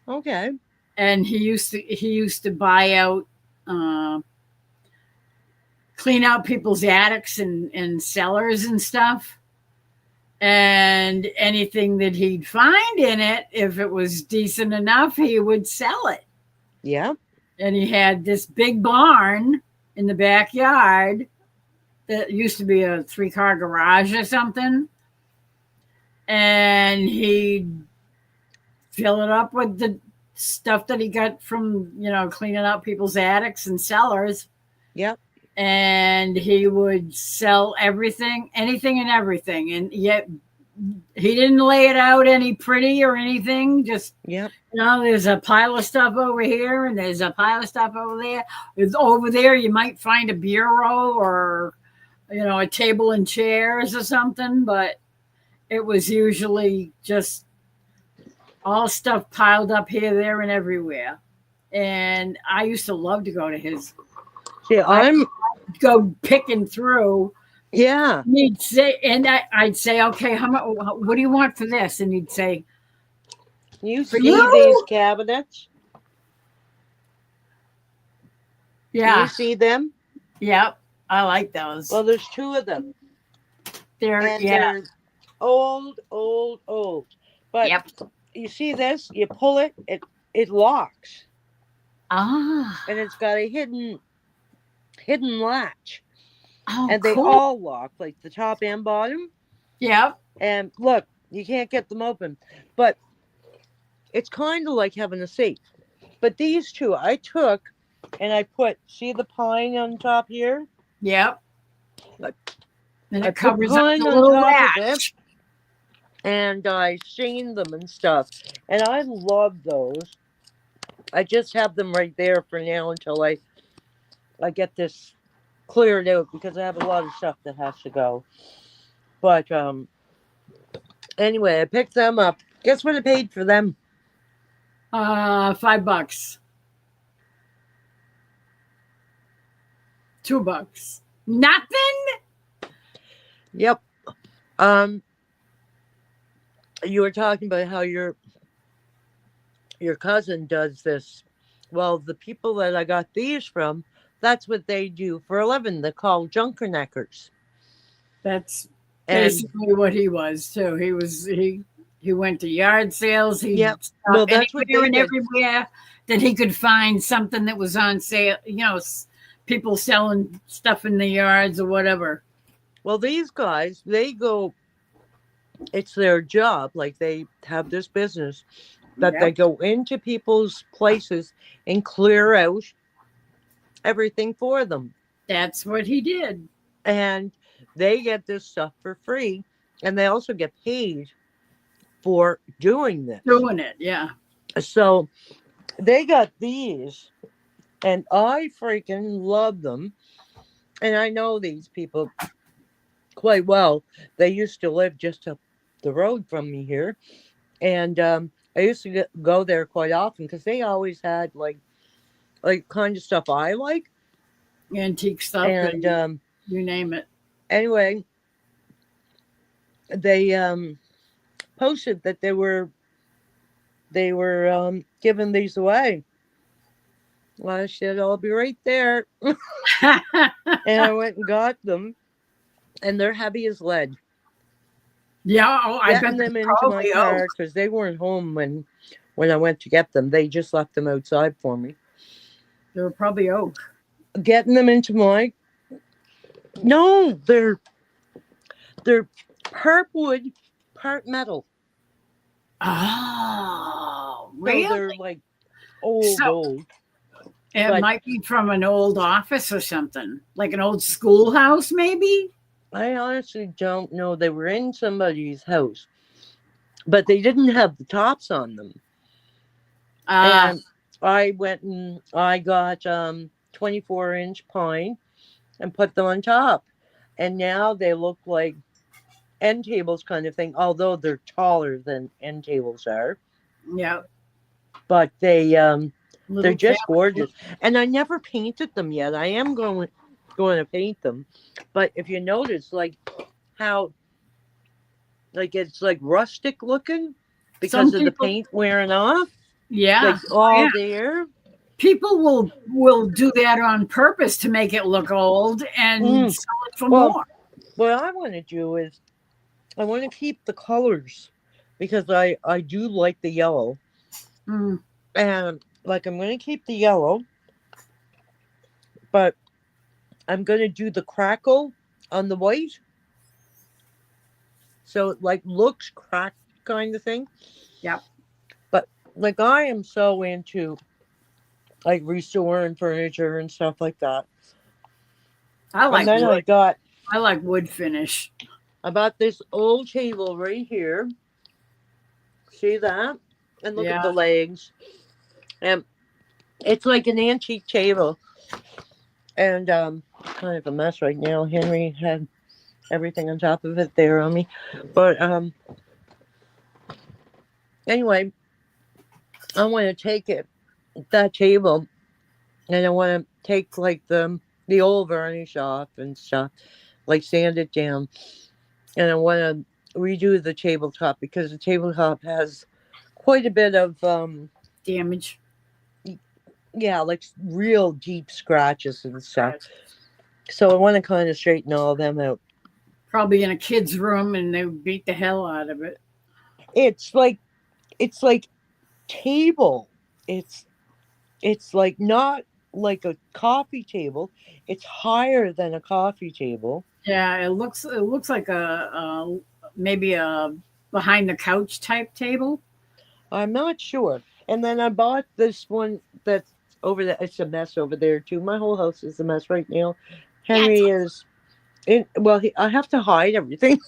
Okay.
and he used to buy out, uh, clean out people's attics and cellars and stuff. And anything that he'd find in it, if it was decent enough, he would sell it.
Yeah.
And he had this big barn in the backyard that used to be a 3-car garage or something. And he'd fill it up with the stuff that he got from, cleaning out people's attics and cellars.
Yep.
And he would sell everything, anything and everything. And yet he didn't lay it out any pretty or anything. Just,
Yep.
there's a pile of stuff over here and there's a pile of stuff over there. It's over there. You might find a bureau or, a table and chairs or something, but it was usually just all stuff piled up here, there, and everywhere. And I used to love to go to his.
See,
I
I'm
go picking through.
yeah.
He'd say, and I'd say, okay, how much? What do you want for this? And he'd say,
You
for
see these
you?
cabinets? Do you
Yeah,
see them?
yep. I like those.
Well, there's two of them, and
Yeah,
they're old, old, old. But
yep.
you see this? You pull it, it locks,
Ah,
and it's got a hidden latch,
oh,
and they
cool.
all lock, like the top and bottom.
Yep,
And look, you can't get them open, but it's kind of like having a safe. But these two, I took, and I put, see the pine on top here?
yep.
I,
And
I
it
put
covers up
pine
the
on
little
top of it,
latch.
and I stained them and stuff. And I love those. I just have them right there for now until I get this cleared out, because I have a lot of stuff that has to go. But anyway, I picked them up. Guess what I paid for them?
$5. $2. Nothing.
Yep. You were talking about how your cousin does this. Well, the people that I got these from, that's what they do for a living. They're called junkerneckers.
That's
And
basically what he was too. He went to yard sales. He'd
yep,
stop
well, that's what
anywhere
they
and
did.
everywhere that he could find something that was on sale. People selling stuff in the yards or whatever.
Well, these guys, they go, it's their job. Like they have this business that they
Yep,
go into people's places and clear out everything for them.
that's what he did.
And they get this stuff for free. And they also get paid for doing this.
Doing it, yeah.
So they got these, and I freaking love them. And I know these people quite well. They used to live just up the road from me here. And I used to go there quite often because they always had like kind of stuff I like.
Antique stuff
And
and you name it.
anyway, they posted that they were giving these away. Well, I said I'll be right there, and I went and got them, and they're heavy as lead.
Yeah, oh, I bet
Getting
they
them into my
probably oak.
car because they weren't home when I went to get them. They just left them outside for me.
They were probably oak.
Getting them into my no, they're part wood, part metal.
Oh,
So
really?
they're like
So
old,
it
but
might be from an old office or something, like an old schoolhouse, maybe.
I honestly don't know. They were in somebody's house, but they didn't have the tops on them.
Uh,
And I went and I got 24-inch pine and put them on top. And now they look like end tables kind of thing, although they're taller than end tables are.
yeah,
But they're
little
just
family.
gorgeous. And I never painted them yet. I am going to paint them. But if you notice how like it's like rustic looking because
Some
of the
people,
paint wearing off,
yeah,
like
oh,
all
yeah.
there.
People will do that on purpose to make it look old and
Mm.
sell it for
Well,
more.
what I want to do is I want to keep the colors because I do like the yellow,
Mm,
and like I'm going to keep the yellow, but I'm going to do the crackle on the white, so it like looks cracked kind of thing.
yep,
But like I am so into like restoring furniture and stuff like that.
I
And
like
then
wood.
I got
I like wood finish.
I bought this old table right here. See that? And look at
Yeah,
the legs. And it's like an antique table. And kind of a mess right now. Henry had everything on top of it there on me. But anyway, I want to take that table, and I want to take like the old varnish off and stuff, like sand it down, and I want to redo the tabletop because the tabletop has quite a bit of
damage.
yeah, like real deep scratches and stuff.
Scratch.
So I want to kind of straighten all of them out.
Probably in a kid's room, and they would beat the hell out of it.
It's like table. It's like not like a coffee table. It's higher than a coffee table.
Yeah, it looks like a maybe a behind the couch type table.
I'm not sure. And then I bought this one that's over there. It's a mess over there too. My whole house is a mess right now.
Yeah,
Henry is in. Well, I have to hide everything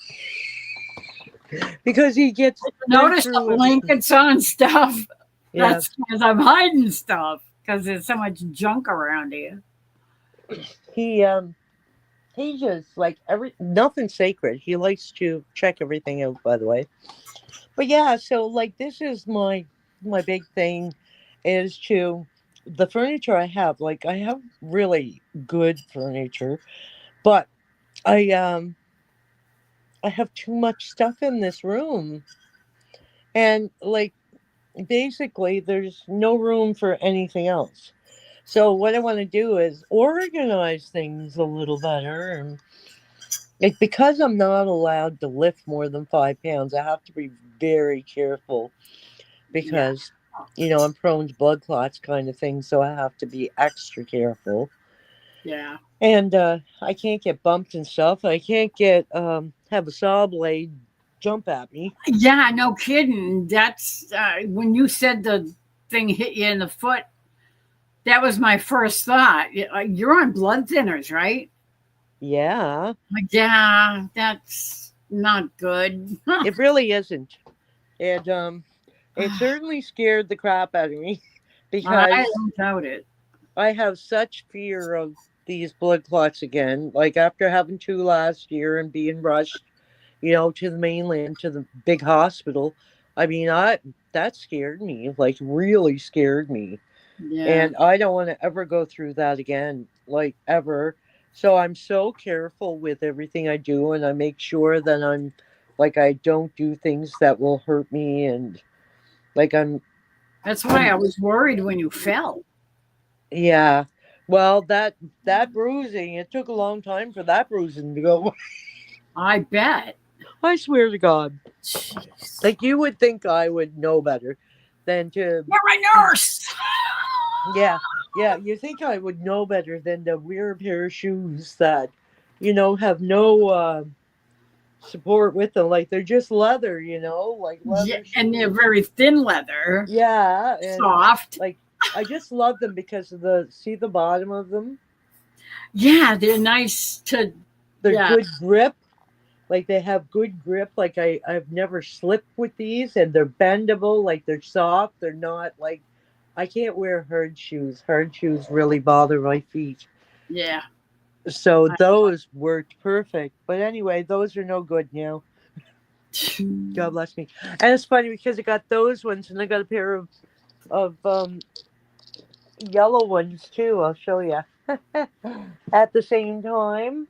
because he gets right
notice the
through everything.
blankets on stuff.
Yeah,
That's because I'm hiding stuff because there's so much junk around here.
he he just like every nothing sacred. He likes to check everything out. By the way, but yeah. So like this is my big thing is to the furniture I have. Like I have really good furniture, but I I have too much stuff in this room. And like basically there's no room for anything else. So what I want to do is organize things a little better, and like because I'm not allowed to lift more than 5 pounds, I have to be very careful
Yeah.
because I'm prone to blood clots kind of thing, so I have to be extra careful.
Yeah.
And I can't get bumped and stuff. I can't get have a saw blade jump at me.
Yeah, no kidding. That's when you said the thing hit you in the foot. That was my first thought. You're on blood thinners, right?
Yeah,
Like, yeah, that's not good.
it really isn't. And it certainly scared the crap out of me
I
because
don't doubt it.
I have such fear of these blood clots again. Like after having two last year and being rushed, to the mainland to the big hospital. I mean, I that scared me, like really scared me.
Yeah,
And I don't want to ever go through that again, like ever. So I'm so careful with everything I do, and I make sure that I don't do things that will hurt me, and like
that's why
I'm
I was worried when you fell.
yeah. Well, that bruising, it took a long time for that bruising to go.
I bet.
I swear to God.
Jeez.
Like you would think I would know better than to
You're a nurse.
yeah, yeah, you think I would know better than to wear a pair of shoes that, have no support with them. Like they're just leather, like
Yeah,
leather
and they're
shoes.
very thin leather,
Yeah, and
soft.
like I just love them because of the bottom of them.
Yeah, they're nice to.
They're
Yeah,
good grip. Like they have good grip. Like I've never slipped with these, and they're bendable. Like they're soft. They're not like I can't wear hard shoes. Hard shoes really bother my feet.
yeah.
So those worked perfect. But anyway, those are no good now. God bless me. And it's funny because I got those ones and I got a pair of yellow ones too. I'll show you. At the same time,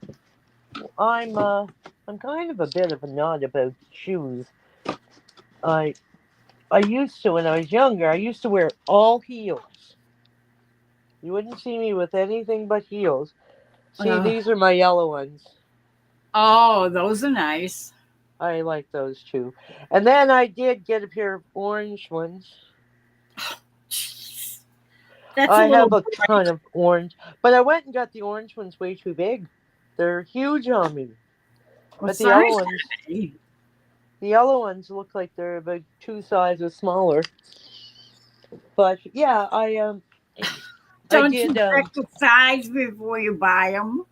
I'm uh I'm kind of a bit of a nut about shoes. I I used to when I was younger. I used to wear all heels. You wouldn't see me with anything but heels. See,
Uh,
these are my yellow ones.
oh, those are nice.
I like those too. And then I did get a pair of orange ones.
Jeez. That's a
I
little
have a
bright.
ton of orange, but I went and got the orange ones way too big. They're huge on me.
What
But
size are they?
the yellow ones look like they're about two sizes smaller. But yeah, I
Don't you
did
check the size before you buy them?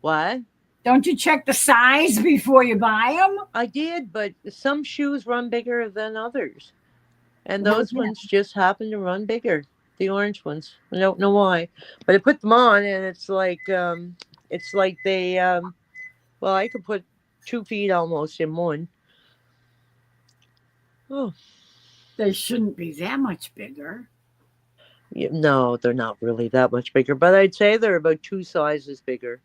what?
Don't you check the size before you buy them?
I did, but some shoes run bigger than others, and
Well,
those
yeah,
ones just happen to run bigger. The orange ones. I don't know why, but I put them on, and it's like they well, I could put 2 feet almost in one. Oh,
they shouldn't be that much bigger.
yeah, no, they're not really that much bigger, but I'd say they're about two sizes bigger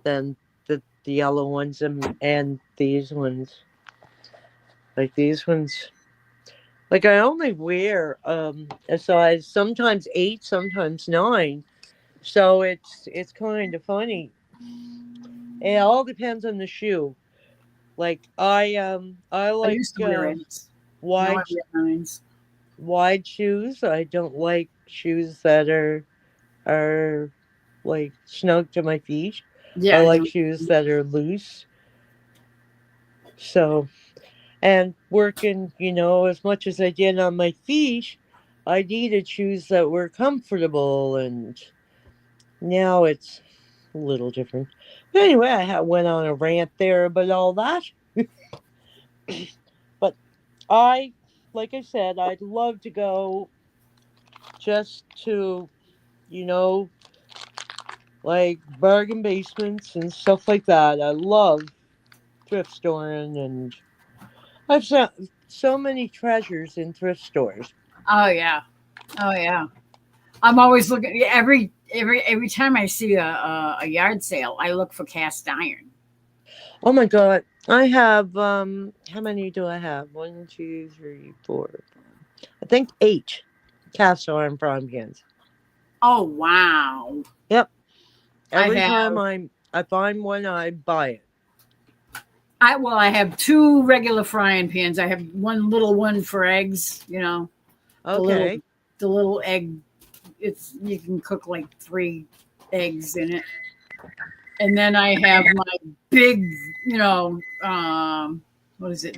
than the yellow ones and these ones. Like these ones, like I only wear a size sometimes 8, sometimes 9. So it's kind of funny. It all depends on the shoe. Like I
I
like
used to wear eights. Now I
wide
wear nines.
wide shoes. I don't like shoes that are like snug to my feet. I
Yeah,
like
no.
shoes that are loose. So, and working, as much as I did on my feet, I needed shoes that were comfortable, and now it's a little different. But anyway, went on a rant there about all that. But I, like I said, I'd love to go just to, you know, like bargain basements and stuff like that. I love thrift storing, and I've found so many treasures in thrift stores.
Oh yeah. Oh yeah. I'm always looking. Yeah, every time I see a yard sale, I look for cast iron.
Oh my god. I have how many do I have? 1, 2, 3, 4. I think 8 cast iron frying pans.
Oh wow!
Yep.
I
Every
have
time I find one, I buy it.
I have two regular frying pans. I have one little one for eggs. You know, the little
Okay.
the little egg. It's you can cook like 3 eggs in it, and then I have my big, what is it,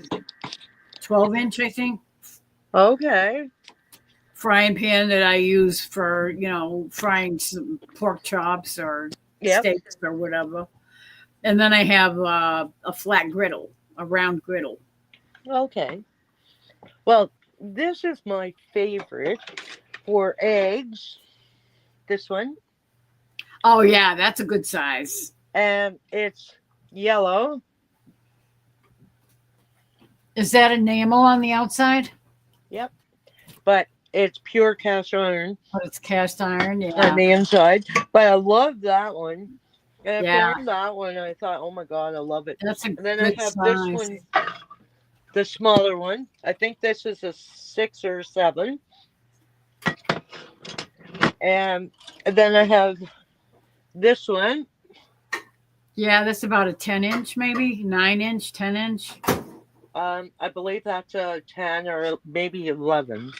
12-inch, I think,
Okay.
frying pan that I use for frying some pork chops or
Yep.
steaks or whatever. And then I have a flat griddle, a round griddle.
Okay. Well, this is my favorite for eggs. This one.
Oh yeah, that's a good size.
And it's yellow.
Is that enamel on the outside?
Yep. But it's pure cast iron
But it's cast iron.
on
Yeah,
the inside. But I love that one. And I
yeah,
found that one and I thought, oh my god, I love it.
that's a
And then I
good
have this
size.
one, the smaller one. I think this is a 6 or 7. And then I have this one.
Yeah, that's about a 10-inch, maybe 9-inch, 10-inch.
I believe that's a 10 or maybe 11.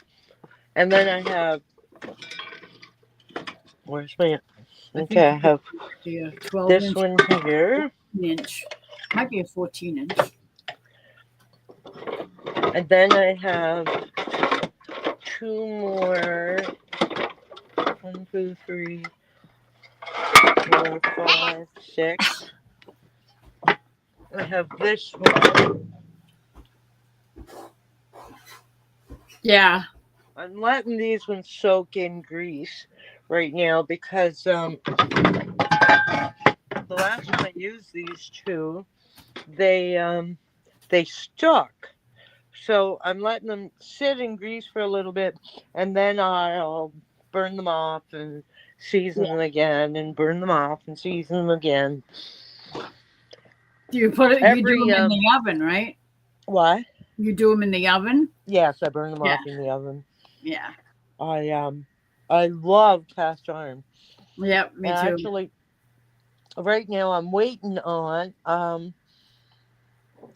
And then I have, where's my,
I
okay,
think
I have
the 12
this
inch,
one here.
inch, might be a 14-inch.
And then I have 2 more. 1, 2, 3, 4, 5, 6. I have this one.
Yeah,
I'm letting these ones soak in grease right now because the last time I used these two, they stuck. So I'm letting them sit in grease for a little bit, and then I'll burn them off and season
yeah.
them again, and burn them off and season them again.
You put it. You do
Every
them in the oven, right?
what?
You do them in the oven.
Yes, I burn them
Yeah,
off in the oven.
yeah,
I love cast iron.
yeah. Me
And
too.
actually, right now I'm waiting on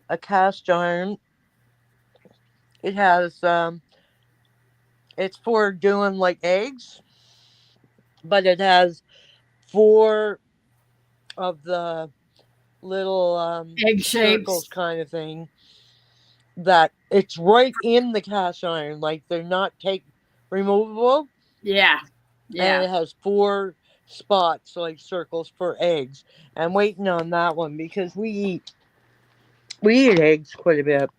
a cast iron. It has it's for doing like eggs, but it has 4 of the little
Egg
circles
shapes.
kind of thing that it's right in the cast iron, like they're not take removable,
Yeah,
and
yeah.
it has 4 spots like circles for eggs. I'm waiting on that one because we eat eggs quite a bit.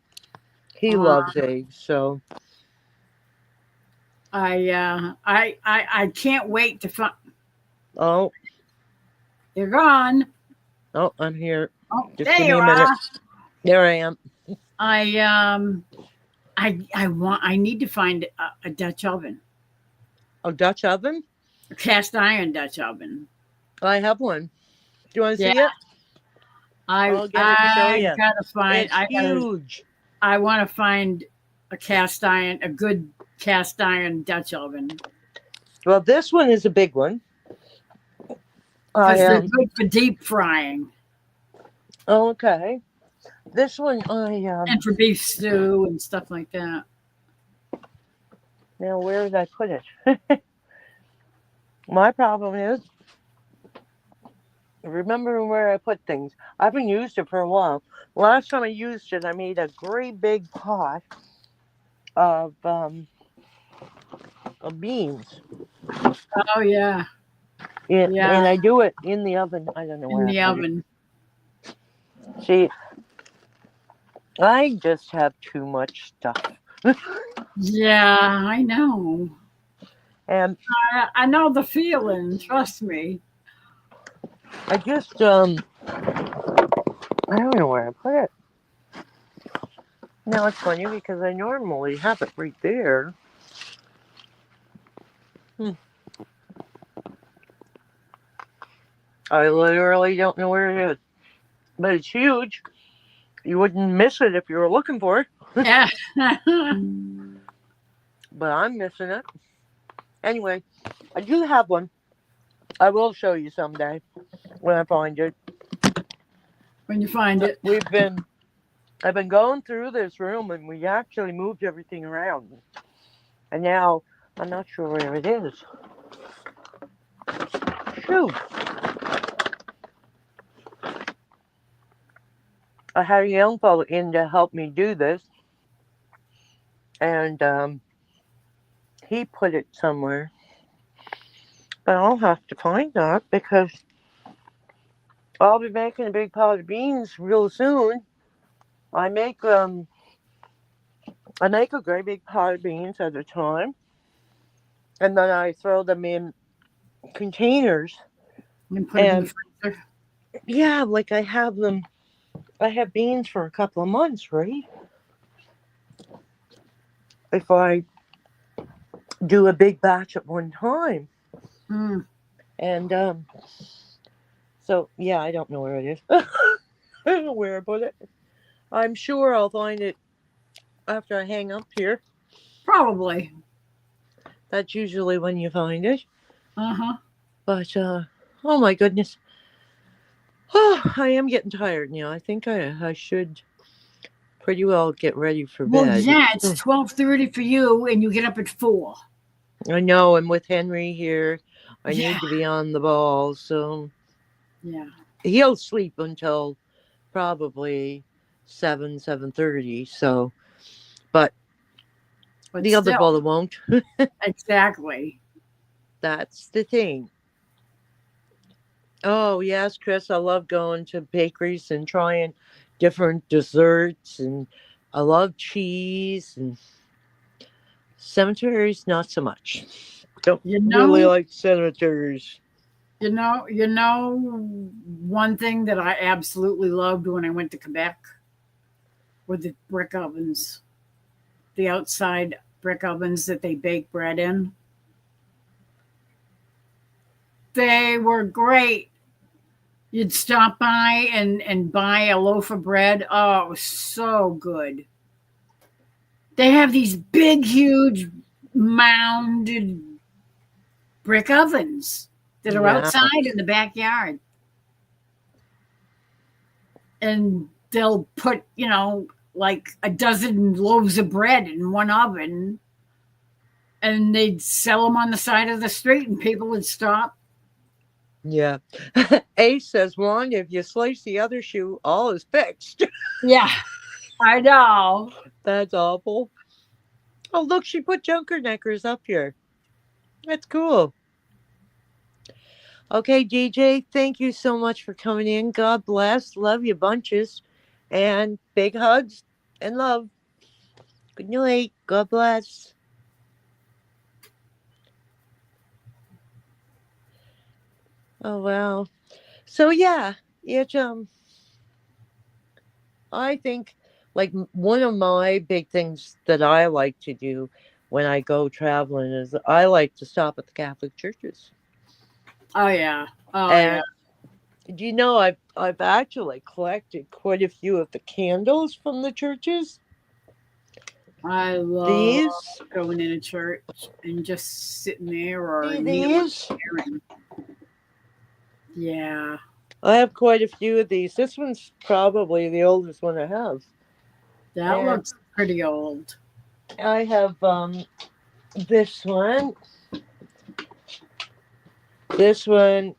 He
Uh,
loves eggs, so
I can't wait to find.
oh
You're gone.
oh I'm here.
Oh,
Just
there
give
you
me a minute.
are.
There I am.
I I need to find a Dutch oven,
A Dutch oven?
a cast iron Dutch oven.
I have one. Do you want to
Yeah,
see it?
I
I'll get it and show
I
you.
gotta find.
It's huge.
I want to find a cast iron, a good cast iron Dutch oven
Well, this one is a big one. I
because they're good for deep frying
okay. This one I
and for beef stew and stuff like that.
now where did I put it? My problem is remembering where I put things. I haven't used it for a while. Last time I used it, I made a great big pot of beans.
Oh yeah,
And
yeah,
I do it in the oven. I don't know
in
where I
the
put it.
oven.
See, I just have too much stuff.
Yeah, I know.
And
I know the feeling. Trust me.
I just I don't know where I put it. Now it's funny because I normally have it right there. I literally don't know where it is. but it's huge. You wouldn't miss it if you were looking for it.
Yeah.
But I'm missing it. Anyway, I do have one. I will show you someday when I find it.
When you find it.
I've been going through this room and we actually moved everything around. And now I'm not sure where it is. Phew. I had a young fellow in to help me do this. And he put it somewhere. But I'll have to find that because I'll be making a big pot of beans real soon. I make a great big pot of beans at a time, and then I throw them in containers.
And put them in the
And
freezer.
yeah, like I have them. I have beans for a couple of months, right? If I do a big batch at one time,
Mm.
and so yeah, I don't know where it is. I don't know where I put it. I'm sure I'll find it after I hang up here.
Probably.
That's usually when you find it.
Uh-huh.
But oh my goodness. Oh, I am getting tired now. I think I should pretty well get ready for
Well,
bed.
yeah, it's 12:30 for you, and you get up at 4.
I know, and with Henry here, I
Yeah.
need to be on the ball. So
Yeah.
he'll sleep until probably 7:30. So, but the other
Still,
fella won't.
exactly.
That's the thing. Oh yes, Chris, I love going to bakeries and trying different desserts, and I love cheese and cemeteries. Not so much. Don't
You
really
know,
like cemeteries.
one thing that I absolutely loved when I went to Quebec were the brick ovens, the outside brick ovens that they bake bread in. They were great. You'd stop by and buy a loaf of bread. Oh, it was so good. They have these big, huge, mounded brick ovens that are
Yeah,
outside in the backyard. And they'll put, like a dozen loaves of bread in one oven, and they'd sell them on the side of the street, and people would stop.
yeah. Ace says, Wanda, if you slice the other shoe, all is fixed.
Yeah, I know.
That's awful. Oh, look, she put Junker Neckers up here. That's cool. Okay, DJ, thank you so much for coming in. God bless. Love you bunches. And big hugs and love. Good night. God bless. Oh wow. So yeah, I think like one of my big things that I like to do when I go traveling is I like to stop at the Catholic churches.
Oh yeah. Oh yeah.
And do you know I've actually collected quite a few of the candles from the churches.
I love
These
going in a church and just sitting there or
see
kneeling
these?
there. And, yeah.
I have quite a few of these. This one's probably the oldest one I have.
That
And
looks pretty old.
I have this one. This one.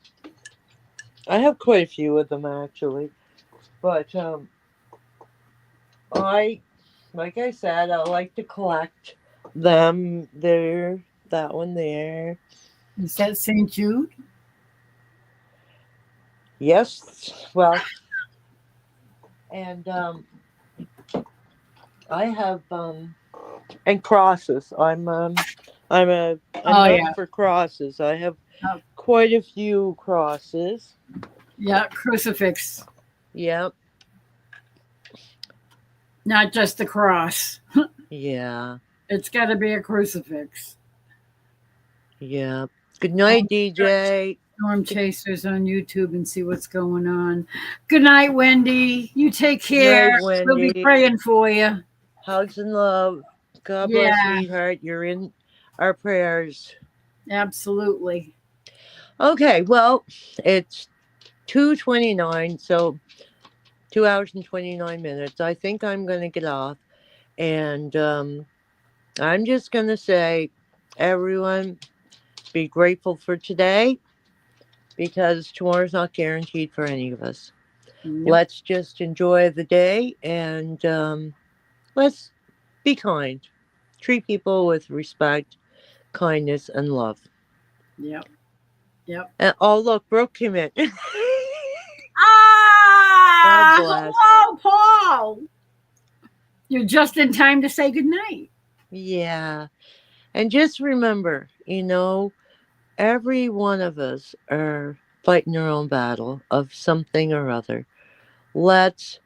I have quite a few of them actually. But I like I said, I like to collect them. There, that one there.
Is that St. Jude?
Yes. Well, and I have and crosses. I'm
Oh
nut
yeah.
for crosses. I have
Oh,
quite a few crosses.
yeah, crucifix.
Yep.
Not just the cross.
Yeah.
It's got to be a crucifix.
Yeah. Good night,
Church.
DJ.
Storm Chasers on YouTube and see what's going on. Good night, Wendy. You take
Good night,
care. We'll be
Wendy.
praying for you.
Hugs and love. God bless,
Yeah,
sweetheart. You're in our prayers.
absolutely.
Okay, well, it's 2:29, so 2 hours and 29 minutes. I think I'm going to get off. And I'm just going to say, everyone, be grateful for today because tomorrow's not guaranteed for any of us.
Nope.
Let's just enjoy the day and let's be kind. Treat people with respect, kindness, and love.
Yep. Yep.
And oh, look, Brooke came in. God
Ah,
bless.
hello, Paul. You're just in time to say goodnight.
Yeah. And just remember, every one of us are fighting our own battle of something or other. Let's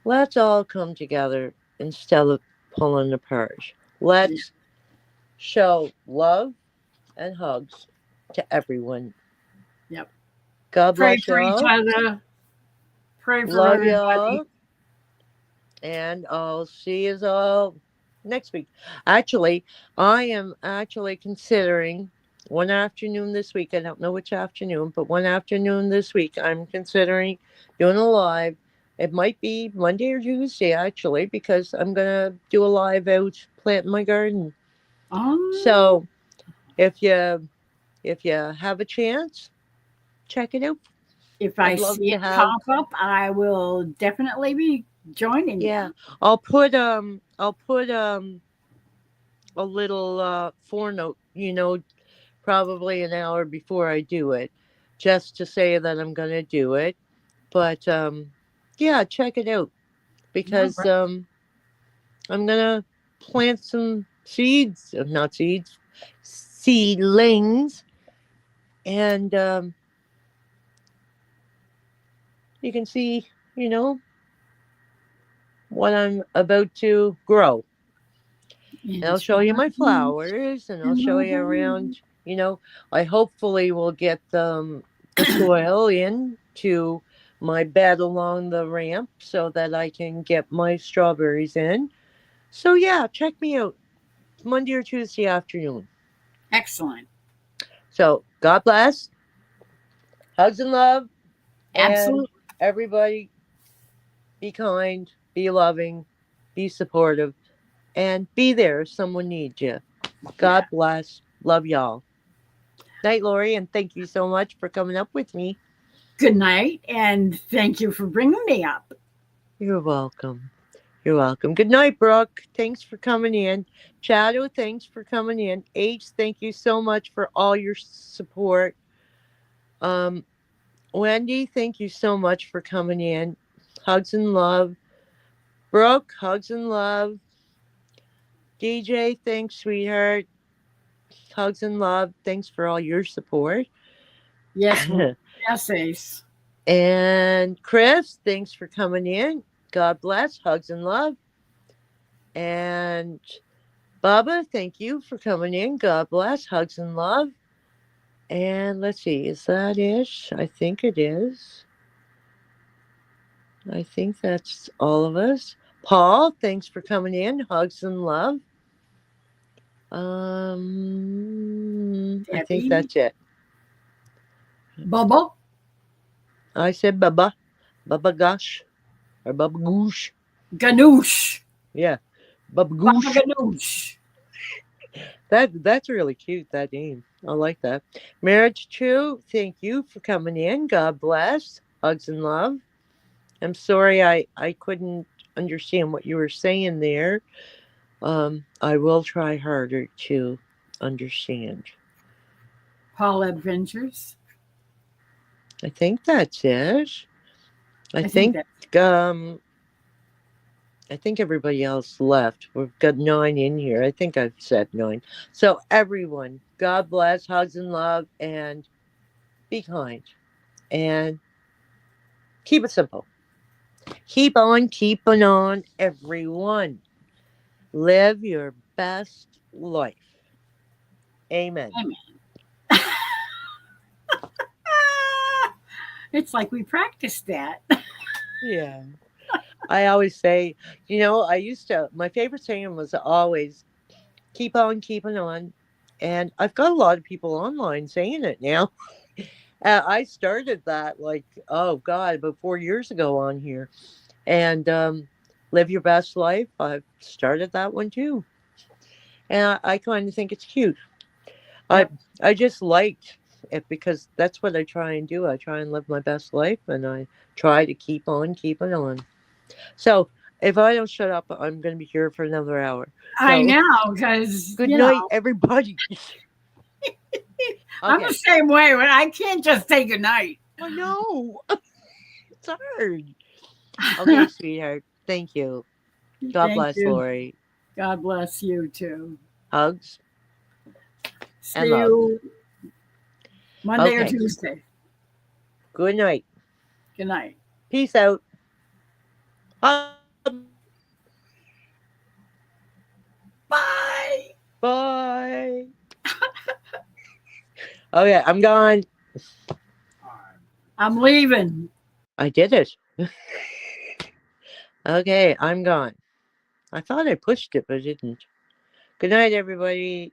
let's all come together instead of pulling apart.
Yeah.
Let's show love and hugs to everyone.
Yep.
God
Pray
bless
for each
y'all.
other. Pray for
Love
everybody.
y'all. And I'll see you all next week. Actually, I am actually considering one afternoon this week. I don't know which afternoon, but one afternoon this week, I'm considering doing a live. It might be Monday or Tuesday, actually, because I'm going to do a live out planting my garden.
Um,
So if you have a chance, check it out.
if I
I'd love
see
to
it
have.
pop up, I will definitely be joining
Yeah,
you.
I'll put a little foreknote, probably an hour before I do it, just to say that I'm going to do it. But yeah, check it out
All
because
right.
I'm going to plant some seeds, not seeds, seedlings, and you can see, you know, what I'm about to grow. And I'll
It's
show you my
fine.
flowers and I'll show you around, I hopefully will get the soil in to my bed along the ramp so that I can get my strawberries in. So yeah, check me out Monday or Tuesday afternoon.
Excellent.
So God bless, hugs and love, and
Absolutely.
everybody be kind, be loving, be supportive, and be there if someone needs you.
Yeah.
God bless. Love y'all. Night, Lori, and thank you so much for coming up with me.
Good night, and thank you for bringing me up.
You're welcome. You're welcome. Good night, Brooke. Thanks for coming in. Shadow, thanks for coming in. H, thank you so much for all your support. Um, Wendy, thank you so much for coming in. Hugs and love. Brooke, hugs and love. DJ, thanks, sweetheart. Hugs and love. Thanks for all your support.
Yes, we'll essays.
And Chris, thanks for coming in. God bless. Hugs and love. And Baba, thank you for coming in. God bless. Hugs and love. And let's see, is that it? I think it is. I think that's all of us. Paul, thanks for coming in. Hugs and love. I think
Debbie,
that's it.
Bubba,
I said Baba. Baba Gosh. Or Baba Goosh.
Ganoush,
Yeah. Baba
Baba
Goosh.
Ganoush.
That's really cute, that name. I like that. Marriage True, thank you for coming in. God bless. Hugs and love. I'm sorry I couldn't understand what you were saying there. I will try harder to understand.
Paul Adventures.
I think that's it. I
I think
think
that.
um I think everybody else left. We've got 9 in here. I think I've said 9. So everyone, God bless, hugs and love, and be kind. And keep it simple. Keeping on, everyone. Live your best life. Amen.
Amen. It's like we practiced that.
Yeah. I always say, I used to, my favorite saying was always keep on keeping on. And I've got a lot of people online saying it now. I started that like, oh God, about 4 years ago on here. And live your best life. I've started that one too. And I kind of think it's cute. I
Yep.
I just liked it because that's what I try and do. I try and live my best life and I try to keep on keeping on. So if I don't shut up, I'm going to be here for another hour.
I
So
know, because,
good night, everybody.
I'm the
Okay.
same way. I can't just say goodnight.
I know. It's hard. Okay, sweetheart. Thank you. God
Thank
bless,
you.
Lori.
God bless you too.
Hugs and
See
love.
you Monday or
Okay.
Tuesday.
Good night.
Good night.
Peace out. Hugs.
Bye.
Bye. Okay, I'm gone.
I'm leaving.
I did it. Okay, I'm gone. I thought I pushed it, but I didn't. Good night, everybody.